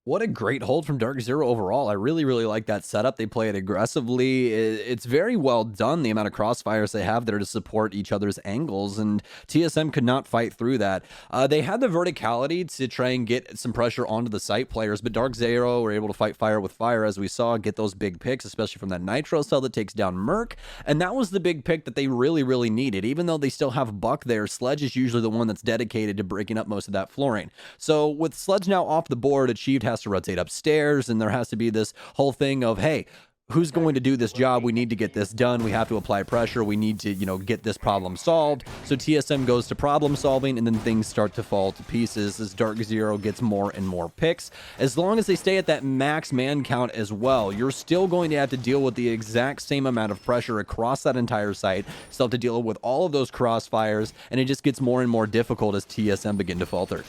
What a great hold from DarkZero overall. I really, really like that setup. They play it aggressively. It's very well done, the amount of crossfires they have there to support each other's angles, and TSM could not fight through that. They had the verticality to try and get some pressure onto the site players, but DarkZero were able to fight fire with fire, as we saw, get those big picks, especially from that Nitro cell that takes down Merc, and that was the big pick that they really, really needed. Even though they still have Buck there, Sledge is usually the one that's dedicated to breaking up most of that flooring. So with Sledge now off the board, Achieved has to rotate upstairs, and there has to be this whole thing of, hey, who's going to do this job? We need to get this done. We have to apply pressure. We need to, get this problem solved. So TSM goes to problem solving, and then things start to fall to pieces as DarkZero gets more and more picks. As long as they stay at that max man count as well, you're still going to have to deal with the exact same amount of pressure across that entire site. Still have to deal with all of those crossfires, and it just gets more and more difficult as TSM begin to falter.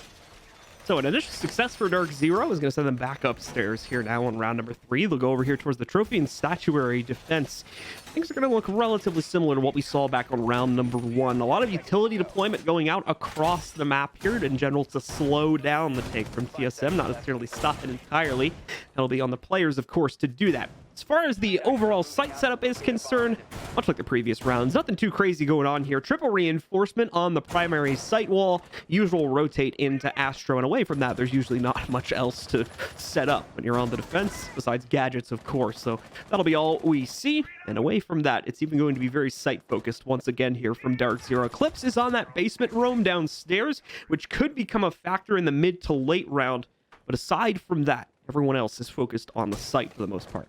So an initial success for DarkZero is going to send them back upstairs here now on round number 3. They'll go over here towards the trophy and statuary defense. Things are going to look relatively similar to what we saw back on round number 1. A lot of utility deployment going out across the map here in general to slow down the take from TSM, not necessarily stop it entirely. It'll be on the players, of course, to do that. As far as the overall site setup is concerned, much like the previous rounds, nothing too crazy going on here. Triple reinforcement on the primary site wall. Usual rotate into Astro, and away from that, there's usually not much else to set up when you're on the defense, besides gadgets, of course. So that'll be all we see. And away from that, it's even going to be very site-focused once again here from DarkZero. Eclipse is on that basement roam downstairs, which could become a factor in the mid to late round. But aside from that, everyone else is focused on the site for the most part.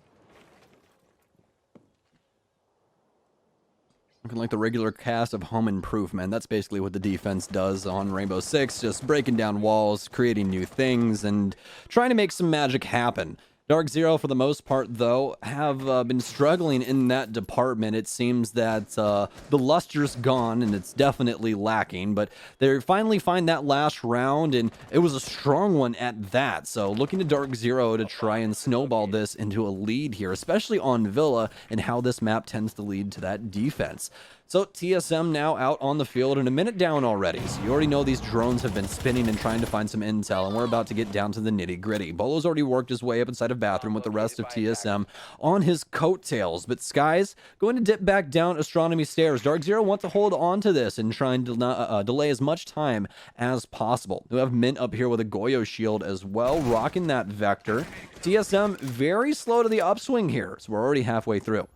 Looking like the regular cast of home improvement. That's basically what the defense does on Rainbow Six, just breaking down walls, creating new things, and trying to make some magic happen. DarkZero, for the most part, though, have been struggling in that department. It seems that the luster's gone, and it's definitely lacking, but they finally find that last round, and it was a strong one at that. So looking to DarkZero to try and snowball this into a lead here, especially on Villa, and how this map tends to lead to that defense. So TSM now out on the field and a minute down already. So you already know these drones have been spinning and trying to find some intel, and we're about to get down to the nitty gritty. Bolo's already worked his way up inside a bathroom with the rest of TSM on his coattails, but Sky's going to dip back down astronomy stairs. DarkZero want to hold on to this and try and delay as much time as possible. We have Mint up here with a Goyo shield as well, rocking that vector. TSM very slow to the upswing here, so we're already halfway through.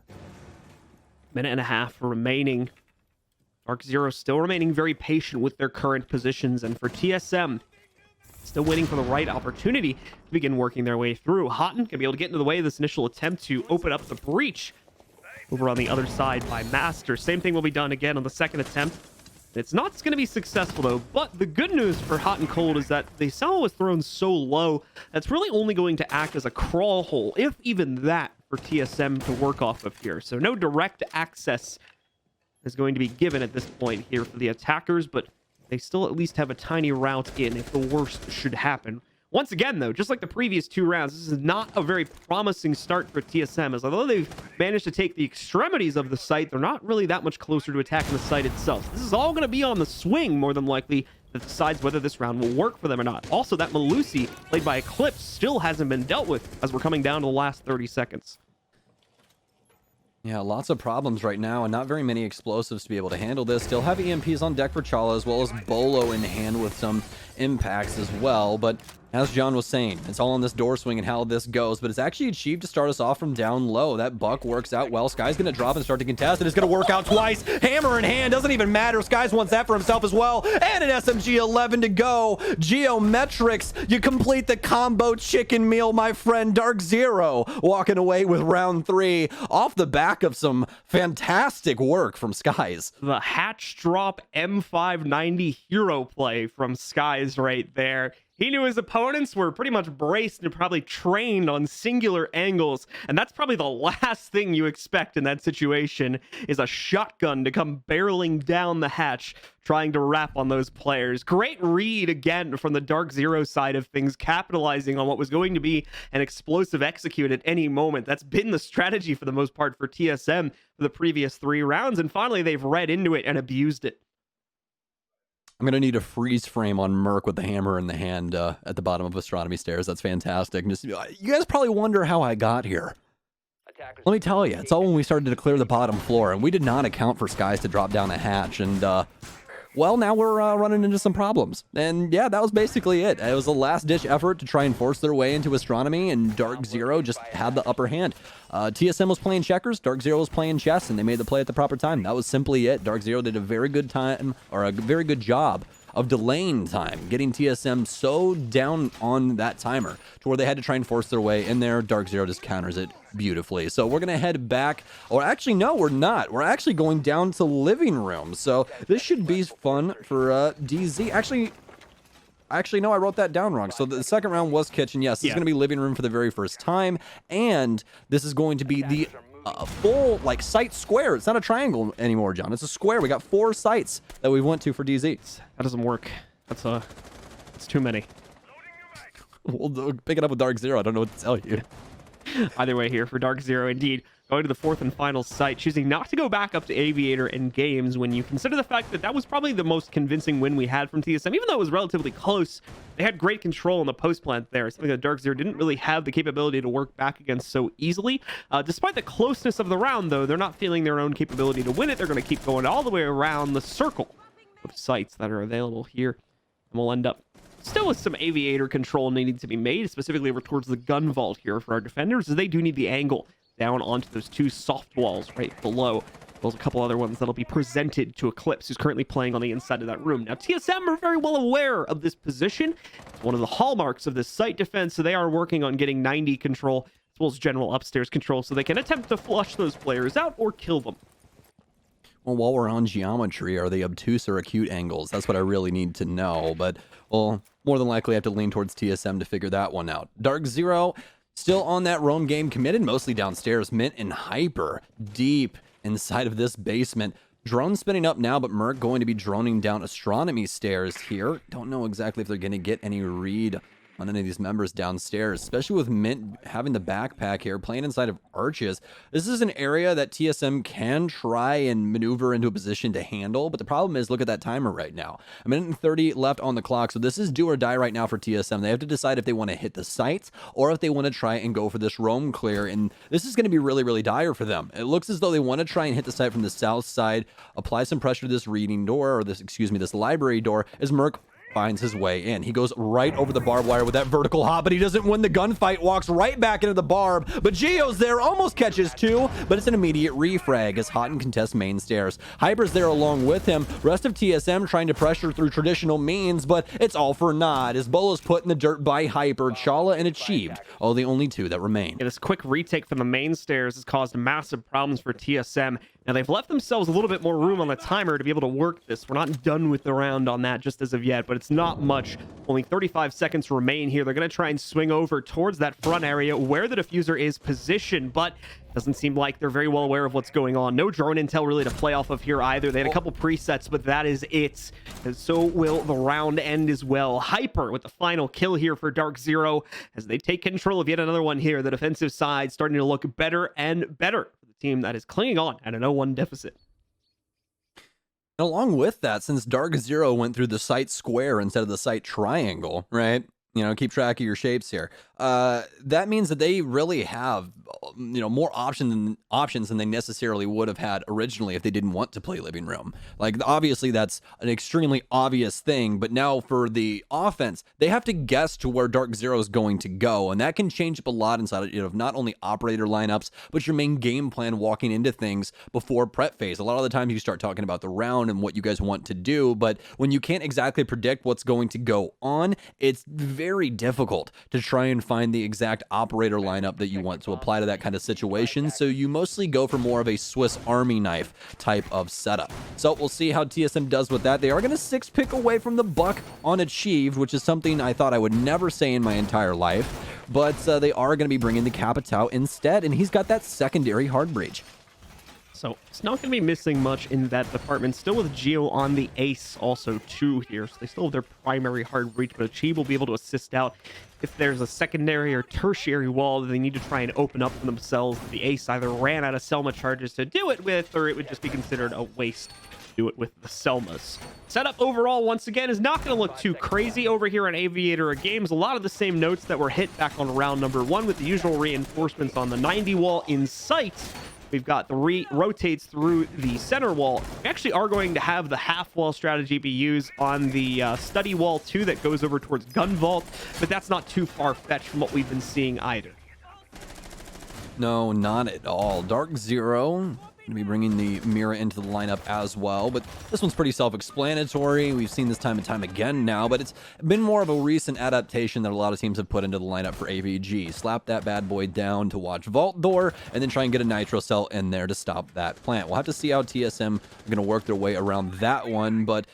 Minute and a half remaining. DarkZero still remaining very patient with their current positions, and for TSM, still waiting for the right opportunity to begin working their way through. Houghton gonna be able to get into the way of this initial attempt to open up the breach. Over on the other side by Master. Same thing will be done again on the second attempt. It's not going to be successful, though, but the good news for Hot and Cold is that the cell was thrown so low that's really only going to act as a crawl hole, if even that, for TSM to work off of here. So no direct access is going to be given at this point here for the attackers, but they still at least have a tiny route in if the worst should happen. Once again, though, just like the previous 2 rounds, this is not a very promising start for TSM, as although they've managed to take the extremities of the site, they're not really that much closer to attacking the site itself. This is all going to be on the swing, more than likely, that decides whether this round will work for them or not. Also, that Malusi, played by Eclipse, still hasn't been dealt with, as we're coming down to the last 30 seconds. Yeah, lots of problems right now, and not very many explosives to be able to handle this. Still have EMPs on deck for Chala, as well as Bolo in hand with some impacts as well, but as John was saying, it's all on this door swing and how this goes, but it's actually achieved to start us off from down low. That buck works out well. Sky's going to drop and start to contest, and it's going to work out twice. Hammer in hand, doesn't even matter. Sky's wants that for himself as well, and an SMG-11 to go. Geometrics, you complete the combo chicken meal, my friend. DarkZero walking away with round 3 off the back of some fantastic work from Skies. The hatch drop M590 hero play from Skies right there. He knew his opponents were pretty much braced and probably trained on singular angles, and that's probably the last thing you expect in that situation, is a shotgun to come barreling down the hatch, trying to wrap on those players. Great read again from the DarkZero side of things, capitalizing on what was going to be an explosive execute at any moment. That's been the strategy for the most part for TSM for the previous 3 rounds, and finally they've read into it and abused it. I'm going to need a freeze frame on Merc with the hammer in the hand at the bottom of Astronomy Stairs. That's fantastic. And just, you guys probably wonder how I got here. Let me tell you, it's all when we started to clear the bottom floor, and we did not account for skies to drop down a hatch, and, well, now we're running into some problems. And yeah, that was basically it. It was a last-ditch effort to try and force their way into Astronomy, and DarkZero just had the upper hand. TSM was playing checkers, DarkZero was playing chess, and they made the play at the proper time. That was simply it. DarkZero did a very good job of delaying time, getting TSM so down on that timer to where they had to try and force their way in there. DarkZero just counters it beautifully. So we're going to head back, or actually, no, we're not. We're actually going down to living room. So this should be fun for DZ. Actually, no, I wrote that down wrong. So the second round was kitchen. Yes, it's going to be living room for the very first time. And this is going to be the full, like, site square. It's not a triangle anymore, John. It's a square. We got 4 sites that we went to for DZ. That doesn't work. That's too many. We'll pick it up with DarkZero. I don't know what to tell you. Either way here for DarkZero, indeed. Going to the 4th and final site, choosing not to go back up to Aviator and Games when you consider the fact that that was probably the most convincing win we had from TSM. Even though it was relatively close, they had great control in the post plant there, something that DarkZero didn't really have the capability to work back against so easily. Despite the closeness of the round, though, they're not feeling their own capability to win it. They're going to keep going all the way around the circle of sites that are available here. And we'll end up still with some Aviator control needing to be made, specifically over towards the gun vault here for our defenders, as they do need the angle down onto those 2 soft walls right below. There's a couple other ones that'll be presented to Eclipse, who's currently playing on the inside of that room. Now, TSM are very well aware of this position. It's one of the hallmarks of this site defense, so they are working on getting 90 control, as well as general upstairs control, so they can attempt to flush those players out or kill them. Well, while we're on geometry, are they obtuse or acute angles? That's what I really need to know, but, well, more than likely I have to lean towards TSM to figure that one out. DarkZero still on that roam game, committed mostly downstairs. Mint and Hyper deep inside of this basement. Drone spinning up now, but Merc going to be droning down Astronomy Stairs here. Don't know exactly if they're going to get any read on any of these members downstairs, especially with Mint having the backpack here, playing inside of arches. This is an area that TSM can try and maneuver into a position to handle, but the problem is, look at that timer right now. A minute and 30 left on the clock, so this is do or die right now for TSM. They have to decide if they want to hit the sites or if they want to try and go for this roam clear, and this is going to be really, really dire for them. It looks as though they want to try and hit the site from the south side, apply some pressure to this reading door, or this library door, as Merc finds his way in. He goes right over the barbed wire with that vertical hop, but he doesn't win the gunfight, walks right back into the barb, but Geo's there, almost catches 2, but it's an immediate refrag as Hot and contests main stairs. Hyper's there along with him, rest of TSM trying to pressure through traditional means, but it's all for naught as Bolo's put in the dirt by Hyper, Chala, and Achieved, all the only 2 that remain. Yeah, this quick retake from the main stairs has caused massive problems for TSM. Now, they've left themselves a little bit more room on the timer to be able to work this. We're not done with the round on that just as of yet, but it's not much. Only 35 seconds remain here. They're going to try and swing over towards that front area where the diffuser is positioned, but it doesn't seem like they're very well aware of what's going on. No drone intel really to play off of here either. They had a couple presets, but that is it. And so will the round end as well. Hyper with the final kill here for DarkZero as they take control of yet another one here. The defensive side starting to look better and better. Team that is clinging on at an 0-1 deficit. And along with that, since DarkZero went through the site square instead of the site triangle, right? You know, keep track of your shapes here. That means that they really have, more options than they necessarily would have had originally if they didn't want to play living room. Like, obviously, that's an extremely obvious thing, but now for the offense, they have to guess to where DarkZero is going to go, and that can change up a lot inside of not only operator lineups, but your main game plan walking into things before prep phase. A lot of the times you start talking about the round and what you guys want to do, but when you can't exactly predict what's going to go on, it's very difficult to try and find the exact operator lineup that you want to apply to that kind of situation, so you mostly go for more of a Swiss Army knife type of setup. So we'll see how TSM does with that. They are going to 6-pick away from the buck on Achieved, which is something I thought I would never say in my entire life, but they are going to be bringing the Capitao instead, and he's got that secondary hard breach. So it's not going to be missing much in that department. Still with Geo on the ace also too here. So they still have their primary hard breach, but Achieve will be able to assist out if there's a secondary or tertiary wall that they need to try and open up for themselves. The ace either ran out of Selma charges to do it with, or it would just be considered a waste do it with the Selmas. Setup overall, once again, is not going to look too crazy over here on Aviator Games. A lot of the same notes that were hit back on round number 1 with the usual reinforcements on the 90 wall in sight. We've got the rotates through the center wall. We actually are going to have the half wall strategy be used on the study wall too that goes over towards gun vault, but that's not too far-fetched from what we've been seeing either. No, not at all. DarkZero going to be bringing the Mira into the lineup as well, but this one's pretty self-explanatory. We've seen this time and time again now, but it's been more of a recent adaptation that a lot of teams have put into the lineup for AVG. Slap that bad boy down to watch Vault Door, and then try and get a Nitro Cell in there to stop that plant. We'll have to see how TSM are going to work their way around that one, but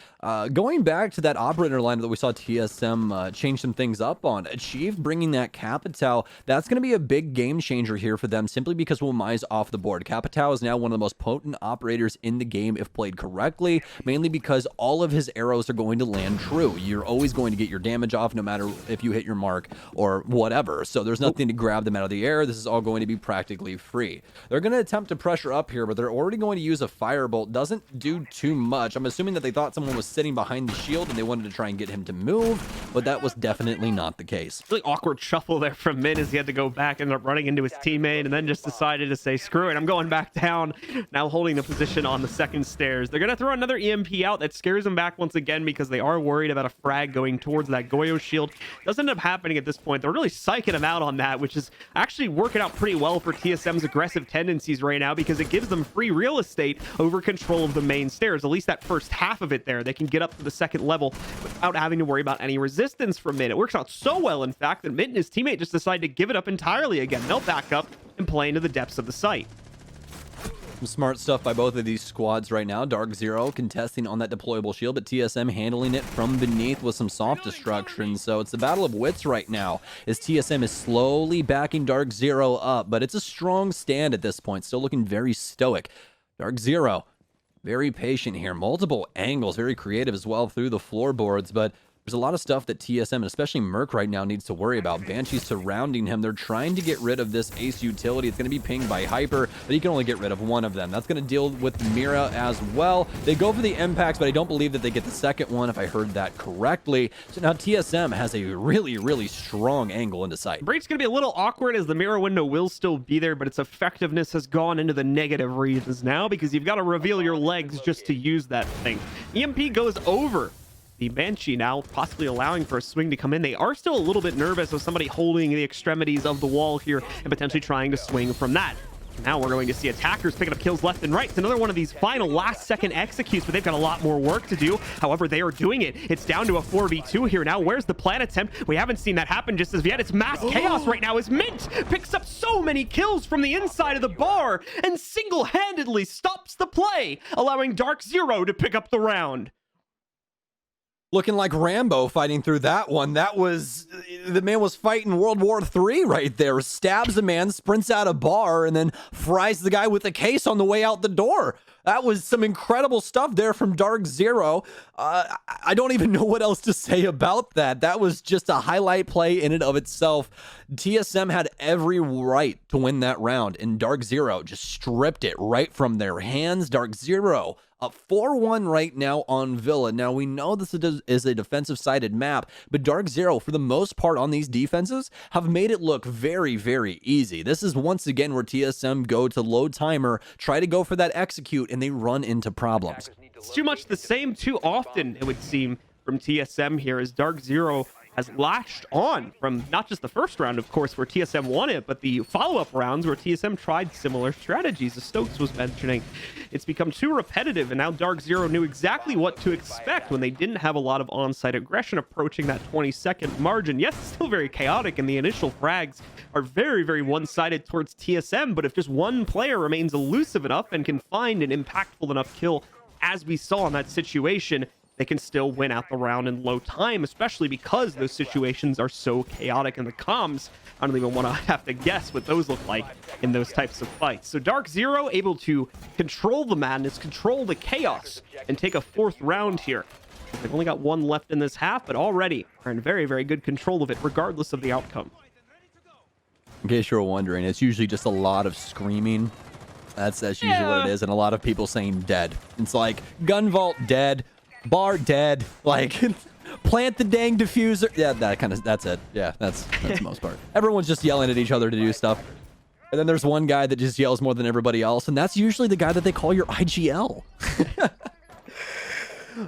going back to that operator lineup that we saw TSM change some things up on, Achieve bringing that Capitao, that's going to be a big game changer here for them, simply because Wamai's off the board. Capitao is now one of the most potent operators in the game if played correctly, mainly because all of his arrows are going to land true. You're always going to get your damage off no matter if you hit your mark or whatever, so there's nothing to grab them out of the air. This is all going to be practically free. They're going to attempt to pressure up here, but they're already going to use a Firebolt. Doesn't do too much. I'm assuming that they thought someone was sitting behind the shield and they wanted to try and get him to move, but that was definitely not the case. Really awkward shuffle there from Min as he had to go back, ended up running into his teammate, and then just decided to say, screw it, I'm going back down. Now holding the position on the second stairs. They're going to throw another EMP out that scares them back once again because they are worried about a frag going towards that Goyo shield. Doesn't end up happening at this point. They're really psyching him out on that, which is actually working out pretty well for TSM's aggressive tendencies right now because it gives them free real estate over control of the main stairs. At least that first half of it there. They can get up to the second level without having to worry about any resistance from Mint. It works out so well, in fact, that Mint and his teammate just decide to give it up entirely again. They'll back up and play into the depths of the site. Some smart stuff by both of these squads right now. DarkZero contesting on that deployable shield, but TSM handling it from beneath with some soft destruction. So it's the battle of wits right now as TSM is slowly backing DarkZero up, but it's a strong stand at this point. Still looking very stoic. DarkZero, very patient here. Multiple angles, very creative as well through the floorboards, but there's a lot of stuff that TSM and especially Merc right now needs to worry about. Banshee surrounding him. They're trying to get rid of this ace utility. It's going to be pinged by Hyper, but he can only get rid of one of them. That's going to deal with Mira as well. They go for the impacts, but I don't believe that they get the second one, if I heard that correctly. So now TSM has a really, really strong angle into sight. Break's going to be a little awkward as the Mira window will still be there, but its effectiveness has gone into the negative regions now because you've got to reveal your legs just to use that thing. EMP goes over the Banshee now, possibly allowing for a swing to come in. They are still a little bit nervous of somebody holding the extremities of the wall here and potentially trying to swing from that. Now we're going to see attackers picking up kills left and right. It's another one of these final last-second executes, but they've got a lot more work to do. However, they are doing it. It's down to a 4v2 here now. Where's the plant attempt? We haven't seen that happen just as yet. It's mass chaos right now as Mint picks up so many kills from the inside of the bar and single-handedly stops the play, allowing DarkZero to pick up the round. Looking like Rambo fighting through that one. That was, the man was fighting World War III right there. Stabs a man, sprints out a bar, and then fries the guy with a case on the way out the door. That was some incredible stuff there from DarkZero. I don't even know what else to say about that. That was just a highlight play in and of itself. TSM had every right to win that round, and DarkZero just stripped it right from their hands. DarkZero up 4-1 right now on Villa. Now, we know this is a defensive-sided map, but DarkZero, for the most part on these defenses, have made it look very, very easy. This is once again where TSM go to low timer, try to go for that execute, and they run into problems. It's too much the same too often, it would seem, from TSM here, as DarkZero has latched on from not just the first round, of course, where TSM won it, but the follow-up rounds where TSM tried similar strategies, as Stokes was mentioning. It's become too repetitive, and now DarkZero knew exactly what to expect when they didn't have a lot of on-site aggression approaching that 20-second margin. Yes, it's still very chaotic, and the initial frags are very, very one-sided towards TSM, but if just one player remains elusive enough and can find an impactful enough kill, as we saw in that situation, they can still win out the round in low time, especially because those situations are so chaotic in the comms. I don't even want to have to guess what those look like in those types of fights. So DarkZero able to control the madness, control the chaos, and take a fourth round here. They've only got one left in this half, but already are in very, very good control of it, regardless of the outcome. In case you're wondering, it's usually just a lot of screaming That's usually what it is, and a lot of people saying dead. It's like gun vault dead, bar dead, like plant the dang diffuser. Yeah, that's it. Yeah, that's the most part. Everyone's just yelling at each other to do stuff. And then there's one guy that just yells more than everybody else, and that's usually the guy that they call your IGL.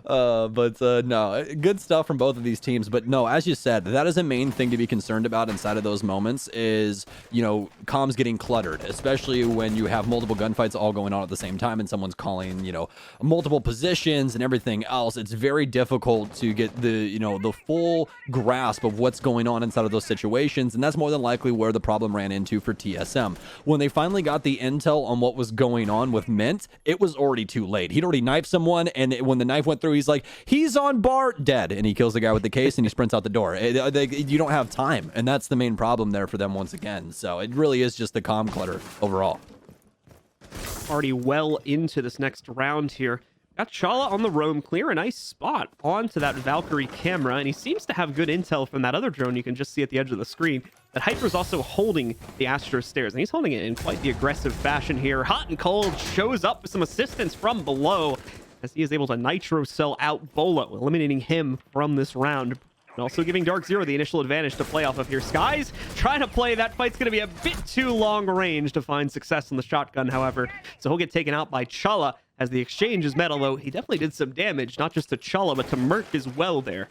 No, good stuff from both of these teams. But no, as you said, that is a main thing to be concerned about inside of those moments is, you know, comms getting cluttered, especially when you have multiple gunfights all going on at the same time and someone's calling, you know, multiple positions and everything else. It's very difficult to get the, you know, the full grasp of what's going on inside of those situations. And that's more than likely where the problem ran into for TSM. When they finally got the intel on what was going on with Mint, it was already too late. He'd already knifed someone, and when the knife went through, he's like, he's on bar, dead, and he kills the guy with the case and he sprints out the door. You don't have time, and that's the main problem there for them once again. So it really is just the comm clutter overall. Already well into this next round here. Got Chala on the roam clear, a nice spot onto that Valkyrie camera, and he seems to have good intel from that other drone you can just see at the edge of the screen. That Hyper's also holding the Astro Stairs, and he's holding it in quite the aggressive fashion here. Hot and Cold shows up with some assistance from below, as he is able to nitro cell out Bolo, eliminating him from this round. And also giving DarkZero the initial advantage to play off of here. Skies trying to play. That fight's going to be a bit too long range to find success on the shotgun, however. So he'll get taken out by Chala as the exchange is met, although he definitely did some damage, not just to Chala, but to Merc as well there.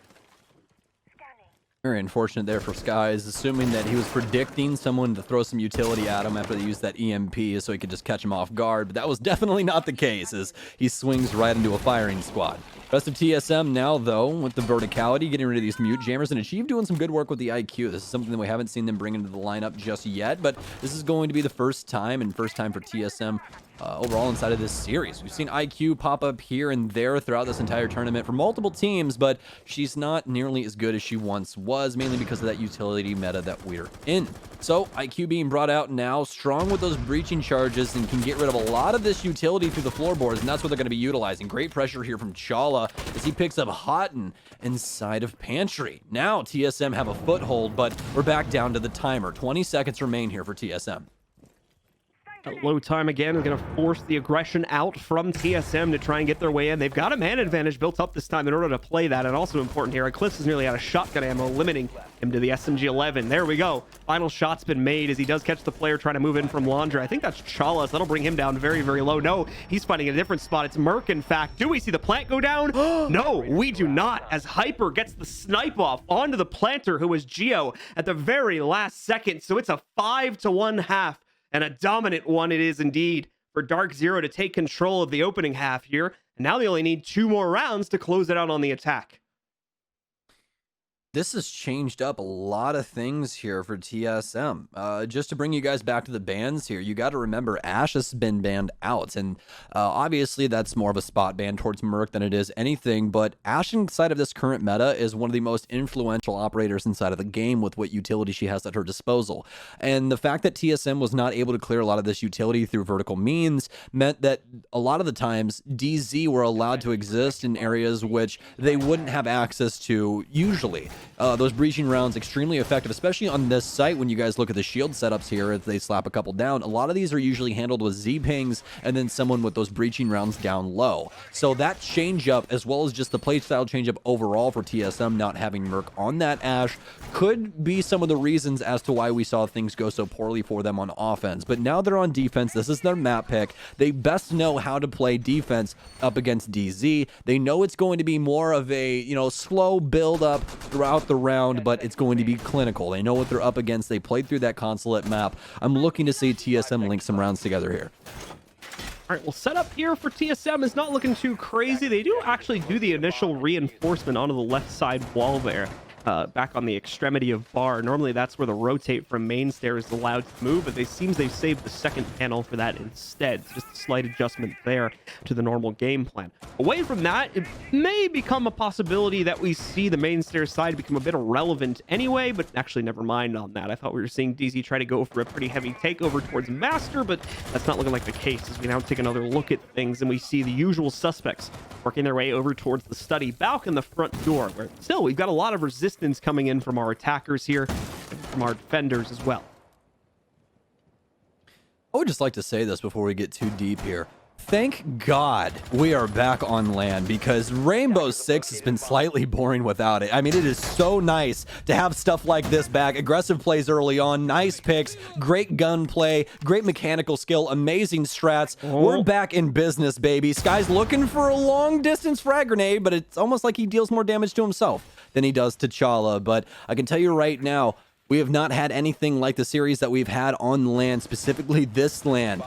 Very unfortunate there for Skies, assuming that he was predicting someone to throw some utility at him after they used that EMP so he could just catch him off guard, but that was definitely not the case as he swings right into a firing squad. Rest of TSM now, though, with the verticality, getting rid of these mute jammers, and Achieve doing some good work with the IQ. This is something that we haven't seen them bring into the lineup just yet, but this is going to be the first time for TSM overall inside of this series. We've seen IQ pop up here and there throughout this entire tournament for multiple teams, but she's not nearly as good as she once was, mainly because of that utility meta that we're in. So IQ being brought out now, strong with those breaching charges, and can get rid of a lot of this utility through the floorboards, and that's what they're going to be utilizing. Great pressure here from Chala as he picks up Houghton inside of Pantry. Now TSM have a foothold, but we're back down to the timer. 20 seconds remain here for TSM. Low time again is going to force the aggression out from TSM to try and get their way in. They've got a man advantage built up this time in order to play that, and also important here, Eclipse is nearly out of shotgun ammo, limiting him to the SMG-11. There we go. Final shot's been made as he does catch the player trying to move in from Laundry. I think that's Chala, so that'll bring him down very, very low. No, he's fighting in a different spot. It's Merc, in fact. Do we see the plant go down? No, we do not, as Hyper gets the snipe off onto the planter, who was Geo, at the very last second. So it's a 5-1 half. And a dominant one it is indeed for DarkZero to take control of the opening half here. And now they only need 2 more rounds to close it out on the attack. This has changed up a lot of things here for TSM. Just to bring you guys back to the bans here, you got to remember Ash has been banned out, and obviously that's more of a spot ban towards Merc than it is anything, but Ash inside of this current meta is one of the most influential operators inside of the game with what utility she has at her disposal. And the fact that TSM was not able to clear a lot of this utility through vertical means meant that a lot of the times DZ were allowed to exist in areas which they wouldn't have access to usually. Those breaching rounds extremely effective, especially on this site. When you guys look at the shield setups here, if they slap a couple down, a lot of these are usually handled with Z-pings and then someone with those breaching rounds down low. So that change up, as well as just the playstyle change up overall for TSM not having Merc on that Ash, could be some of the reasons as to why we saw things go so poorly for them on offense. But now they're on defense. This is their map pick. They best know how to play defense up against DZ. They know it's going to be more of a, you know, slow build up throughout the round, but it's going to be clinical. They know what they're up against. They played through that Consulate map. I'm looking to see TSM link some rounds together here. All right, well, setup here for TSM is not looking too crazy. They do actually do the initial reinforcement onto the left side wall there. Back on the extremity of bar. Normally that's where the rotate from main stair is allowed to move, but it seems they've saved the second panel for that instead. Just a slight adjustment there to the normal game plan. Away from that, it may become a possibility that we see the main stair side become a bit irrelevant anyway, but actually never mind on that. I thought we were seeing DZ try to go for a pretty heavy takeover towards Master, but that's not looking like the case as we now take another look at things and we see the usual suspects working their way over towards the study balk and the front door, where still we've got a lot of resistance coming in from our attackers here and from our defenders as well. I would just like to say this before we get too deep here. Thank God we are back on land, because Rainbow Six has been slightly boring without it. I mean, it is so nice to have stuff like this back. Aggressive plays early on, nice picks, great gunplay, great mechanical skill, amazing strats. We're back in business, baby. Sky's looking for a long distance frag grenade, but it's almost like he deals more damage to himself than he does to T'Challa. But I can tell you right now, we have not had anything like the series that we've had on land, specifically this land,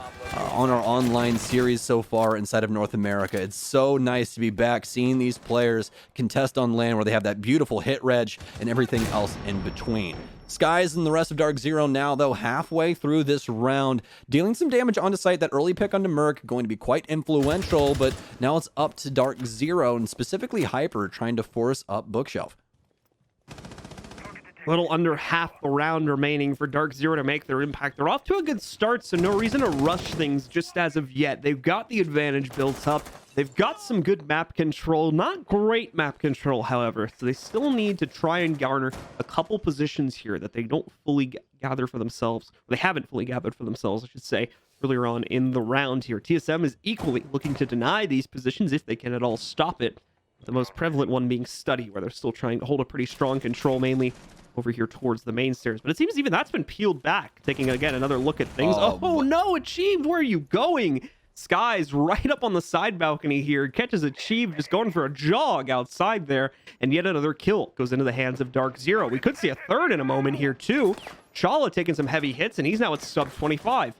on our online series so far inside of North America. It's so nice to be back, seeing these players contest on land where they have that beautiful hit reg and everything else in between. Skies and the rest of DarkZero now, though, halfway through this round, dealing some damage onto site. That early pick onto Merc going to be quite influential, but now it's up to DarkZero, and specifically Hyper, trying to force up Bookshelf. A little under half the round remaining for DarkZero to make their impact. They're off to a good start, so no reason to rush things just as of yet. They've got the advantage built up. They've got some good map control. Not great map control, however, so they still need to try and garner a couple positions here that they don't fully gather for themselves. They haven't fully gathered for themselves, I should say, earlier on in the round here. TSM is equally looking to deny these positions if they can at all stop it. The most prevalent one being Study, where they're still trying to hold a pretty strong control, mainly over here towards the main stairs. But it seems even that's been peeled back. Taking, again, another look at things. Oh no, Achieved! Where are you going? Sky's right up on the side balcony here. Catches Achieved, just going for a jog outside there. And yet another kill goes into the hands of DarkZero. We could see a third in a moment here, too. T'Challa taking some heavy hits, and he's now at sub 25.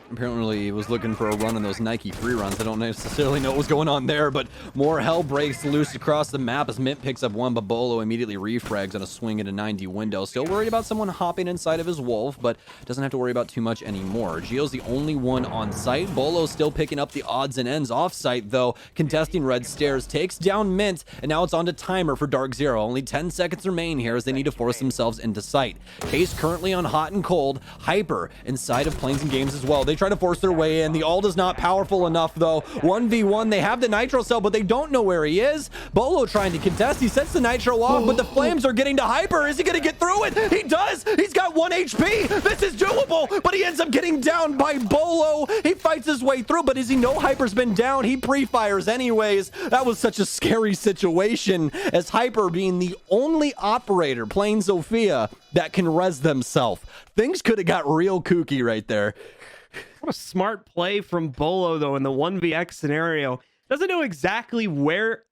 Apparently he was looking for a run in those Nike free runs. I don't necessarily know what was going on there, but more hell breaks loose across the map as Mint picks up one, but Bolo immediately refrags on a swing at a 90 window. Still worried about someone hopping inside of his wolf, but doesn't have to worry about too much anymore. Gio's the only one on site. Bolo's still picking up the odds and ends off site, though. Contesting red stairs, takes down Mint, and now it's on to timer for DarkZero. Only 10 seconds remain here as they need to force themselves into sight. Case currently on hot and cold. Hyper inside of Planes and Games as well. They try to force their way in. The ult is not powerful enough, though. 1v1, they have the nitro cell, but they don't know where he is. Bolo trying to contest. He sets the nitro off, but the flames are getting to Hyper. Is he going to get through it? He does. He's got 1 HP. This is doable, but he ends up getting down by Bolo. He fights his way through, but does he know Hyper's been down? He pre-fires anyways. That was such a scary situation, as Hyper being the only operator playing Zofia that can res themselves. Things could have got real kooky right there. What a smart play from Bolo, though, in the 1vx scenario. Doesn't know exactly where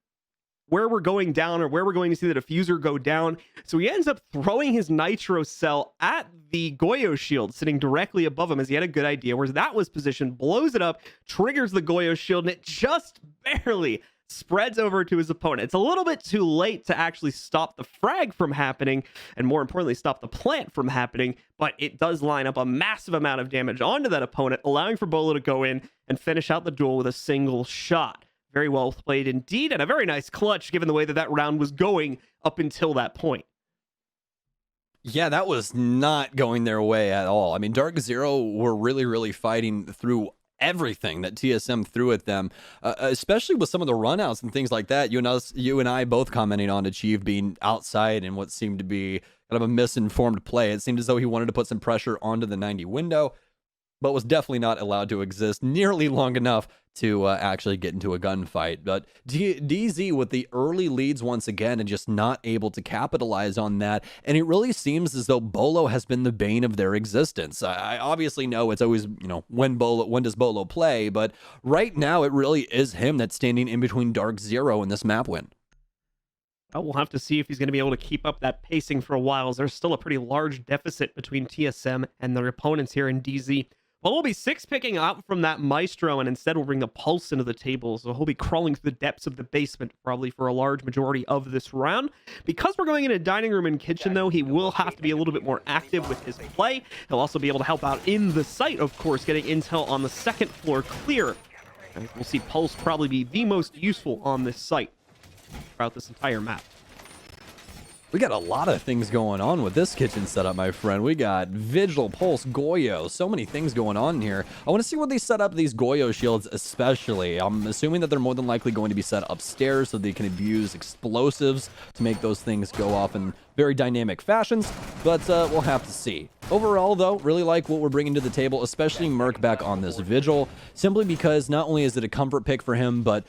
we're going down or where we're going to see the diffuser go down. So he ends up throwing his nitro cell at the Goyo shield sitting directly above him, as he had a good idea where that was positioned, blows it up, triggers the Goyo shield, and it just barely spreads over to his opponent. It's a little bit too late to actually stop the frag from happening, and more importantly, stop the plant from happening, but it does line up a massive amount of damage onto that opponent, allowing for Bolo to go in and finish out the duel with a single shot. Very well played indeed, and a very nice clutch given the way that that round was going up until that point. Yeah, that was not going their way at all. I mean, DarkZero were really fighting through everything that TSM threw at them, especially with some of the runouts and things like that. You and I both commenting on Achieve being outside and what seemed to be kind of a misinformed play. It seemed as though he wanted to put some pressure onto the 90 window, but was definitely not allowed to exist nearly long enough to actually get into a gunfight. But DZ with the early leads once again and just not able to capitalize on that. And it really seems as though Bolo has been the bane of their existence. I obviously know it's always, when does Bolo play? But right now it really is him that's standing in between DarkZero and this map win. Well, we'll have to see if he's going to be able to keep up that pacing for a while, as there's still a pretty large deficit between TSM and their opponents here in DZ. Well, we'll be 6-picking up from that Maestro, and instead we'll bring the Pulse into the table, so he'll be crawling through the depths of the basement probably for a large majority of this round. Because we're going into dining room and kitchen, though, he will have to be a little bit more active with his play. He'll also be able to help out in the site, of course, getting intel on the second floor clear. And we'll see Pulse probably be the most useful on this site throughout this entire map. We got a lot of things going on with this kitchen setup, my friend. We got Vigil, Pulse, Goyo, so many things going on here. I want to see where they set up these Goyo shields especially. I'm assuming that they're more than likely going to be set upstairs so they can abuse explosives to make those things go off in very dynamic fashions, but we'll have to see. Overall, though, really like what we're bringing to the table, especially Merc back on this Vigil, simply because not only is it a comfort pick for him, but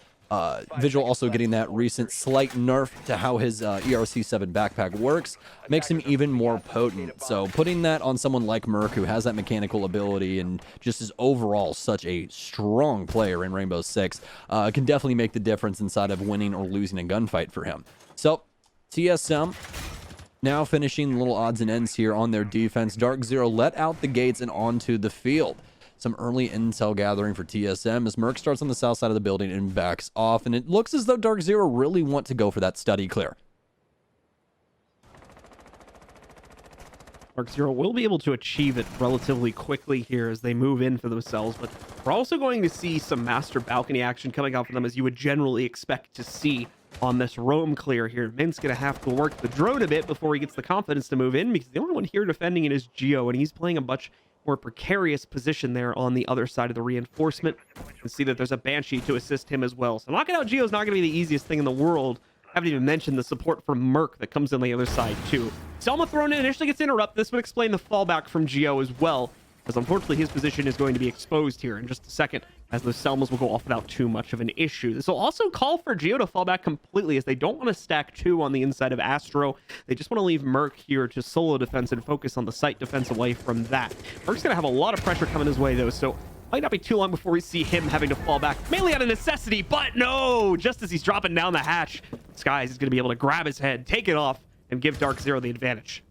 Vigil also getting that recent slight nerf to how his ERC7 backpack works makes him even more potent. So putting that on someone like Merc, who has that mechanical ability and just is overall such a strong player in Rainbow Six, can definitely make the difference inside of winning or losing a gunfight for him. So TSM now finishing little odds and ends here on their defense. DarkZero let out the gates and onto the field. Some early intel gathering for TSM as Merc starts on the south side of the building and backs off, and it looks as though DarkZero really want to go for that study clear. DarkZero will be able to achieve it relatively quickly here as they move in for themselves, but we're also going to see some master balcony action coming out for them, as you would generally expect to see on this roam clear here. Mint's going to have to work the drone a bit before he gets the confidence to move in, because the only one here defending it is Geo, and he's playing a much more precarious position there on the other side of the reinforcement. You can see that there's a Banshee to assist him as well. So knocking out Geo is not going to be the easiest thing in the world. I haven't even mentioned the support from Merc that comes in the other side too. Selma thrown in initially gets interrupted. This would explain the fallback from Geo as well, as unfortunately his position is going to be exposed here in just a second, as those Selmas will go off without too much of an issue. This will also call for Geo to fall back completely, as they don't want to stack two on the inside of Astro. They just want to leave Merc here to solo defense and focus on the site defense away from that. Merc's going to have a lot of pressure coming his way though, so might not be too long before we see him having to fall back, mainly out of necessity, but no! Just as he's dropping down the hatch, Skies is going to be able to grab his head, take it off, and give DarkZero the advantage.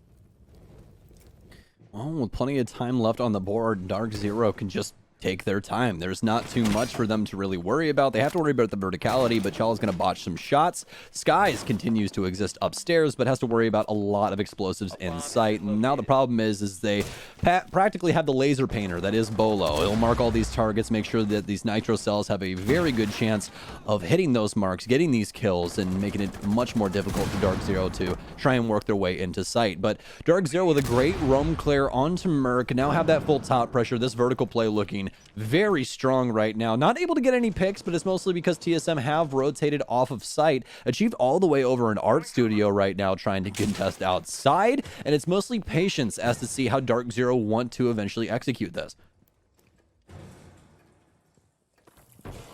Well, with plenty of time left on the board, DarkZero can just take their time. There's not too much for them to really worry about. They have to worry about the verticality, but Chala's going to botch some shots. Skies continues to exist upstairs, but has to worry about a lot of explosives in sight. And now the problem is they practically have the laser painter that is Bolo. He'll mark all these targets, make sure that these nitro cells have a very good chance of hitting those marks, getting these kills, and making it much more difficult for DarkZero to try and work their way into sight. But DarkZero with a great roam clear onto Merc, now have that full top pressure. This vertical play looking very strong right now. Not able to get any picks, but it's mostly because TSM have rotated off of site, achieved all the way over an art studio right now trying to contest outside, and it's mostly patience as to see how DarkZero want to eventually execute this.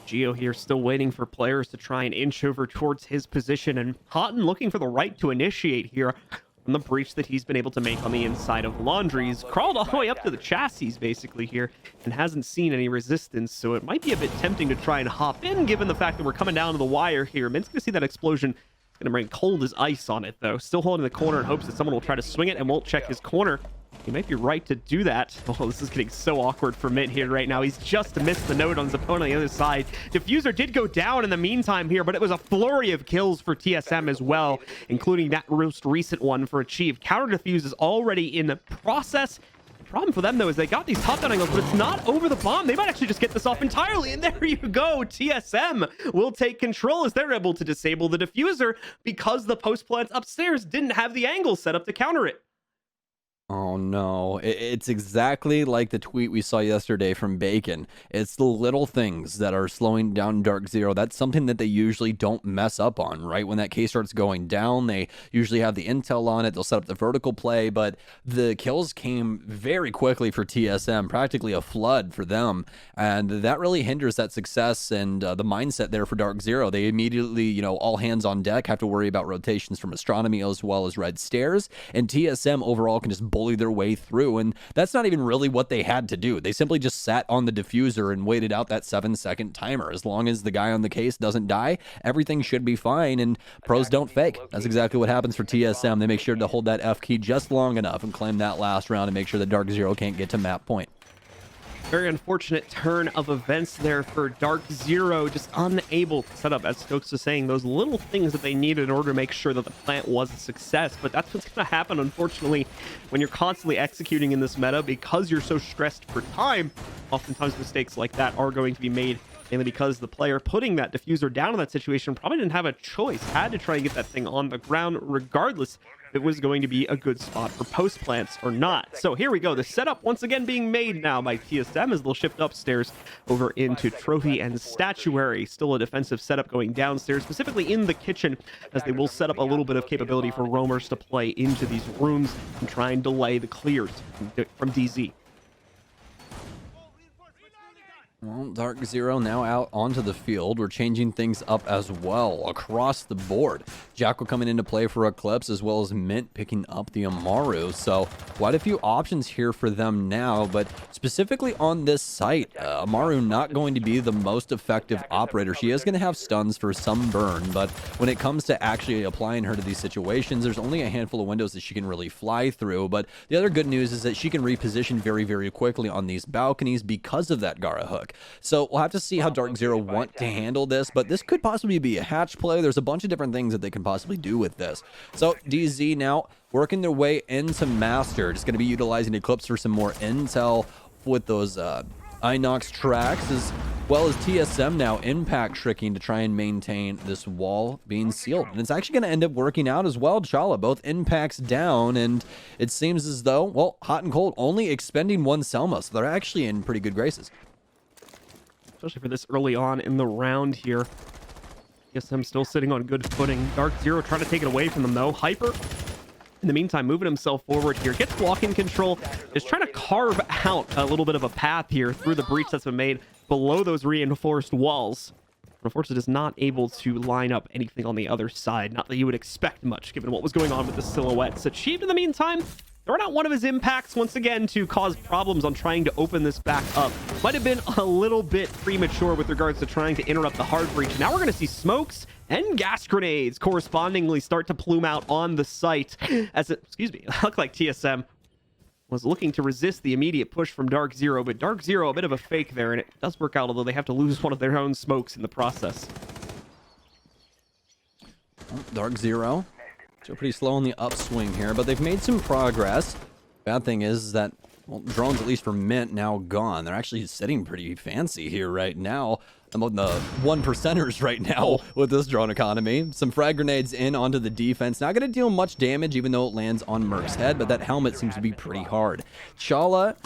Geo here still waiting for players to try and inch over towards his position, and Cotton looking for the right to initiate here from the breach that he's been able to make on the inside of Laundries. Crawled all the way up to the chassis basically here and hasn't seen any resistance, so it might be a bit tempting to try and hop in given the fact that we're coming down to the wire here. Mint's gonna see that explosion. It's gonna bring cold as ice on it though. Still holding the corner in hopes that someone will try to swing it and won't check his corner. He might be right to do that. Oh, this is getting so awkward for Mint here right now. He's just missed the node on his opponent on the other side. Diffuser did go down in the meantime here, but it was a flurry of kills for TSM as well, including that most recent one for Achieve. Counter Diffuse is already in process. The problem for them, though, is they got these top-down angles, but it's not over the bomb. They might actually just get this off entirely, and there you go. TSM will take control as they're able to disable the Diffuser because the post plants upstairs didn't have the angle set up to counter it. Oh no, it's exactly like the tweet we saw yesterday from Bacon. It's the little things that are slowing down DarkZero. That's something that they usually don't mess up on, right? When that case starts going down, they usually have the intel on it. They'll set up the vertical play, but the kills came very quickly for TSM, practically a flood for them. And that really hinders that success and the mindset there for DarkZero. They immediately, all hands on deck, have to worry about rotations from Astronomy as well as Red Stairs. And TSM overall can just bully their way through, and that's not even really what they had to do. They simply just sat on the diffuser and waited out that 7-second timer. As long as the guy on the case doesn't die, everything should be fine, and pros don't fake. That's exactly what happens for TSM. They make sure to hold that F key just long enough and claim that last round and make sure that DarkZero can't get to map point. Very unfortunate turn of events there for DarkZero, just unable to set up, as Stokes was saying, those little things that they needed in order to make sure that the plant was a success. But that's what's going to happen, unfortunately, when you're constantly executing in this meta because you're so stressed for time. Oftentimes mistakes like that are going to be made, mainly because the player putting that diffuser down in that situation probably didn't have a choice, had to try and get that thing on the ground regardless it was going to be a good spot for post plants or not. So here we go. The setup once again being made now by TSM as they'll shift upstairs over into trophy and statuary. Still a defensive setup going downstairs, specifically in the kitchen, as they will set up a little bit of capability for roamers to play into these rooms and try and delay the clears from DZ. Well, DarkZero now out onto the field. We're changing things up as well across the board. Jackal coming into play for Eclipse, as well as Mint picking up the Amaru. So quite a few options here for them now, but specifically on this site, Amaru not going to be the most effective operator. She is going to have stuns for some burn, but when it comes to actually applying her to these situations, there's only a handful of windows that she can really fly through. But the other good news is that she can reposition very, very quickly on these balconies because of that Gara hook. So we'll have to see how DarkZero want to handle this, but this could possibly be a hatch play. There's a bunch of different things that they can possibly do with this. So DZ now working their way into Master. Just going to be utilizing Eclipse for some more intel with those Inox tracks, as well as TSM now impact tricking to try and maintain this wall being sealed. And it's actually going to end up working out as well. Chala, both impacts down, and it seems as though, well, Hot and Cold only expending one Selma, so they're actually in pretty good graces. Especially for this early on in the round here. TSM still sitting on good footing. DarkZero trying to take it away from them, though. Hyper, in the meantime, moving himself forward here. Gets walk-in control. Is trying to carve out a little bit of a path here through the breach that's been made below those reinforced walls. Unfortunately, is not able to line up anything on the other side. Not that you would expect much, given what was going on with the silhouettes. Achieved in the meantime. Throwing out one of his impacts once again to cause problems on trying to open this back up. Might have been a little bit premature with regards to trying to interrupt the hard breach. Now we're going to see smokes and gas grenades correspondingly start to plume out on the site as it, it looked like TSM was looking to resist the immediate push from DarkZero, but DarkZero a bit of a fake there, and it does work out, although they have to lose one of their own smokes in the process. DarkZero still pretty slow on the upswing here, but they've made some progress. Bad thing is that, well, drones, at least for Mint, now gone. They're actually sitting pretty fancy here right now. Among the 1%ers right now with this drone economy. Some frag grenades in onto the defense. Not going to deal much damage, even though it lands on Merc's head, but that helmet seems to be pretty hard. Chala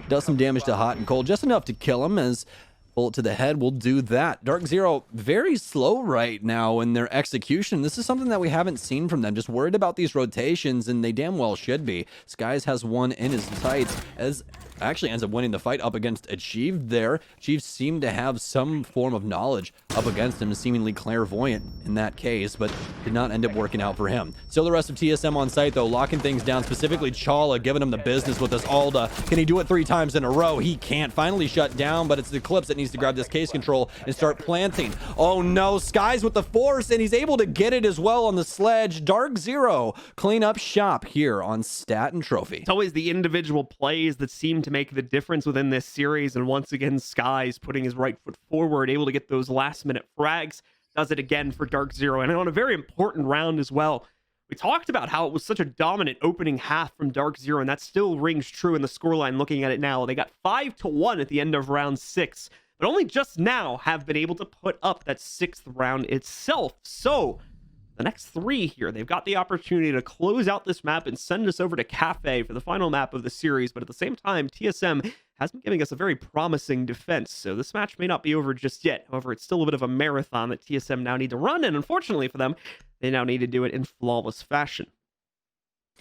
does some damage to Hot and Cold, just enough to kill him, as bullet to the head will do that. DarkZero very slow right now in their execution. This is something that we haven't seen from them. Just worried about these rotations, and they damn well should be. Skies has one in his sights, as actually ends up winning the fight up against Achieved there. Achieved seemed to have some form of knowledge up against him, seemingly clairvoyant in that case, but did not end up working out for him. Still the rest of TSM on site, though, locking things down, specifically Chala giving him the business with this Alda. Can he do it 3 times in a row? He can't. Finally shut down, but it's the Eclipse that needs to grab this case control and start planting. Oh no, Skies with the force, and he's able to get it as well on the sledge. DarkZero clean up shop here on Stat and Trophy. It's always the individual plays that seem to make the difference within this series, and once again, Skies putting his right foot forward, able to get those last minute frags. Does it again for DarkZero, and on a very important round as well. We talked about how it was such a dominant opening half from DarkZero, and that still rings true in the scoreline looking at it now. They got 5-1 at the end of round 6, but only just now have been able to put up that 6th round itself. So the next 3 here, they've got the opportunity to close out this map and send us over to Cafe for the final map of the series. But at the same time, TSM has been giving us a very promising defense, so this match may not be over just yet. However, it's still a bit of a marathon that TSM now need to run, and unfortunately for them, they now need to do it in flawless fashion.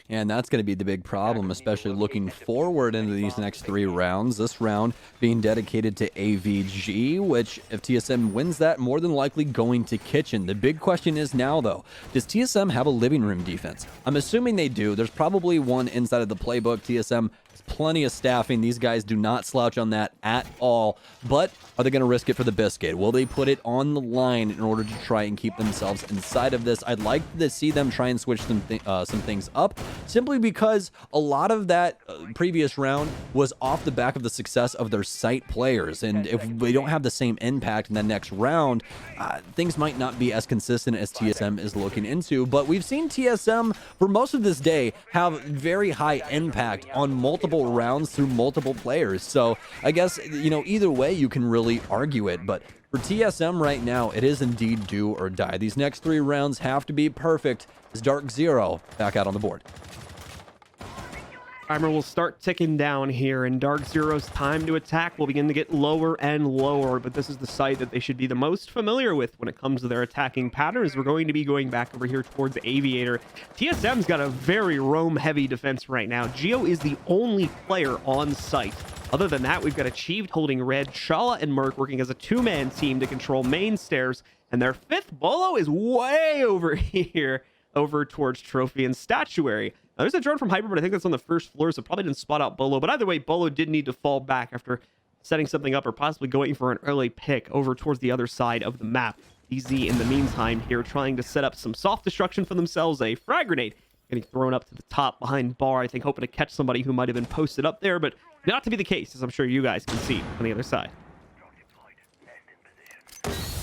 And that's going to be the big problem, especially looking forward into these next 3 rounds. This round being dedicated to AVG, which if TSM wins that, more than likely going to Kitchen. The big question is now, though, does TSM have a living room defense? I'm assuming they do. There's probably one inside of the playbook. TSM has plenty of staffing. These guys do not slouch on that at all. But are they going to risk it for the biscuit? Will they put it on the line in order to try and keep themselves inside of this? I'd like to see them try and switch some things up, simply because a lot of that previous round was off the back of the success of their site players, and if we don't have the same impact in the next round, things might not be as consistent as TSM is looking into. But we've seen TSM for most of this day have very high impact on multiple rounds through multiple players, so I guess, you know, either way you can really argue it, but For TSM right now, it is indeed do or die. These next 3 rounds have to be perfect as DarkZero back out on the board. Timer will start ticking down here, and DarkZero's time to attack will begin to get lower and lower, but this is the site that they should be the most familiar with when it comes to their attacking patterns. We're going to be going back over here towards Aviator. TSM's got a very roam-heavy defense right now. Geo is the only player on site. Other than that, we've got Achieved holding red, Shala and Merc working as a 2-man team to control main stairs, and their 5th Bolo is way over here, over towards Trophy and Statuary. Now, there's a drone from Hyper, but I think that's on the first floor, so probably didn't spot out Bolo. But either way, Bolo did need to fall back after setting something up or possibly going for an early pick over towards the other side of the map. DZ, in the meantime, here trying to set up some soft destruction for themselves. A frag grenade getting thrown up to the top behind bar, I think, hoping to catch somebody who might have been posted up there, but not to be the case, as I'm sure you guys can see on the other side.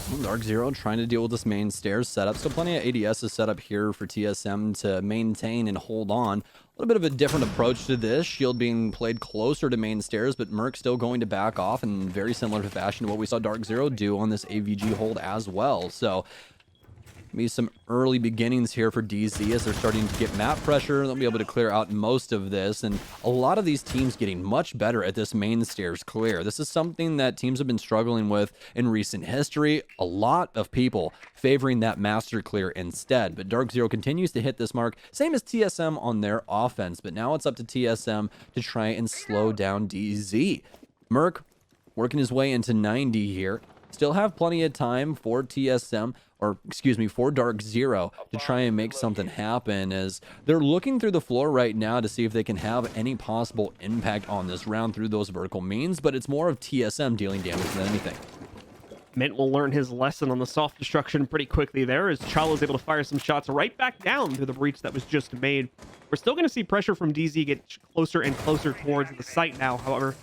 DarkZero trying to deal with this main stairs setup. Still plenty of ADSs set up here for TSM to maintain and hold on. A little bit of a different approach to this. Shield being played closer to main stairs, but Merc still going to back off in very similar fashion to what we saw DarkZero do on this AVG hold as well. So maybe some early beginnings here for DZ as they're starting to get map pressure. They'll be able to clear out most of this, and a lot of these teams getting much better at this main stairs clear. This is something that teams have been struggling with in recent history. A lot of people favoring that master clear instead, but DarkZero continues to hit this mark, same as TSM on their offense, but now it's up to TSM to try and slow down DZ. Merc working his way into 90 here. Still have plenty of time for TSM, or excuse me, for DarkZero to try and make something happen, as they're looking through the floor right now to see if they can have any possible impact on this round through those vertical means, but it's more of TSM dealing damage than anything. Mint will learn his lesson on the soft destruction pretty quickly there, as Chala is able to fire some shots right back down through the breach that was just made. We're still going to see pressure from DZ get closer and closer towards the site now, however,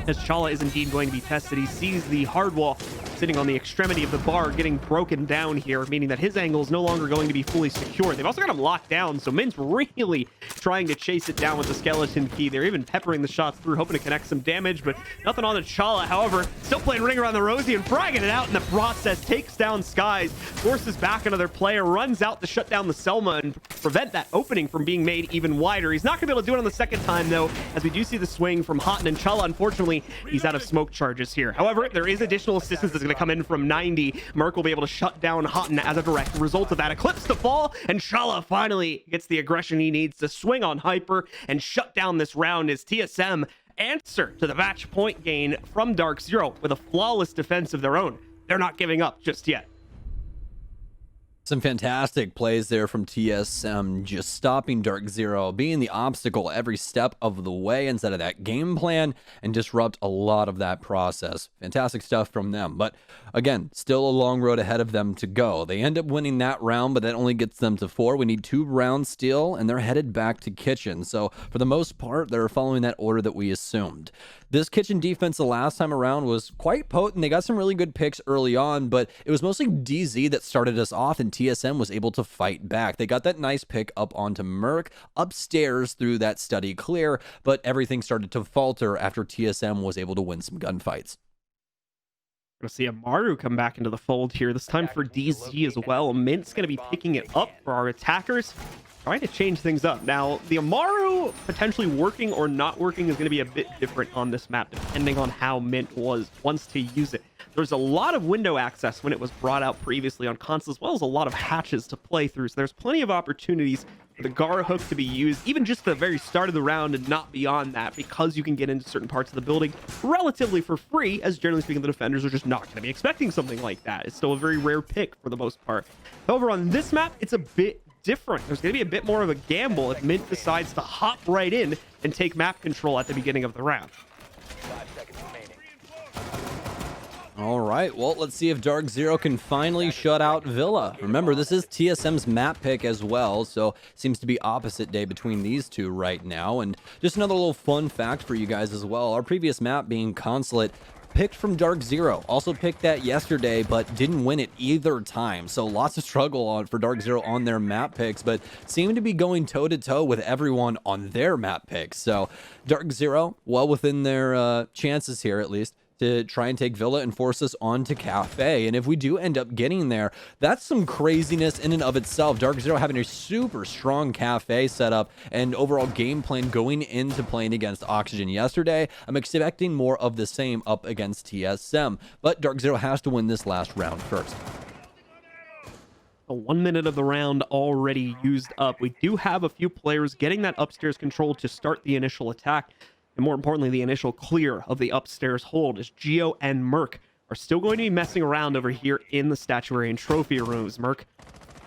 as Chala is indeed going to be tested. He sees the hard wall sitting on the extremity of the bar getting broken down here, meaning that his angle is no longer going to be fully secure. They've also got him locked down, so Mint's really trying to chase it down with the skeleton key. They're even peppering the shots through, hoping to connect some damage, but nothing on the Chala. However, still playing Ring Around the Rosie and fragging it out in the process. Takes down Skies, forces back another player, runs out to shut down the Selma and prevent that opening from being made even wider. He's not going to be able to do it on the second time, though, as we do see the swing from Houghton and Chala. Unfortunately, he's out of smoke charges here. However, there is additional assistance that's going to come in from 90. Merc will be able to shut down Houghton as a direct result of that. Eclipse to fall, and Chala finally gets the aggression he needs to swing on Hyper and shut down this round as TSM answer to the match point gain from DarkZero with a flawless defense of their own. They're not giving up just yet. Some fantastic plays there from TSM, just stopping DarkZero, being the obstacle every step of the way instead of that game plan, and disrupt a lot of that process. Fantastic stuff from them, but again, still a long road ahead of them to go. They end up winning that round, but that only gets them to 4. We need 2 rounds still, and they're headed back to Kitchen. So for the most part, they're following that order that we assumed. This Kitchen defense the last time around was quite potent. They got some really good picks early on, but it was mostly DZ that started us off, and TSM was able to fight back. They got that nice pick up onto Merc upstairs through that study clear, but everything started to falter after TSM was able to win some gunfights. We're going to see Amaru come back into the fold here, this time for DZ as well. Mint's going to be picking it up for our attackers, trying to change things up. Now, the Amaru potentially working or not working is going to be a bit different on this map, depending on how Mint wants to use it. There's a lot of window access when it was brought out previously on console, as well as a lot of hatches to play through. So there's plenty of opportunities for the Gar hook to be used, even just the very start of the round and not beyond that, because you can get into certain parts of the building relatively for free, as generally speaking, the defenders are just not going to be expecting something like that. It's still a very rare pick for the most part. However, on this map, it's a bit different. There's going to be a bit more of a gamble if Mint decides to hop right in and take map control at the beginning of the round. 5 seconds remaining. All right, well, let's see if DarkZero can finally shut out Villa. Remember, this is TSM's map pick as well, so seems to be opposite day between these two right now. And just another little fun fact for you guys as well. Our previous map being Consulate, picked from DarkZero. Also picked that yesterday, but didn't win it either time. So lots of struggle for DarkZero on their map picks, but seem to be going toe-to-toe with everyone on their map picks. So DarkZero, well within their chances here at least, to try and take Villa and force us onto Cafe. And if we do end up getting there, that's some craziness in and of itself. DarkZero having a super strong Cafe setup and overall game plan going into playing against Oxygen yesterday. I'm expecting more of the same up against TSM, but DarkZero has to win this last round first. 1 minute of the round already used up. We do have a few players getting that upstairs control to start the initial attack, and more importantly, the initial clear of the upstairs hold, as Geo and Merc are still going to be messing around over here in the statuary and trophy rooms. Merc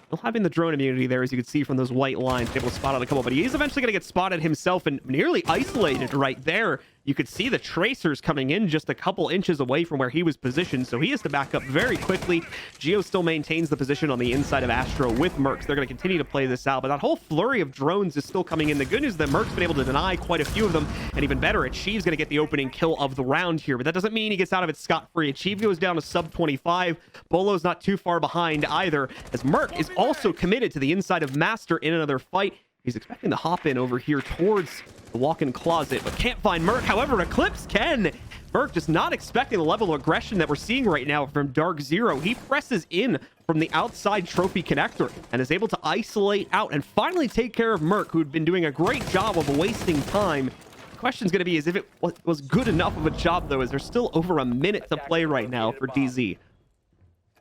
still having the drone immunity there, as you can see from those white lines, able to spot out a couple, but he's eventually going to get spotted himself and nearly isolated right there. You could see the tracers coming in just a couple inches away from where he was positioned, so he has to back up very quickly. Geo still maintains the position on the inside of Astro with Merc. They're going to continue to play this out, but that whole flurry of drones is still coming in. The good news is that Merc's been able to deny quite a few of them, and even better, Achieve's going to get the opening kill of the round here, but that doesn't mean he gets out of it scot-free. Achieve goes down to sub 25. Bolo's not too far behind either, as Merc is also committed to the inside of Master in another fight. He's expecting to hop in over here towards the walk-in closet, but can't find Merc. However, Eclipse can. Merc just not expecting the level of aggression that we're seeing right now from DarkZero. He presses in from the outside trophy connector and is able to isolate out and finally take care of Merc, who'd been doing a great job of wasting time. The question's going to be is if it was good enough of a job, though, as there's still over a minute to play right now for DZ.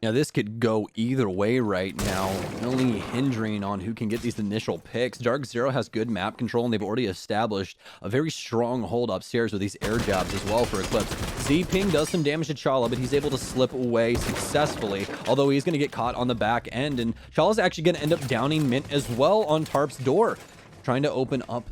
Yeah, this could go either way right now, only hindering on who can get these initial picks. DarkZero has good map control, and they've already established a very strong hold upstairs with these air jabs as well for Eclipse. Z-Ping does some damage to Chala, but he's able to slip away successfully, although he's going to get caught on the back end, and Chala's actually going to end up downing Mint as well on Tarp's door, trying to open up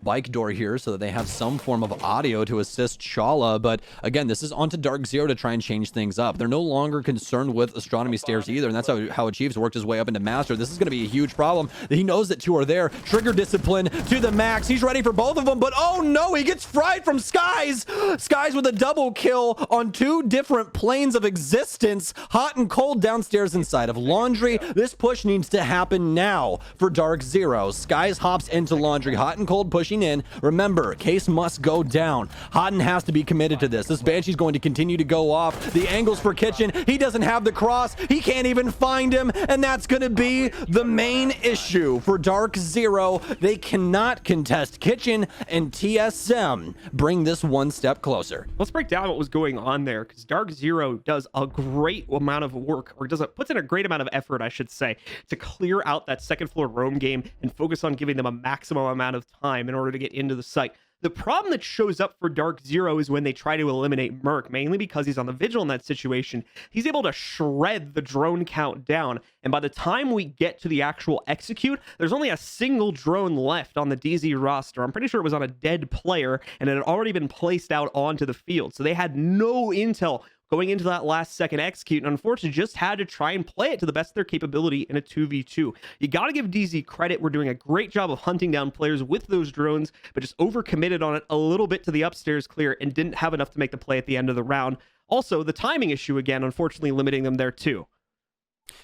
bike door here so that they have some form of audio to assist Chala. But again, this is onto DarkZero to try and change things up. They're no longer concerned with astronomy stairs either, and that's how Achieves worked his way up into Master. This is going to be a huge problem. He knows that two are there. Trigger discipline to the max. He's ready for both of them, but oh no, he gets fried from Skies. Skies with a double kill on two different planes of existence. Hot and cold downstairs inside of Laundry. This push needs to happen now for DarkZero. Skies hops into Laundry. Hot and cold pushing in. Remember, Case must go down. Hodden has to be committed to this. This Banshee's going to continue to go off. The angles for Kitchen. He doesn't have the cross. He can't even find him, and that's going to be the main issue for DarkZero. They cannot contest Kitchen, and TSM bring this one step closer. Let's break down what was going on there, because DarkZero does a great amount of work, or puts in a great amount of effort, I should say, to clear out that second floor roam game and focus on giving them a maximum amount of time in order to get into the site. The problem that shows up for DarkZero is when they try to eliminate Merc, mainly because he's on the Vigil in that situation. He's able to shred the drone count down, and by the time we get to the actual execute, there's only a single drone left on the DZ roster. I'm pretty sure it was on a dead player, and it had already been placed out onto the field, so they had no intel going into that last second execute, and unfortunately just had to try and play it to the best of their capability in a 2v2. You got to give DZ credit. We're doing a great job of hunting down players with those drones, but just overcommitted on it a little bit to the upstairs clear and didn't have enough to make the play at the end of the round. Also, the timing issue again, unfortunately limiting them there too.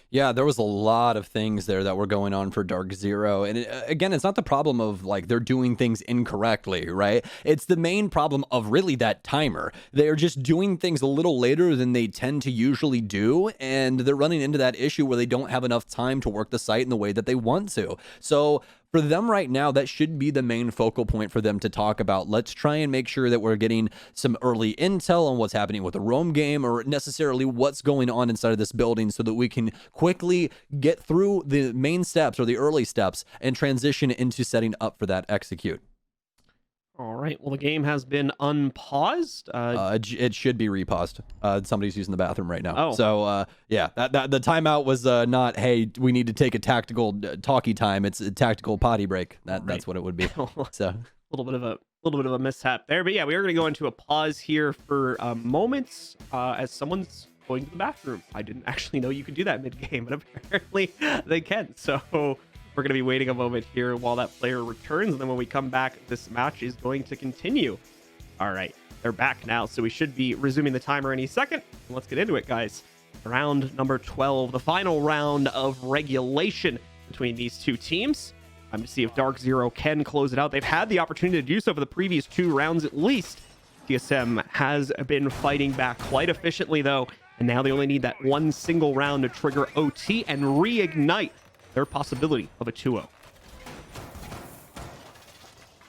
Yeah, there was a lot of things there that were going on for DarkZero. And again, it's not the problem of like they're doing things incorrectly, right? It's the main problem of really that timer. They're just doing things a little later than they tend to usually do. And they're running into that issue where they don't have enough time to work the site in the way that they want to. So for them right now, that should be the main focal point for them to talk about. Let's try and make sure that we're getting some early intel on what's happening with the roam game, or necessarily what's going on inside of this building, so that we can quickly get through the main steps or the early steps and transition into setting up for that execute. All right. Well, the game has been unpaused. It should be repaused. Somebody's using the bathroom right now. Oh. So, yeah, the timeout was not, hey, we need to take a tactical talkie time. It's a tactical potty break. That's what it would be. So, a little bit of a mishap there, but yeah, we are going to go into a pause here for moments as someone's going to the bathroom. I didn't actually know you could do that mid-game, but apparently they can. So we're going to be waiting a moment here while that player returns, and then when we come back, this match is going to continue. All right, they're back now, so we should be resuming the timer any second. Let's get into it, guys. Round number 12, the final round of regulation between these two teams. Time to see if DarkZero can close it out. They've had the opportunity to do so for the previous two rounds at least. TSM has been fighting back quite efficiently, though, and now they only need that one single round to trigger OT and reignite their possibility of a 2-0.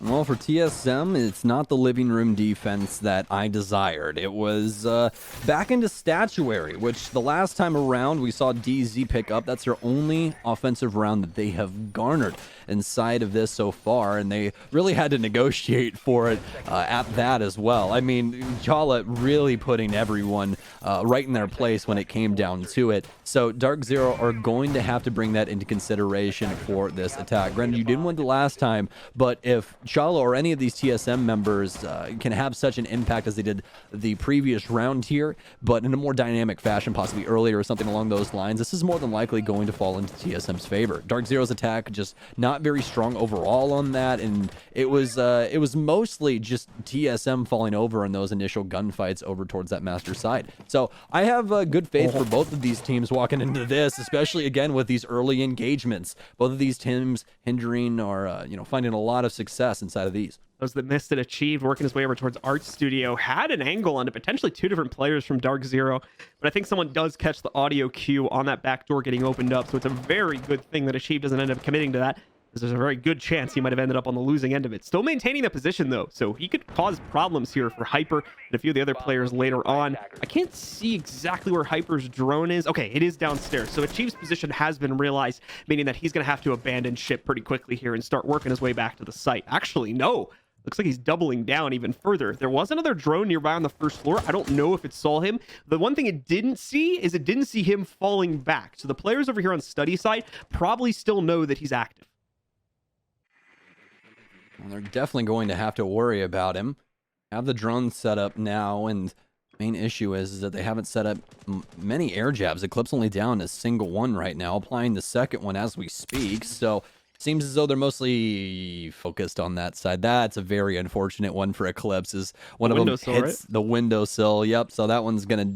Well, for TSM, it's not the living room defense that I desired. It was back into statuary, which the last time around we saw DZ pick up. That's their only offensive round that they have garnered inside of this so far, and they really had to negotiate for it at that as well. I mean, Chala really putting everyone right in their place when it came down to it. So DarkZero are going to have to bring that into consideration for this attack. Granted, you didn't win the last time, but if Chala or any of these TSM members can have such an impact as they did the previous round here, but in a more dynamic fashion, possibly earlier or something along those lines, this is more than likely going to fall into TSM's favor. DarkZero's attack just not very strong overall on that, and it was mostly just TSM falling over in those initial gunfights over towards that master side. So I have good faith for both of these teams walking into this, especially again with these early engagements. Both of these teams hindering or finding a lot of success inside of these. Those that missed it achieved, working his way over towards Art Studio, had an angle onto potentially two different players from DarkZero, but I think someone does catch the audio cue on that back door getting opened up, so it's a very good thing that Achieve doesn't end up committing to that, because there's a very good chance he might have ended up on the losing end of it. Still maintaining the position, though, so he could cause problems here for Hyper and a few of the other players later on. I can't see exactly where Hyper's drone is. Okay, it is downstairs, so Achieve's position has been realized, meaning that he's going to have to abandon ship pretty quickly here and start working his way back to the site. Actually, no. Looks like he's doubling down even further. There was another drone nearby on the first floor. I don't know if it saw him. The one thing it didn't see is it didn't see him falling back. So the players over here on study site probably still know that he's active. Well, they're definitely going to have to worry about him. Have the drone set up now, and the main issue is that they haven't set up many air jabs. Eclipse only down a single one right now, applying the second one as we speak. So seems as though they're mostly focused on that side. That's a very unfortunate one for Eclipse. Is one of them hits the windowsill. Yep. So that one's gonna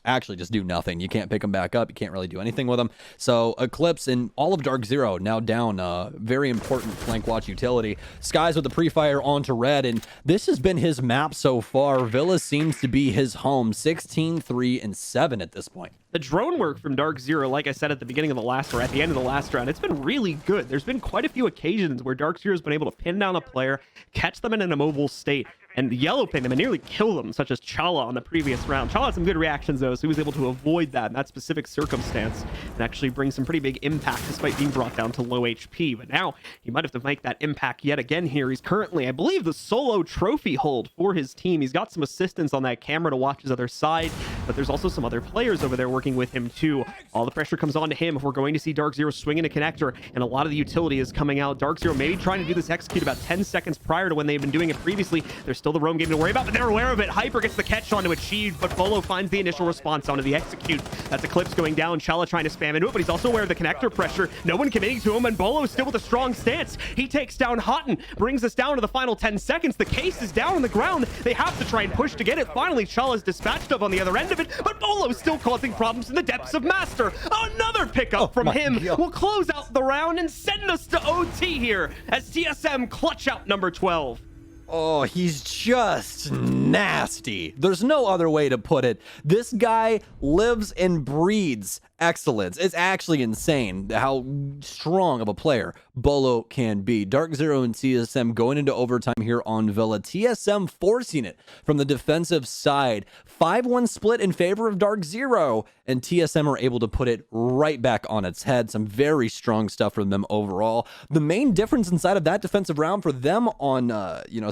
actually just do nothing. You can't pick them back up. You can't really do anything with them. So Eclipse and all of DarkZero now down. Very important flank watch utility. Skies with the pre-fire onto red, and this has been his map so far. Villa seems to be his home. 16, 3, and 7 at this point. The drone work from DarkZero, like I said at the beginning of the last, or at the end of the last round, it's been really good. There's been quite a few occasions where DarkZero's been able to pin down a player, catch them in an immobile state, and yellow ping them and nearly kill them, such as Chala on the previous round. Chala had some good reactions, though, so he was able to avoid that in that specific circumstance and actually bring some pretty big impact despite being brought down to low HP. But now he might have to make that impact yet again here. He's currently, I believe, the solo trophy hold for his team. He's got some assistance on that camera to watch his other side, but there's also some other players over there working with him, too. All the pressure comes on to him if we're going to see DarkZero swinging a connector, and a lot of the utility is coming out. DarkZero maybe trying to do this execute about 10 seconds prior to when they've been doing it previously. There's still the roam game to worry about, but they're aware of it. Hyper gets the catch on to Achieve, but Bolo finds the initial response onto the execute. That's Eclipse going down. Chala trying to spam into it, but he's also aware of the connector pressure. No one committing to him, and Bolo still with a strong stance. He takes down Houghton, brings us down to the final 10 seconds. The case is down on the ground. They have to try and push to get it. Finally, Chala's dispatched up on the other end of it, but Bolo's still causing problems in the depths of Master. Another pickup from him will close out the round and send us to OT here as TSM clutch out number 12. Oh, he's just nasty. There's no other way to put it. This guy lives and breathes excellence. It's actually insane how strong of a player Bolo can be. DarkZero and TSM going into overtime here on Villa. TSM forcing it from the defensive side. 5-1 split in favor of DarkZero, and TSM are able to put it right back on its head. Some very strong stuff from them overall. The main difference inside of that defensive round for them on,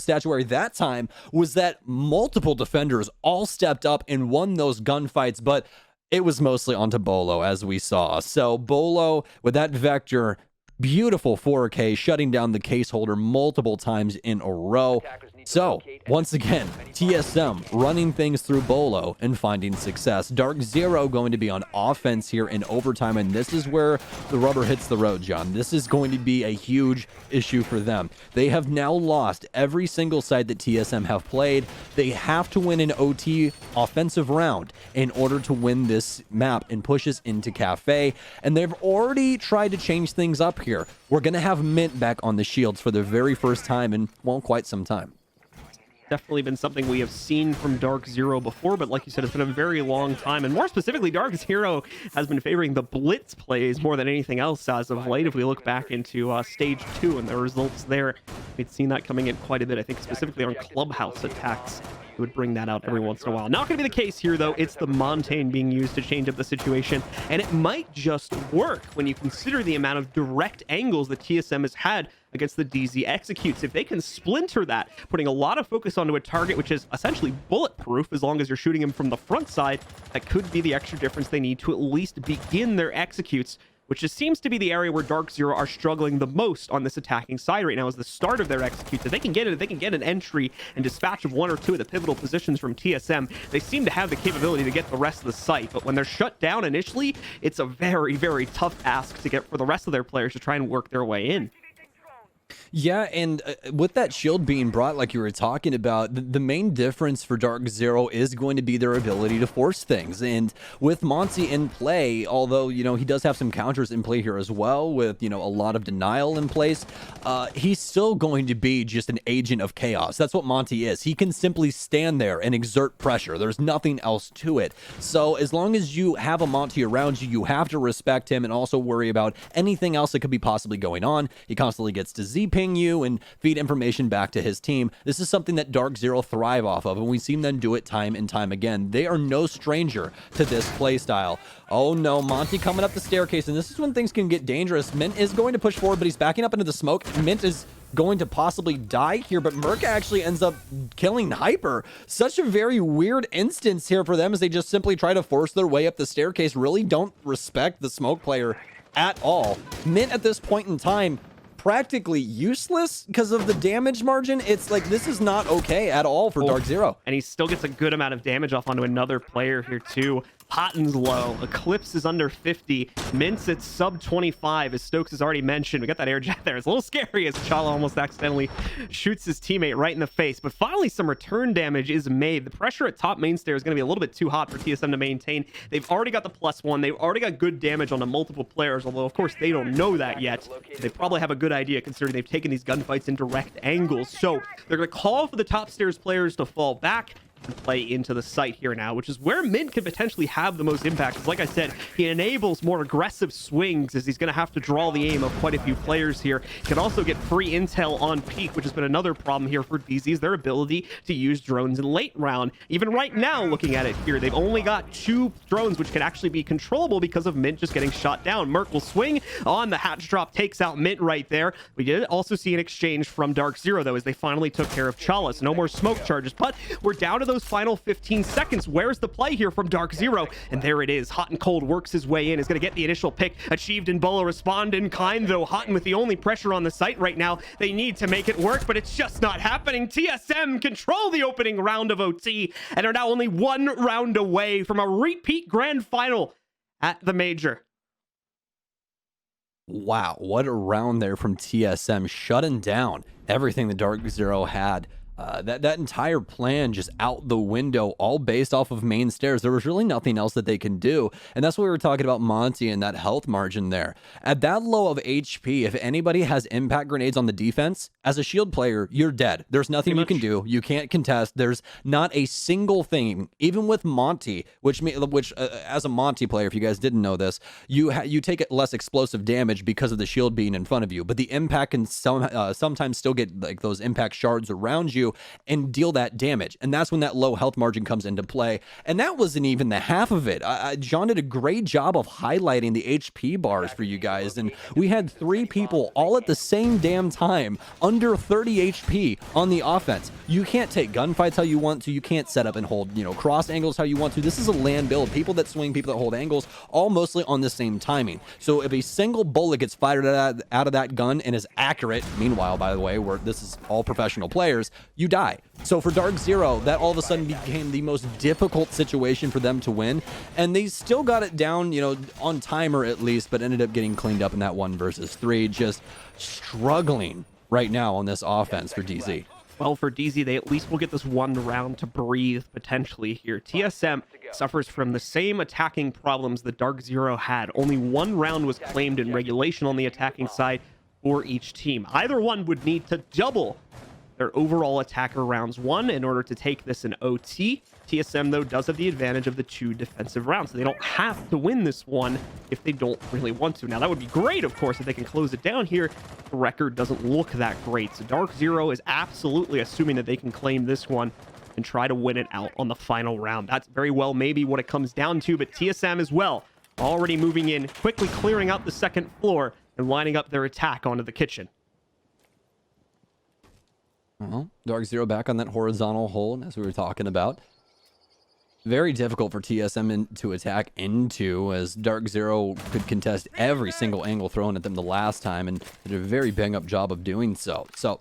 statuary that time was that multiple defenders all stepped up and won those gunfights, but it was mostly onto Bolo, as we saw. So Bolo, with that Vector, beautiful 4K, shutting down the case holder multiple times in a row. So, once again, TSM running things through Bolo and finding success. DarkZero going to be on offense here in overtime, and this is where the rubber hits the road, John. This is going to be a huge issue for them. They have now lost every single side that TSM have played. They have to win an OT offensive round in order to win this map and push us into Cafe, and they've already tried to change things up here. We're going to have Mint back on the shields for the very first time in, well, quite some time. definitely been something we have seen from DarkZero before, but like you said, it's been a very long time. And more specifically, DarkZero has been favoring the blitz plays more than anything else as of late. If we look back into stage 2 and the results there, we'd seen that coming in quite a bit. I think specifically on clubhouse attacks, it would bring that out every once in a while. Not going to be the case here, though. It's the Montaigne being used to change up the situation, and it might just work when you consider the amount of direct angles that TSM has had against the DZ executes. If they can splinter that, putting a lot of focus onto a target which is essentially bulletproof as long as you're shooting him from the front side, that could be the extra difference they need to at least begin their executes, which just seems to be the area where DarkZero are struggling the most on this attacking side right now, is the start of their executes. If they can get it, if they can get an entry and dispatch of one or two of the pivotal positions from TSM, they seem to have the capability to get the rest of the site. But when they're shut down initially, it's a very, very tough ask to get for the rest of their players to try and work their way in. Yeah, and with that shield being brought, like you were talking about, the main difference for DarkZero is going to be their ability to force things. And with Monty in play, although, you know, he does have some counters in play here as well with, you know, a lot of denial in place, he's still going to be just an agent of chaos. That's what Monty is. He can simply stand there and exert pressure. There's nothing else to it. So as long as you have a Monty around you, you have to respect him and also worry about anything else that could be possibly going on. He constantly gets to ping you and feed information back to his team. This is something that DarkZero thrive off of, and we've seen them do it time and time again. They are no stranger to this playstyle. Oh no, Monty coming up the staircase, and this is when things can get dangerous. Mint is going to push forward, but he's backing up into the smoke. Mint is going to possibly die here, but Merc actually ends up killing Hyper. Such a very weird instance here for them as they just simply try to force their way up the staircase. Really don't respect the smoke player at all. Mint at this point in time practically useless because of the damage margin. It's like, this is not okay at all for DarkZero. And he still gets a good amount of damage off onto another player here too. Hotten's low. Eclipse is under 50. Mint's at sub 25, as Stokes has already mentioned. We got that air jet there. It's a little scary as Chala almost accidentally shoots his teammate right in the face. But finally, some return damage is made. The pressure at top main stair is going to be a little bit too hot for TSM to maintain. They've already got the +1. They've already got good damage onto multiple players, although, of course, they don't know that yet. They probably have a good idea considering they've taken these gunfights in direct angles. So they're going to call for the top stairs players to fall back and play into the site here now, which is where Mint can potentially have the most impact. Because like I said, he enables more aggressive swings as he's going to have to draw the aim of quite a few players here. He can also get free intel on peak, which has been another problem here for DZ, is their ability to use drones in late round. Even right now, looking at it here, they've only got 2 drones which can actually be controllable because of Mint just getting shot down. Merc will swing on the hatch drop, takes out Mint right there. We did also see an exchange from DarkZero, though, as they finally took care of Chala. So no more smoke charges, but we're down to those final 15 seconds. Where's the play here from DarkZero? And there it is. Hot and Cold works his way in, is going to get the initial pick achieved, and Bolo respond in kind, though Hotten with the only pressure on the site right now. They need to make it work, but it's just not happening. TSM control the opening round of OT and are now only 1 round away from a repeat grand final at the major. Wow, what a round there from TSM, shutting down everything the DarkZero had. That entire plan just out the window, all based off of main stairs. There was really nothing else that they can do. And that's what we were talking about Monty and that health margin there. At that low of HP, if anybody has impact grenades on the defense, as a shield player, you're dead. There's nothing you can do. You can't contest. There's not a single thing, even with Monty, which as a Monty player, if you guys didn't know this, you take less explosive damage because of the shield being in front of you. But the impact can sometimes still get like those impact shards around you and deal that damage. And that's when that low health margin comes into play. And that wasn't even the half of it. John did a great job of highlighting the HP bars for you guys. And we had 3 people all at the same damn time under 30 HP on the offense. You can't take gunfights how you want to. You can't set up and hold, cross angles how you want to. This is a land build. People that swing, people that hold angles, all mostly on the same timing. So if a single bullet gets fired out of that gun and is accurate, meanwhile, by the way, where this is all professional players, you die. So for DarkZero, that all of a sudden became the most difficult situation for them to win, and they still got it down, on timer at least, but ended up getting cleaned up in that 1 versus 3. Just struggling right now on this offense for DZ. Well, for DZ, they at least will get this 1 round to breathe potentially here. TSM suffers from the same attacking problems that DarkZero had. Only 1 round was claimed in regulation on the attacking side for each team. Either one would need to double their overall attacker rounds won in order to take this in OT. TSM, though, does have the advantage of the 2 defensive rounds, so they don't have to win this one if they don't really want to. Now, that would be great, of course, if they can close it down here. The record doesn't look that great, so DarkZero is absolutely assuming that they can claim this one and try to win it out on the final round. That's very well maybe what it comes down to, but TSM as well, already moving in, quickly clearing out the second floor and lining up their attack onto the kitchen. Well, DarkZero back on that horizontal hold, as we were talking about. Very difficult for TSM to attack into, as DarkZero could contest every single angle thrown at them the last time, and did a very bang-up job of doing so. So,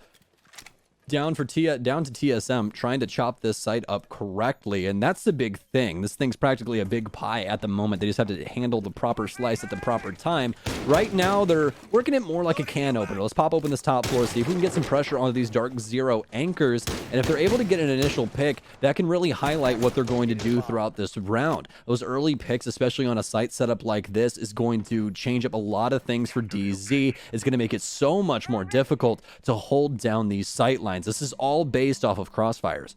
down to TSM, trying to chop this site up correctly, and that's the big thing. This thing's practically a big pie at the moment. They just have to handle the proper slice at the proper time. Right now, they're working it more like a can opener. Let's pop open this top floor, see if we can get some pressure onto these DarkZero anchors, and if they're able to get an initial pick, that can really highlight what they're going to do throughout this round. Those early picks, especially on a site setup like this, is going to change up a lot of things for DZ. It's going to make it so much more difficult to hold down these sight lines. This is all based off of crossfires.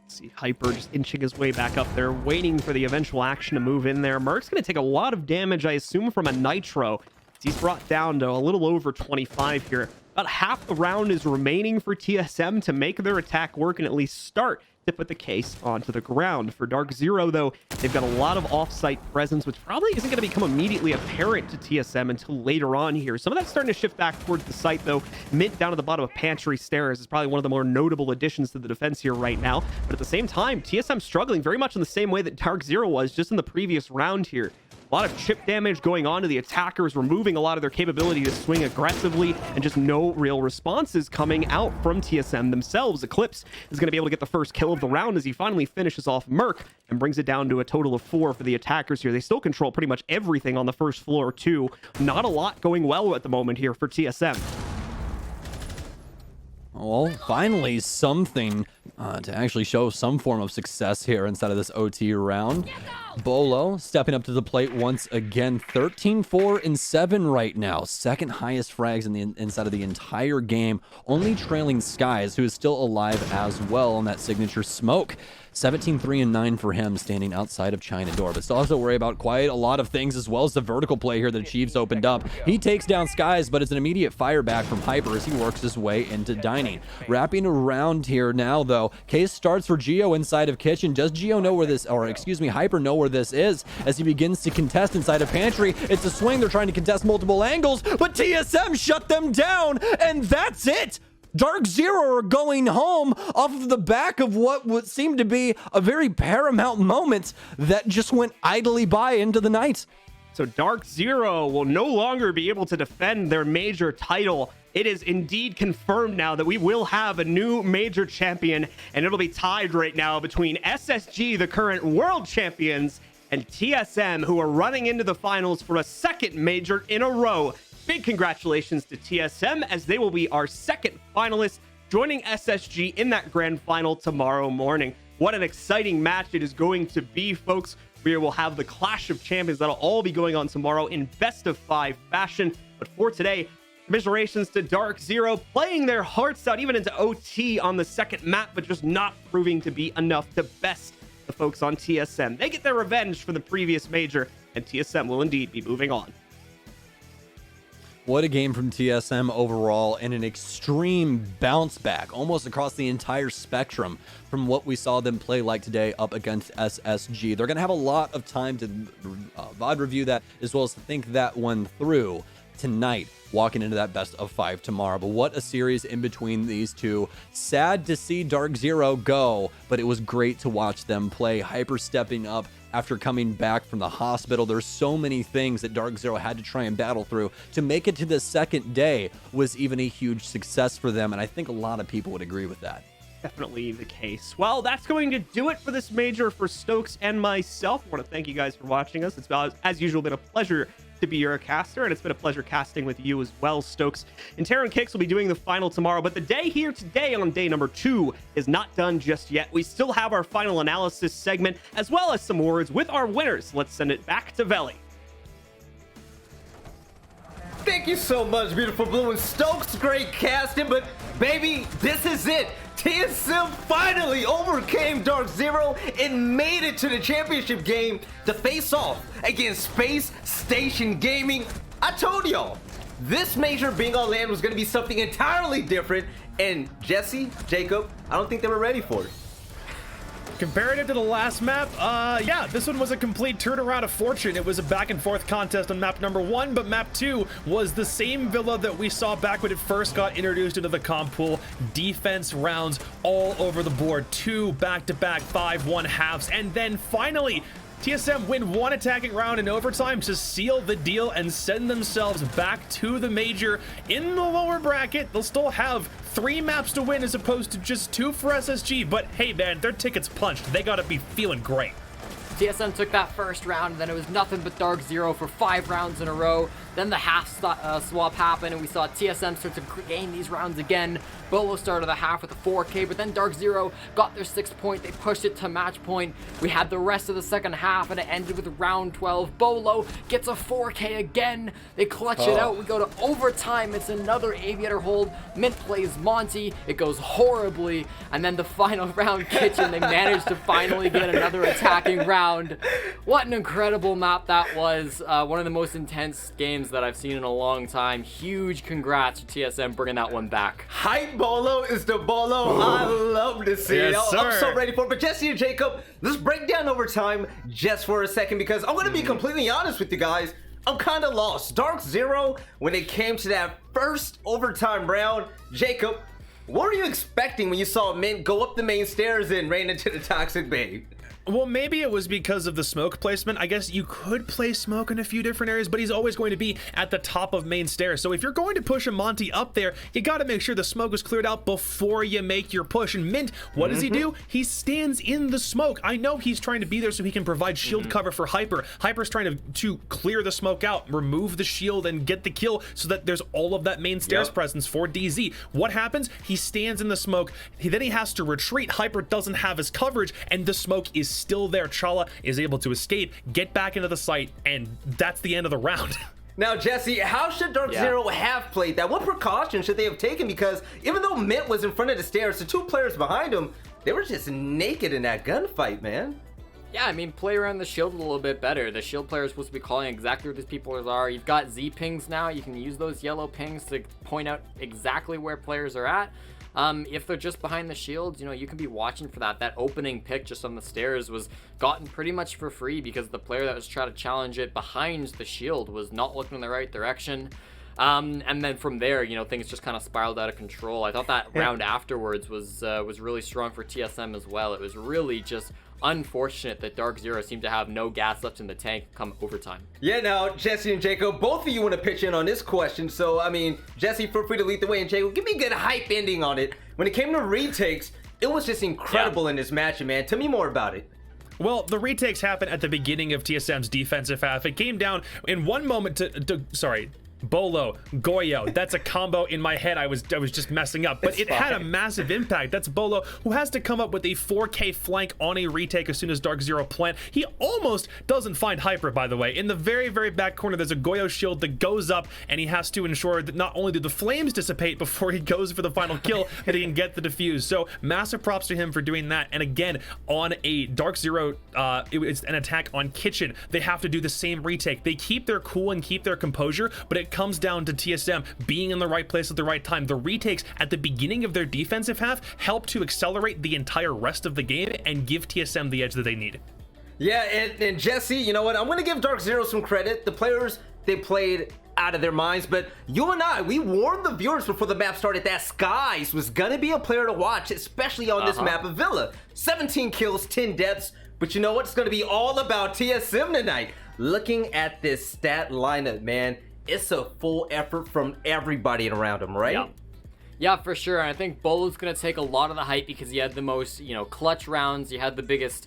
See Hyper just inching his way back up there, waiting for the eventual action to move in there. Merc's going to take a lot of damage, I assume, from a Nitro. He's brought down to a little over 25 here. About half the round is remaining for TSM to make their attack work and at least start to put the case onto the ground. For DarkZero, though, they've got a lot of off-site presence, which probably isn't going to become immediately apparent to TSM until later on here. Some of that's starting to shift back towards the site, though. Mint down at the bottom of Pantry Stairs is probably one of the more notable additions to the defense here right now. But at the same time, TSM struggling very much in the same way that DarkZero was just in the previous round here. A lot of chip damage going on to the attackers, removing a lot of their capability to swing aggressively, and just no real responses coming out from TSM themselves. Eclipse is going to be able to get the first kill of the round as he finally finishes off Merc and brings it down to a total of 4 for the attackers here. They still control pretty much everything on the first floor, too. Not a lot going well at the moment here for TSM. Well, finally something to actually show some form of success here inside of this OT round. Bolo stepping up to the plate once again. 13, 4, and 7 right now. Second highest frags in the inside of the entire game. Only trailing Skies, who is still alive as well on that signature smoke. 17, 3, and 9 for him, standing outside of China Door. But still has to worry about quite a lot of things, as well as the vertical play here that Chiefs opened up. He takes down Skies, but it's an immediate fire back from Hyper as he works his way into Dining. Wrapping around here now, though. Case starts for Geo inside of Kitchen. Does Geo know where this, or excuse me, Hyper know where this is as he begins to contest inside of Pantry? It's a swing. They're trying to contest multiple angles, but TSM shut them down, and that's it. DarkZero are going home off of the back of what would seem to be a very paramount moment that just went idly by into the night. So DarkZero will no longer be able to defend their major title. It is indeed confirmed now that we will have a new major champion, and it'll be tied right now between SSG, the current world champions, and TSM, who are running into the finals for a second major in a row. Big congratulations to TSM, as they will be our second finalist, joining SSG in that grand final tomorrow morning. What an exciting match it is going to be, folks. We will have the Clash of Champions that'll all be going on tomorrow in best of 5 fashion. But for today, commiserations to DarkZero, playing their hearts out even into OT on the second map, but just not proving to be enough to best the folks on TSM. They get their revenge for the previous major, and TSM will indeed be moving on. What a game from TSM overall, and an extreme bounce back almost across the entire spectrum from what we saw them play like today up against SSG. They're going to have a lot of time to VOD review that, as well as to think that one through tonight, walking into that best of 5 tomorrow. But what a series in between these two. Sad to see DarkZero go, but it was great to watch them play. Hyper stepping up after coming back from the hospital. There's so many things that DarkZero had to try and battle through. To make it to the second day was even a huge success for them, and I think a lot of people would agree with that. Definitely the case. Well, that's going to do it for this major for Stokes and myself. I want to thank you guys for watching us. It's, as usual, been a pleasure to be your caster, and it's been a pleasure casting with you as well, Stokes. And Terran Kicks will be doing the final tomorrow, but the day here today on day number 2 is not done just yet. We still have our final analysis segment, as well as some words with our winners. Let's send it back to Veli. Thank you so much, beautiful blue. And Stokes, great casting, but baby, this is it. TSM finally overcame DarkZero and made it to the championship game to face off against Space Station Gaming. I told y'all, this major being on land was going to be something entirely different, and Jesse, Jacob, I don't think they were ready for it. Comparative to the last map, yeah, this one was a complete turnaround of fortune. It was a back and forth contest on map number 1, but map 2 was the same villa that we saw back when it first got introduced into the comp pool. Defense rounds all over the board, 2 back-to-back 5-1 halves, and then finally, TSM win 1 attacking round in overtime to seal the deal and send themselves back to the major in the lower bracket. They'll still have 3 maps to win as opposed to just 2 for SSG, but hey man, their ticket's punched. They gotta be feeling great. TSM took that first round, and then it was nothing but DarkZero for 5 rounds in a row. Then the half swap happened, and we saw TSM start to gain these rounds again. Bolo started the half with a 4K, but then DarkZero got their 6th point. They pushed it to match point. We had the rest of the second half, and it ended with round 12. Bolo gets a 4K again. They clutch it out. We go to overtime. It's another aviator hold. Mint plays Monty. It goes horribly. And then the final round, Kitchen, they managed to finally get another attacking round. What an incredible map that was. One of the most intense games that I've seen in a long time. Huge congrats to TSM bringing that one back. Hype Bolo is the Bolo I love to see. Yes, I'm sir. so ready for it. But Jesse and Jacob, let's break down overtime just for a second, because I'm going to be completely honest with you guys. I'm kind of lost. DarkZero, when it came to that first overtime round, Jacob, what were you expecting when you saw Mint go up the main stairs and rain into the toxic babe? Well, maybe it was because of the smoke placement. I guess you could place smoke in a few different areas, but he's always going to be at the top of main stairs. So if you're going to push a Monty up there, you got to make sure the smoke is cleared out before you make your push. And Mint, what does he do? He stands in the smoke. I know he's trying to be there so he can provide shield cover for Hyper. Hyper's trying to clear the smoke out, remove the shield, and get the kill so that there's all of that main stairs presence for DZ. What happens? He stands in the smoke. Then he has to retreat. Hyper doesn't have his coverage, and the smoke is still there. Chala is able to escape, get back into the site, and that's the end of the round. Now, Jesse, how should DarkZero have played that? What precautions should they have taken? Because even though Mint was in front of the stairs, the 2 players behind him, they were just naked in that gunfight, man. Yeah, I mean, play around the shield a little bit better. The shield player is supposed to be calling exactly where these people are. You've got Z pings now. You can use those yellow pings to point out exactly where players are at. If they're just behind the shields, you know, you can be watching for that. That opening pick just on the stairs was gotten pretty much for free because the player that was trying to challenge it behind the shield was not looking in the right direction. And then from there, you know, things just kind of spiraled out of control. I thought that round afterwards was really strong for TSM as well. It was really just unfortunate that DarkZero seemed to have no gas left in the tank come overtime. Yeah, now, Jesse and Jacob, both of you want to pitch in on this question. So, I mean, Jesse, feel free to lead the way, and Jacob, give me a good hype ending on it. When it came to retakes, it was just incredible in this match, man. Tell me more about it. Well, the retakes happened at the beginning of TSM's defensive half. It came down in one moment to Bolo, Goyo. That's a combo in my head. I was just messing up, but it had a massive impact. That's Bolo, who has to come up with a 4K flank on a retake as soon as DarkZero plant. He almost doesn't find Hyper, by the way. In the very, very back corner, there's a Goyo shield that goes up, and he has to ensure that not only do the flames dissipate before he goes for the final kill, that he can get the defuse. So massive props to him for doing that. And again, on a DarkZero, it's an attack on Kitchen. They have to do the same retake. They keep their cool and keep their composure, but it comes down to TSM being in the right place at the right time. The retakes at the beginning of their defensive half help to accelerate the entire rest of the game and give TSM the edge that they need. Yeah, and Jesse, you know what? I'm going to give DarkZero some credit. The players, they played out of their minds, but you and I, we warned the viewers before the map started that Skies was going to be a player to watch, especially on this map of Villa. 17 kills, 10 deaths, but you know what? It's going to be all about TSM tonight. Looking at this stat lineup, man, it's a full effort from everybody around him, right? Yeah, for sure. And I think Bolo's going to take a lot of the hype because he had the most, you know, clutch rounds. He had the biggest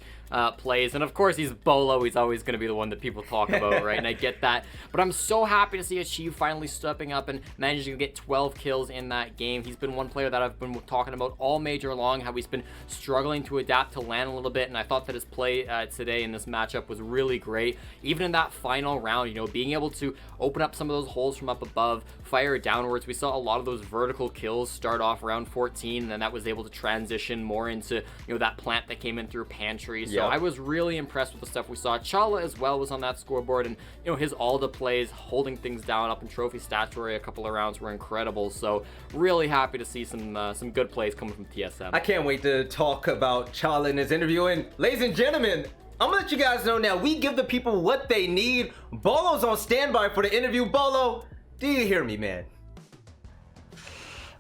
plays. And of course, he's Bolo. He's always going to be the one that people talk about, right? And I get that. But I'm so happy to see Achieve finally stepping up and managing to get 12 kills in that game. He's been one player that I've been talking about all major long, how he's been struggling to adapt to LAN a little bit. And I thought that his play today in this matchup was really great. Even in that final round, you know, being able to open up some of those holes from up above, fire downwards. We saw a lot of those vertical kills start off around 14, and then that was able to transition more into, you know, that plant that came in through pantry. So I was really impressed with the stuff we saw. Chala as well was on that scoreboard, and you know, his Alda plays, holding things down up in trophy statuary a couple of rounds were incredible. So really happy to see some good plays coming from TSM. I can't wait to talk about Chala in his interview. And ladies and gentlemen, I'm gonna let you guys know now, we give the people what they need. Bolo's on standby for the interview. Bolo, do you hear me, man?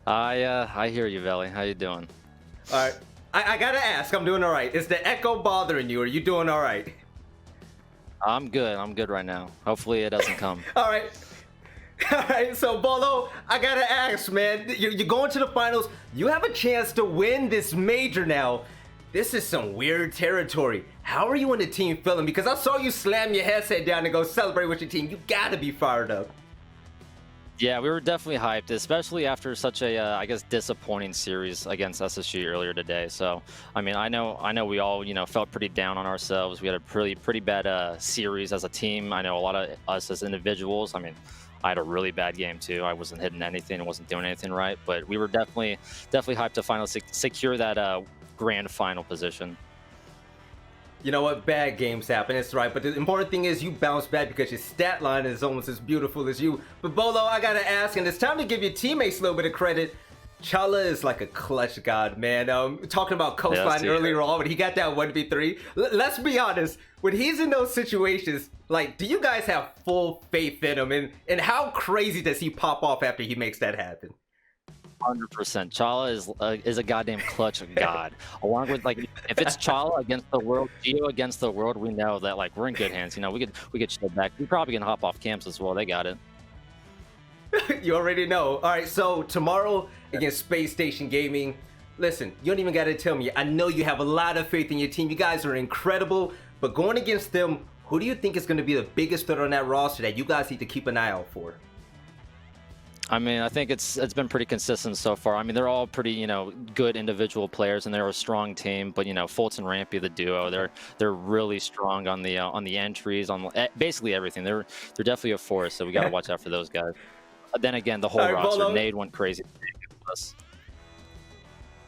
I hear you, Veli. How you doing? All right. I gotta ask, I'm doing all right. Is the echo bothering you? Are you doing all right? I'm good. I'm good right now. Hopefully it doesn't come. All right. All right, so Bolo, I gotta ask, man. You're going to the finals. You have a chance to win this major now. This is some weird territory. How are you and the team feeling? Because I saw you slam your headset down and go celebrate with your team. You gotta be fired up. Yeah, we were definitely hyped, especially after such a, I guess, disappointing series against SSG earlier today. So, I mean, I know we all, you know, felt pretty down on ourselves. We had a pretty bad series as a team. I know a lot of us as individuals. I mean, I had a really bad game too. I wasn't hitting anything, wasn't doing anything right. But we were definitely hyped to finally secure that grand final position. You know what? Bad games happen. It's right. But the important thing is you bounce back because your stat line is almost as beautiful as you. But Bolo, I gotta ask, and it's time to give your teammates a little bit of credit. Chala is like a clutch god, man. Talking about Coastline earlier on, when he got that 1v3. Let's be honest. When he's in those situations, like, do you guys have full faith in him? And how crazy does he pop off after he makes that happen? 100%. Chala is a goddamn clutch god. Along with, like, if it's Chala against the world, Geo against the world, we know that, like, we're in good hands. You know, we could chill back. We probably can hop off camps as well. They got it. You already know. All right, so tomorrow against Space Station Gaming. Listen, you don't even got to tell me. I know you have a lot of faith in your team. You guys are incredible. But going against them, who do you think is going to be the biggest threat on that roster that you guys need to keep an eye out for? I mean, I think it's been pretty consistent so far. I mean, they're all pretty, you know, good individual players, and they're a strong team. But you know, Fultz and Rampy, the duo, they're really strong on the entries, on basically everything. They're definitely a force. So we got to watch out for those guys. But then again, the whole roster, Bolo. Nade went crazy.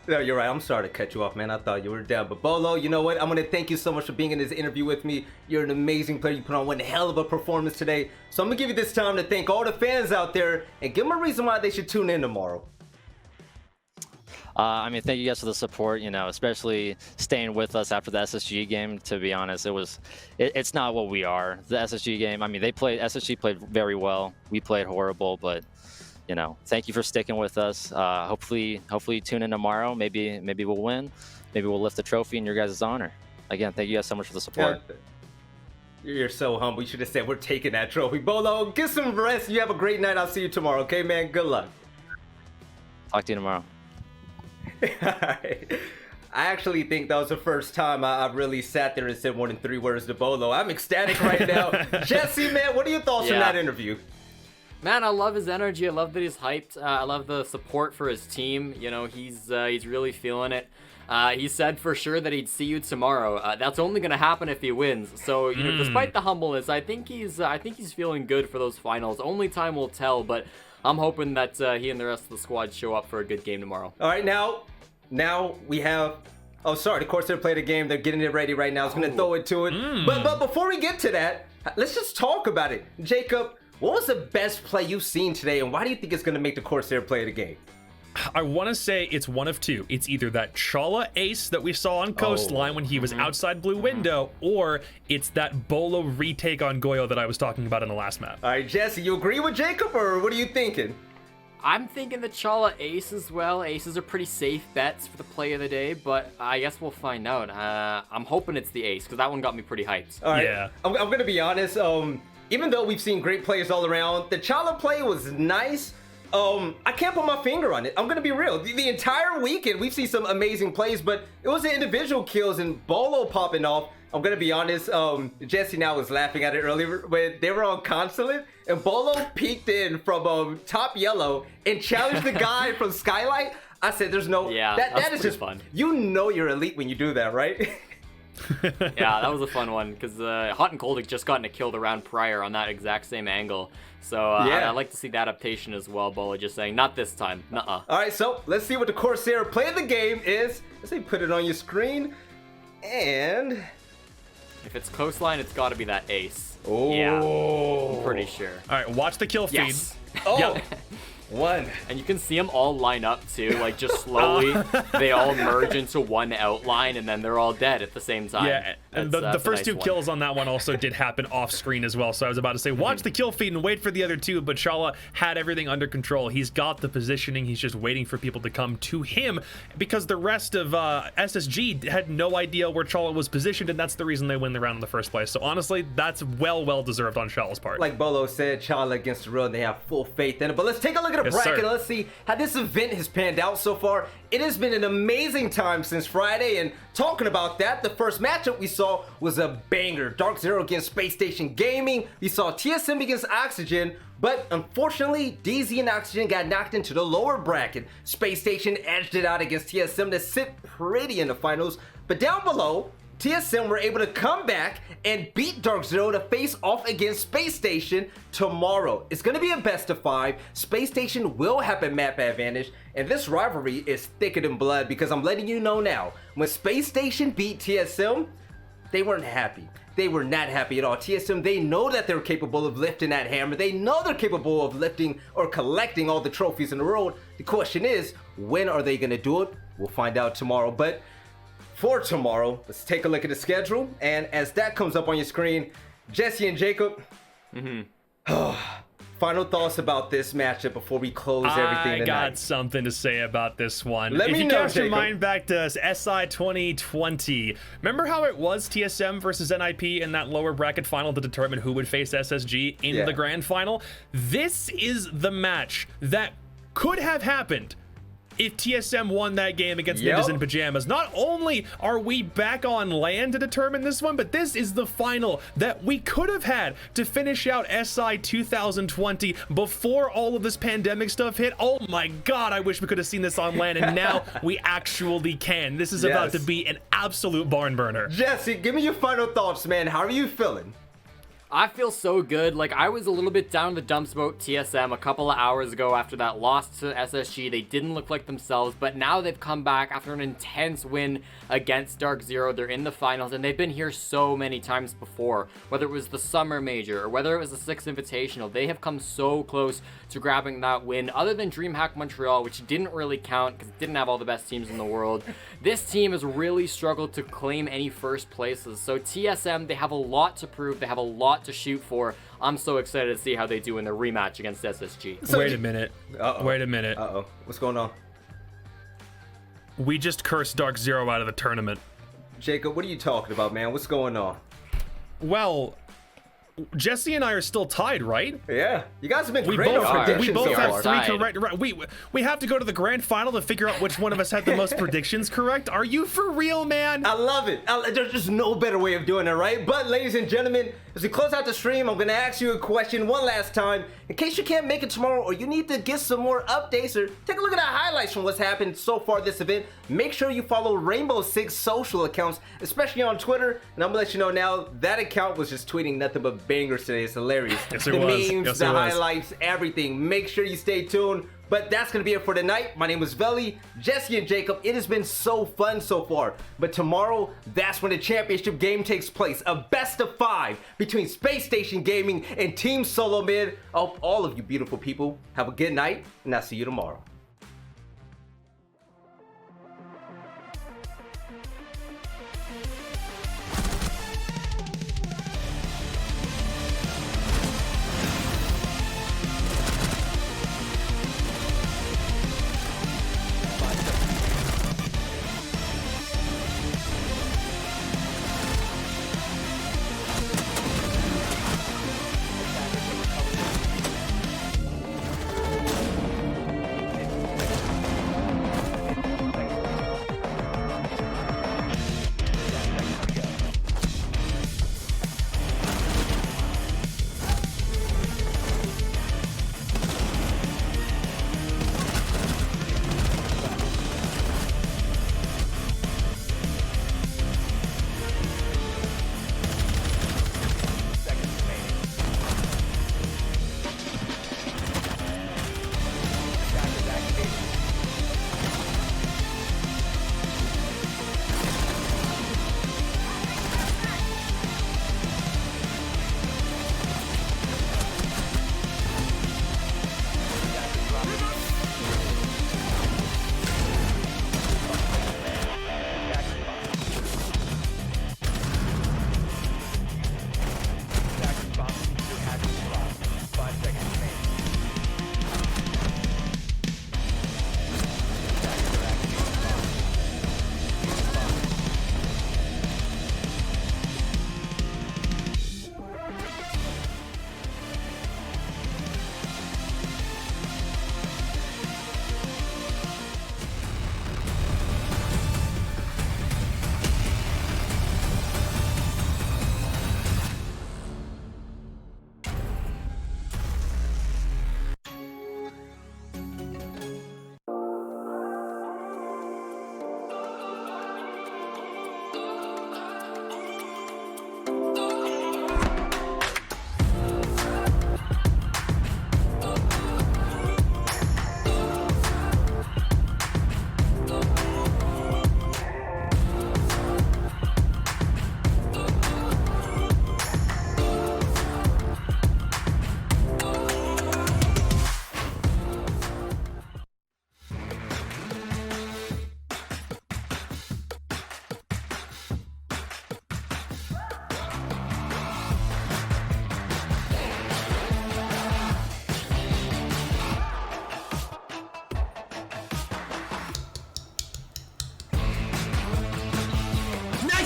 No, you're right. I'm sorry to cut you off, man. I thought you were down. But Bolo, you know what? I'm going to thank you so much for being in this interview with me. You're an amazing player. You put on one hell of a performance today. So I'm going to give you this time to thank all the fans out there and give them a reason why they should tune in tomorrow. I mean, thank you guys for the support, you know, especially staying with us after the SSG game. To be honest, it's not what we are. The SSG game, I mean, SSG played very well. We played horrible, but you know, thank you for sticking with us. Hopefully tune in tomorrow. Maybe we'll win. Maybe we'll lift the trophy in your guys' honor. Again, thank you guys so much for the support. You're so humble. You should have said we're taking that trophy. Bolo, get some rest. You have a great night. I'll see you tomorrow. Okay, man? Good luck. Talk to you tomorrow. I actually think that was the first time I really sat there and said more than 3 words to Bolo. I'm ecstatic right now. Jesse, man, what are your thoughts on that interview? Man, I love his energy. I love that he's hyped. I love the support for his team. You know, he's really feeling it. He said for sure that he'd see you tomorrow. That's only gonna happen if he wins. So, you know, despite the humbleness, I think he's feeling good for those finals. Only time will tell, but I'm hoping that he and the rest of the squad show up for a good game tomorrow. All right, now we have. Oh, sorry. Of course, they're playing a game. They're getting it ready right now. I was gonna throw it to it, but before we get to that, let's just talk about it. Jacob, what was the best play you've seen today, and why do you think it's gonna make the Corsair play of the game? I want to say it's one of two. It's either that Chala ace that we saw on Coastline when he was outside blue window, or it's that Bolo retake on Goyo that I was talking about in the last map. All right, Jesse, you agree with Jacob, or what are you thinking? I'm thinking the Chala ace as well. Aces are pretty safe bets for the play of the day, but I guess we'll find out. I'm hoping it's the ace, because that one got me pretty hyped. All right, yeah. I'm gonna be honest. Even though we've seen great players all around, the Chala play was nice. I can't put my finger on it. I'm gonna be real. The entire weekend, we've seen some amazing plays, but it was the individual kills and Bolo popping off. I'm gonna be honest. Jesse now was laughing at it earlier when they were on Consulate and Bolo peeked in from top yellow and challenged the guy from Skylight. I said, "There's no." Yeah, that is just fun. You know you're elite when you do that, right? Yeah, that was a fun one because Hot and Cold had just gotten a kill the round prior on that exact same angle. So yeah. I'd like to see the adaptation as well. Bolo just saying, not this time. Nuh-uh. All right, so let's see what the Corsair play of the game is. Let's see, put it on your screen, and If it's coastline, it's got to be that ace. oh, Yeah, I'm pretty sure. All right, watch the kill feed. Yes. oh, Yep. one. And you can see them all line up too, like just slowly. They all merge into one outline, and then they're all dead at the same time. Yeah, and the That's a first nice two one. kills on that one also did happen off screen as well. So I was about to say, watch the kill feed and wait for the other two, but Shala had everything under control. He's got the positioning. He's just waiting for people to come to him because the rest of SSG had no idea where Shala was positioned, and that's the reason they win the round in the first place. So honestly, that's well deserved on Shala's part. Like Bolo said, Chala against the real, and they have full faith in it. But let's take a look at the Yes, bracket. sir. Let's see how this event has panned out so far. It has been an amazing time since Friday, and talking about that, the first matchup we saw was a banger. DarkZero against Space Station Gaming. We saw TSM against Oxygen, but unfortunately, DZ and Oxygen got knocked into the lower bracket. Space Station edged it out against TSM to sit pretty in the finals, but down below, TSM were able to come back and beat DarkZero to face off against Space Station tomorrow. It's going to be a best of 5. Space Station will have a map advantage, and this rivalry is thicker than blood because I'm letting you know now, when Space Station beat TSM, they weren't happy. They were not happy at all. TSM, they know that they're capable of lifting that hammer. They know they're capable of lifting or collecting all the trophies in the world. The question is, when are they going to do it? We'll find out tomorrow. But for tomorrow, let's take a look at the schedule. And as that comes up on your screen, Jesse and Jacob, final thoughts about this matchup before we close everything I tonight. got something to say about this one. Let if me you know, cast your Jacob. mind back to SI 2020, remember how it was TSM versus NIP in that lower bracket final to determine who would face SSG in Yeah. the grand final? This is the match that could have happened if TSM won that game against Yep. Ninjas in Pajamas. Not only are we back on land to determine this one, but this is the final that we could have had to finish out SI 2020 before all of this pandemic stuff hit. Oh my god, I wish we could have seen this on land, and now we actually can. This is about to Yes. be an absolute barn burner. Jesse, give me your final thoughts, man. How are you feeling? I feel so good. Like, I was a little bit down in the dumps about TSM a couple of hours ago after that loss to SSG. They didn't look like themselves, but now they've come back after an intense win against DarkZero. They're in the finals, and they've been here so many times before. Whether it was the Summer Major or whether it was the Sixth Invitational, they have come so close to grabbing that win. Other than DreamHack Montreal, which didn't really count because it didn't have all the best teams in the world, this team has really struggled to claim any first places. So TSM, they have a lot to prove. They have a lot to shoot for. I'm so excited to see how they do in their rematch against SSG. So Wait a minute. Uh-oh. Wait a minute. Uh-oh. What's going on? We just cursed DarkZero out of the tournament. Jacob, what are you talking about, man? What's going on? Well, Jesse and I are still tied, right? Yeah, you guys have been We great both, on predictions we both so have far. 3 Tied. correct. Right, we have to go to the grand final to figure out which one of us had the most predictions correct. Are you for real, man? I love it. There's just no better way of doing it, right? But ladies and gentlemen, as we close out the stream, I'm gonna ask you a question one last time. In case you can't make it tomorrow or you need to get some more updates or take a look at the highlights from what's happened so far this event, make sure you follow Rainbow Six social accounts, especially on Twitter. And I'm gonna let you know now, that account was just tweeting nothing but bangers today. It's hilarious. Yes, it the was. memes, Yes, the it was. highlights, everything. Make sure you stay tuned. But that's going to be it for tonight. My name is Veli, Jesse, and Jacob. It has been so fun so far. But tomorrow, that's when the championship game takes place. A best of 5 between Space Station Gaming and Team Solo Mid. I hope all of you beautiful people have a good night, and I'll see you tomorrow.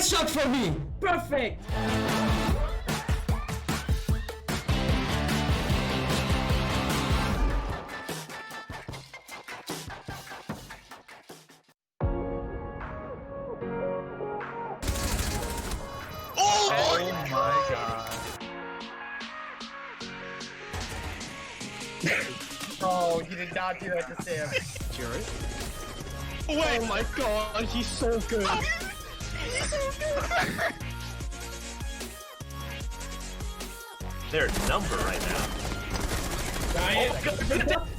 shot for me. Perfect. Oh my god. Oh, you did not do that to Sam. Jerry? Oh my god, he's so good. They're a number right now. Giant.